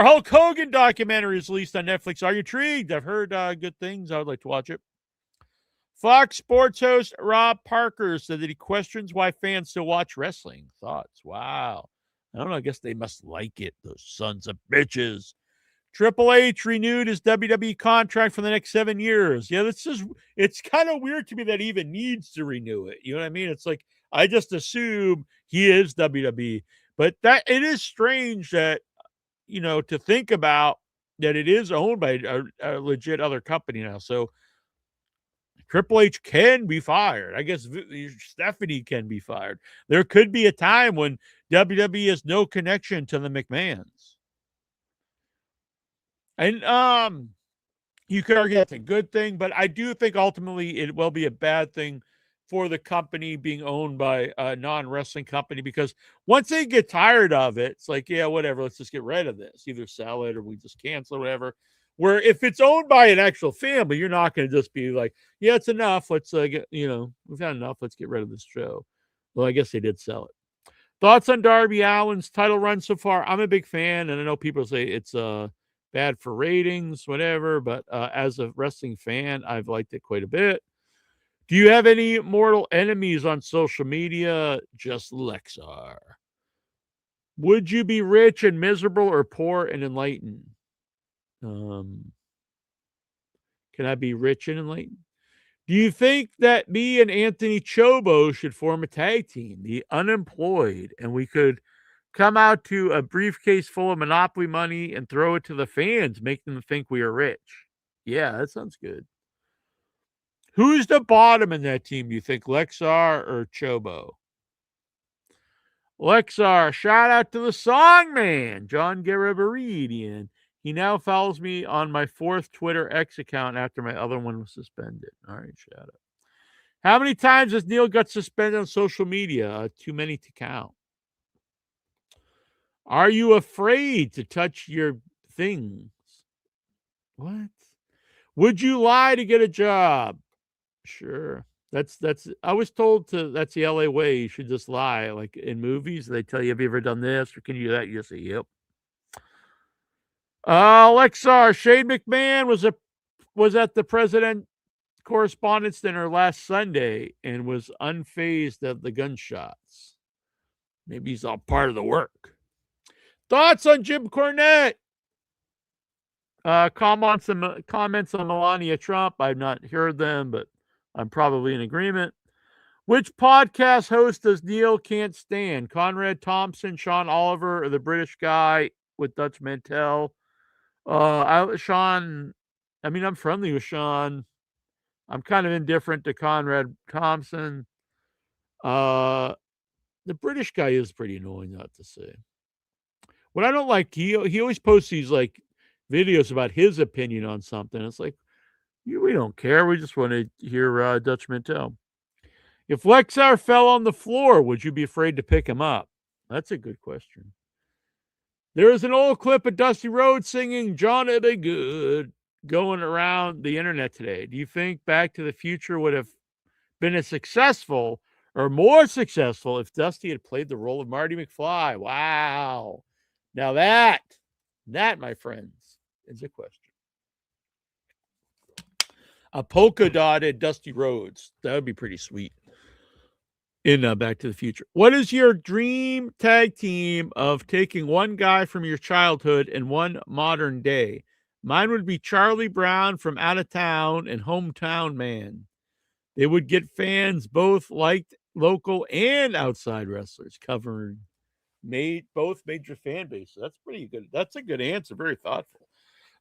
Hulk Hogan documentary is released on Netflix. Are you intrigued? I've heard good things. I would like to watch it. Fox Sports host Rob Parker said that he questions why fans still watch wrestling. Thoughts? Wow. I don't know. I guess they must like it, those sons of bitches. Triple H renewed his WWE contract for the next 7 years. Yeah, it's kind of weird to me that he even needs to renew it. You know what I mean? It's like, I just assume he is WWE. But that it is strange that, to think about that it is owned by a legit other company now. So Triple H can be fired. I guess Stephanie can be fired. There could be a time when WWE has no connection to the McMahons. And you could argue that's a good thing, but I do think ultimately it will be a bad thing for the company being owned by a non-wrestling company, because once they get tired of it, it's like, yeah, whatever, let's just get rid of this. Either sell it or we just cancel it, whatever. Where if it's owned by an actual family, you're not going to just be like, yeah, it's enough. Let's get, we've had enough. Let's get rid of this show. Well, I guess they did sell it. Thoughts on Darby Allin's title run so far? I'm a big fan, and I know people say it's bad for ratings, whatever, but as a wrestling fan, I've liked it quite a bit. Do you have any mortal enemies on social media? Just Lexar. Would you be rich and miserable or poor and enlightened? Can I be rich and enlightened? Do you think that me and Anthony Chobo should form a tag team, the Unemployed, and we could come out to a briefcase full of Monopoly money and throw it to the fans, make them think we are rich? Yeah, that sounds good. Who's the bottom in that team, do you think, Lexar or Chobo? Lexar, shout out to the song man, John Garabaridian. He now follows me on my 4th Twitter X account after my other one was suspended. All right, shout out. How many times has Neil got suspended on social media? Too many to count. Are you afraid to touch your things? What? Would you lie to get a job? Sure. That's I was told that's the LA way. You should just lie. Like in movies, they tell you, have you ever done this or can you do that? You just say, yep. Lexar, Shane McMahon was at the presidential correspondence dinner last Sunday and was unfazed at the gunshots. Maybe he's all part of the work. Thoughts on Jim Cornette? Comments on Melania Trump. I've not heard them, but I'm probably in agreement. Which podcast host does Neal can't stand? Conrad Thompson, Sean Oliver, or the British guy with Dutch Mantel? Sean, I mean, I'm friendly with Sean. I'm kind of indifferent to Conrad Thompson. The British guy is pretty annoying, not to say. What I don't like, he always posts these like videos about his opinion on something. It's like, we don't care. We just want to hear Dutch Mantel. If Lexar fell on the floor, would you be afraid to pick him up? That's a good question. There is an old clip of Dusty Rhodes singing Johnny the Good going around the internet today. Do you think Back to the Future would have been as successful or more successful if Dusty had played the role of Marty McFly? Wow. Now that, my friends, is a question. A polka dotted Dusty Rhodes. That would be pretty sweet. In Back to the Future. What is your dream tag team of taking one guy from your childhood and one modern day? Mine would be Charlie Brown from Out of Town and Hometown Man. They would get fans both liked local and outside wrestlers covering both major fan bases. That's pretty good. That's a good answer. Very thoughtful.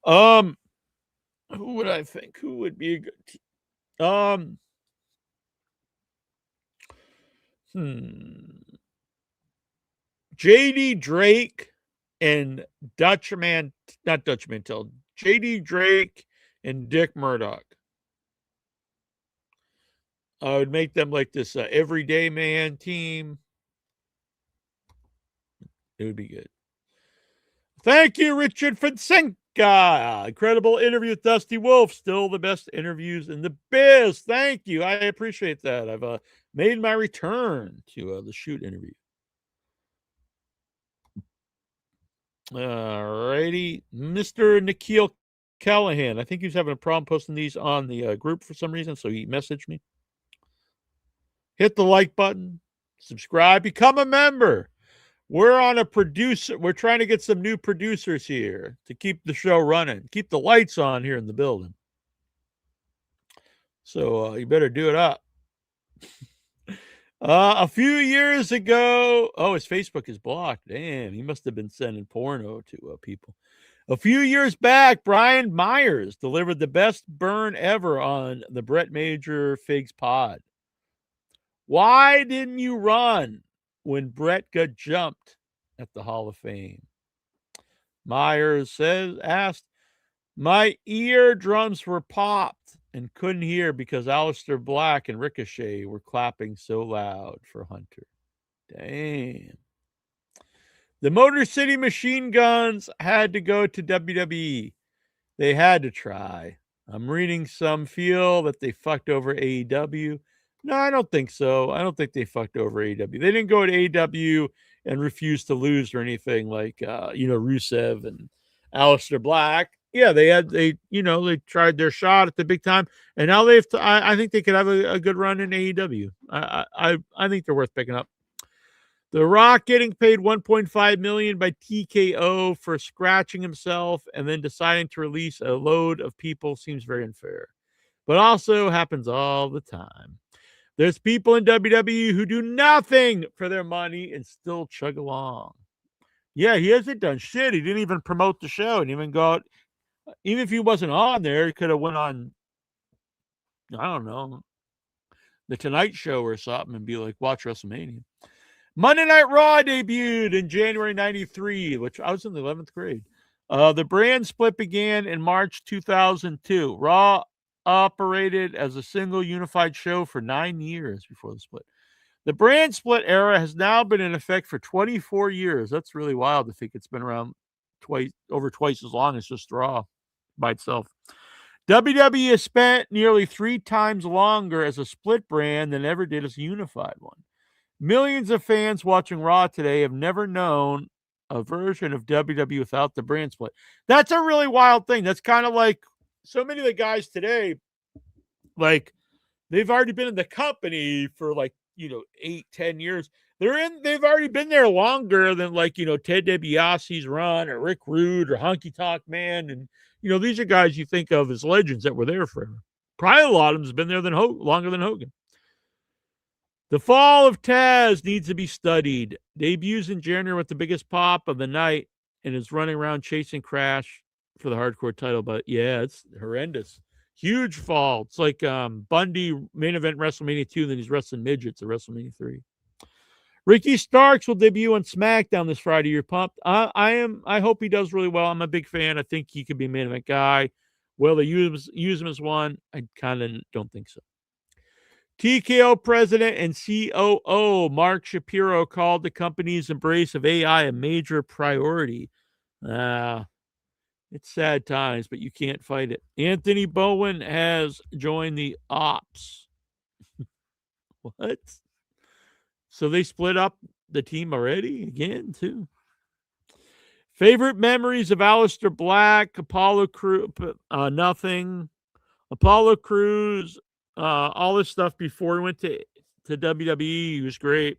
Who would I think? Who would be a good team? JD Drake and not Dutch Mantel. JD Drake and Dick Murdoch. I would make them like this everyday man team. It would be good. Thank you, Richard Fonseca. Incredible interview with Dusty Wolfe. Still the best interviews in the biz. Thank you. I appreciate that. I've made my return to the shoot interview. All righty. Mr. Nikhil Callahan. I think he was having a problem posting these on the group for some reason, so he messaged me. Hit the like button. Subscribe. Become a member. We're on a producer. We're trying to get some new producers here to keep the show running. Keep the lights on here in the building. So you better do it up. A few years ago, his Facebook is blocked. Damn, he must have been sending porno to people. A few years back, Brian Myers delivered the best burn ever on the Brett Major Figs pod. Why didn't you run when Brett got jumped at the Hall of Fame? Myers asked, my eardrums were popped and couldn't hear because Aleister Black and Ricochet were clapping so loud for Hunter. Damn. The Motor City Machine Guns had to go to WWE. They had to try. I'm reading some feel that they fucked over AEW. No, I don't think so. I don't think they fucked over AEW. They didn't go to AEW and refuse to lose or anything like, Rusev and Aleister Black. Yeah, they tried their shot at the big time, and now they have to. I think they could have a good run in AEW. I think they're worth picking up. The Rock getting paid $1.5 million by TKO for scratching himself and then deciding to release a load of people seems very unfair, but also happens all the time. There's people in WWE who do nothing for their money and still chug along. Yeah, he hasn't done shit. He didn't even promote the show and even go out. Even if he wasn't on there, he could have went on, I don't know, the Tonight Show or something and be like, watch WrestleMania. Monday Night Raw debuted in January 93, which I was in the 11th grade. The brand split began in March 2002. Raw operated as a single unified show for 9 years before the split. The brand split era has now been in effect for 24 years. That's really wild to think it's been around over twice as long as just Raw by itself. WWE has spent nearly 3 times longer as a split brand than ever did as a unified one. Millions of fans watching Raw today have never known a version of WWE without the brand split. That's a really wild thing. That's kind of like so many of the guys today Like, they've already been in the company for 8-10 years. They've already been there longer than Ted DiBiase's run or Rick Rude or Honky Tonk Man. And, these are guys you think of as legends that were there forever. Probably a lot of them's been there longer than Hogan. The fall of Taz needs to be studied. Debuts in January with the biggest pop of the night and is running around chasing Crash for the hardcore title. But yeah, it's horrendous. Huge fall. It's like Bundy main event WrestleMania 2, then he's wrestling midgets at WrestleMania 3. Ricky Starks will debut on SmackDown this Friday. You're pumped? I hope he does really well. I'm a big fan. I think he could be a main event guy. Will they use him as one? I kind of don't think so. TKO president and COO Mark Shapiro called the company's embrace of AI a major priority. It's sad times, but you can't fight it. Anthony Bowen has joined the Ops. What? So they split up the team already again, too. Favorite memories of Aleister Black, Apollo Crews, nothing. Apollo Crews, all this stuff before he went to WWE. He was great.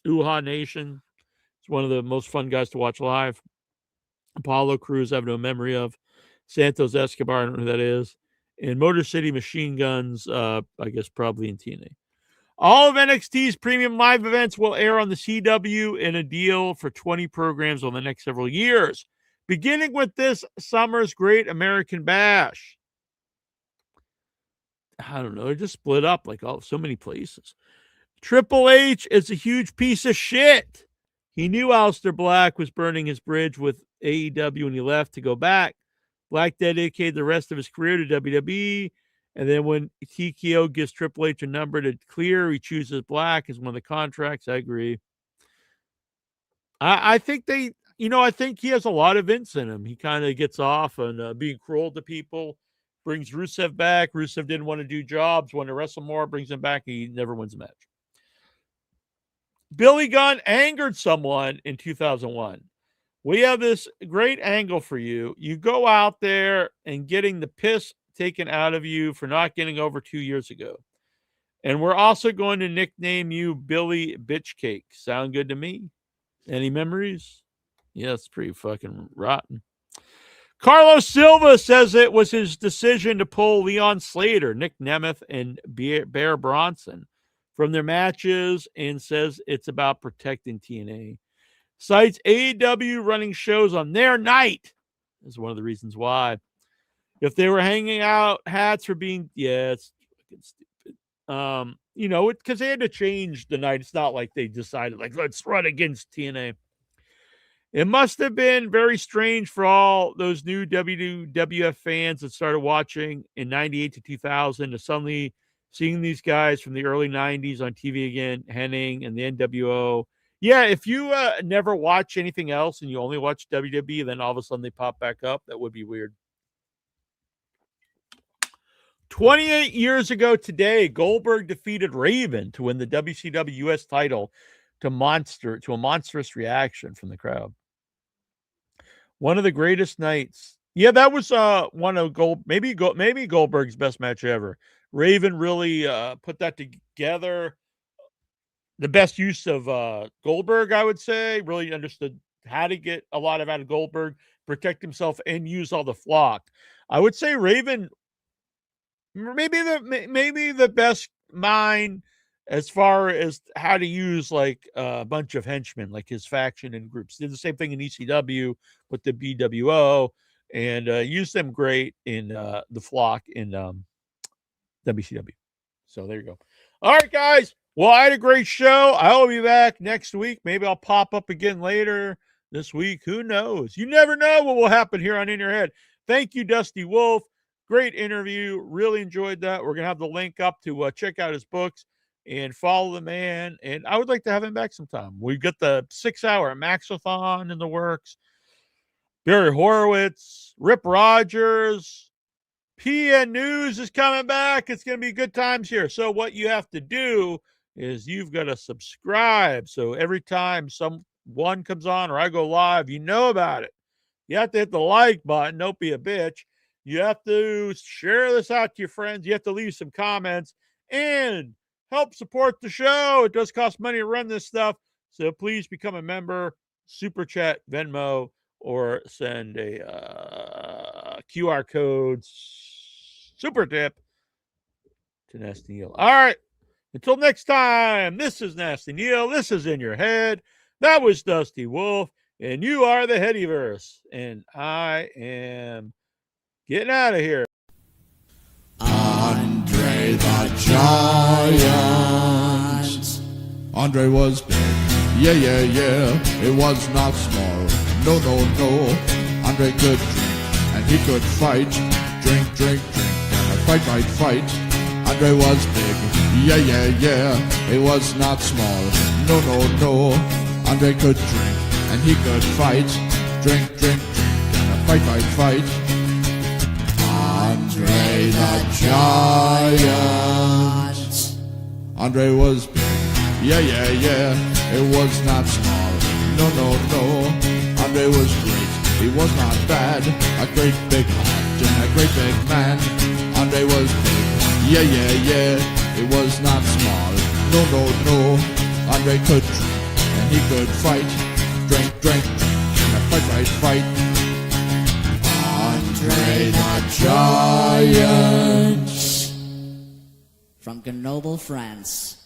Uha Nation. He's one of the most fun guys to watch live. Apollo Crews, I have no memory of. Santos Escobar, I don't know who that is. And Motor City Machine Guns, I guess probably in TNA. All of NXT's premium live events will air on the CW in a deal for 20 programs over the next several years, beginning with this summer's Great American Bash. I don't know. They're just split up so many places. Triple H is a huge piece of shit. He knew Aleister Black was burning his bridge with AEW when he left to go back. Black dedicated the rest of his career to WWE. And then when TKO gives Triple H a number to clear, he chooses Black as one of the contracts. I agree. I think I think he has a lot of Vince in him. He kind of gets off on being cruel to people. Brings Rusev back. Rusev didn't want to do jobs, wanted to wrestle more, brings him back. He never wins a match. Billy Gunn angered someone in 2001. We have this great angle for you. You go out there and getting the piss taken out of you for not getting over 2 years ago. And we're also going to nickname you Billy Bitchcake. Sound good to me? Any memories? Yeah, it's pretty fucking rotten. Carlos Silva says it was his decision to pull Leon Slater, Nick Nemeth, and Bear Bronson from their matches and says it's about protecting TNA. Cites AEW running shows on their night is one of the reasons why. If they were hanging out hats for being, it's fucking stupid. Because they had to change the night. It's not like they decided, let's run against TNA. It must have been very strange for all those new WWF fans that started watching in 98 to 2000 to suddenly seeing these guys from the early 90s on TV again, Henning and the NWO. Yeah, if you never watch anything else and you only watch WWE, then all of a sudden they pop back up, that would be weird. 28 years ago today, Goldberg defeated Raven to win the WCW US title to a monstrous reaction from the crowd. One of the greatest nights. Yeah, that was one of maybe Goldberg's best match ever. Raven really put that together. The best use of Goldberg, I would say, really understood how to get a lot out of Goldberg, protect himself, and use all the flock. I would say Raven, maybe the best mind as far as how to use a bunch of henchmen, like his faction and groups. Did the same thing in ECW with the BWO and used them great in the flock in WCW. So there you go. All right, guys. Well, I had a great show. I'll be back next week. Maybe I'll pop up again later this week. Who knows? You never know what will happen here on In Your Head. Thank you, Dusty Wolfe. Great interview. Really enjoyed that. We're going to have the link up to check out his books and follow the man. And I would like to have him back sometime. We've got the 6-hour Maxathon in the works. Barry Horowitz, Rip Rogers, PN News is coming back. It's going to be good times here. So what you have to do is you've got to subscribe. So every time someone comes on or I go live, you know about it. You have to hit the like button. Don't be a bitch. You have to share this out to your friends. You have to leave some comments and help support the show. It does cost money to run this stuff. So please become a member, Super Chat, Venmo, or send a QR code super tip to Nasty Neal. All right. Until next time, this is Nasty Neal. This is In Your Head. That was Dusty Wolfe. And you are the Headyverse. And I am getting out of here. Andre the Giant. Andre was big. Yeah, yeah, yeah. It was not small. No, no, no. Andre could drink and he could fight. Drink, drink, drink. And fight, fight, fight. Andre was big. Yeah, yeah, yeah. It was not small. No, no, no. Andre could drink and he could fight. Drink, drink, drink. And fight, fight, fight. Andre the Giant. Andre was big. Yeah, yeah, yeah. It was not small. No, no, no. Andre was great. He was not bad. A great big heart and a great big man. Andre was big. Yeah, yeah, yeah. It was not small. No, no, no. Andre could drink and he could fight. Drink, drink, drink. And fight, fight, fight. Andre the Giant. From Grenoble, France.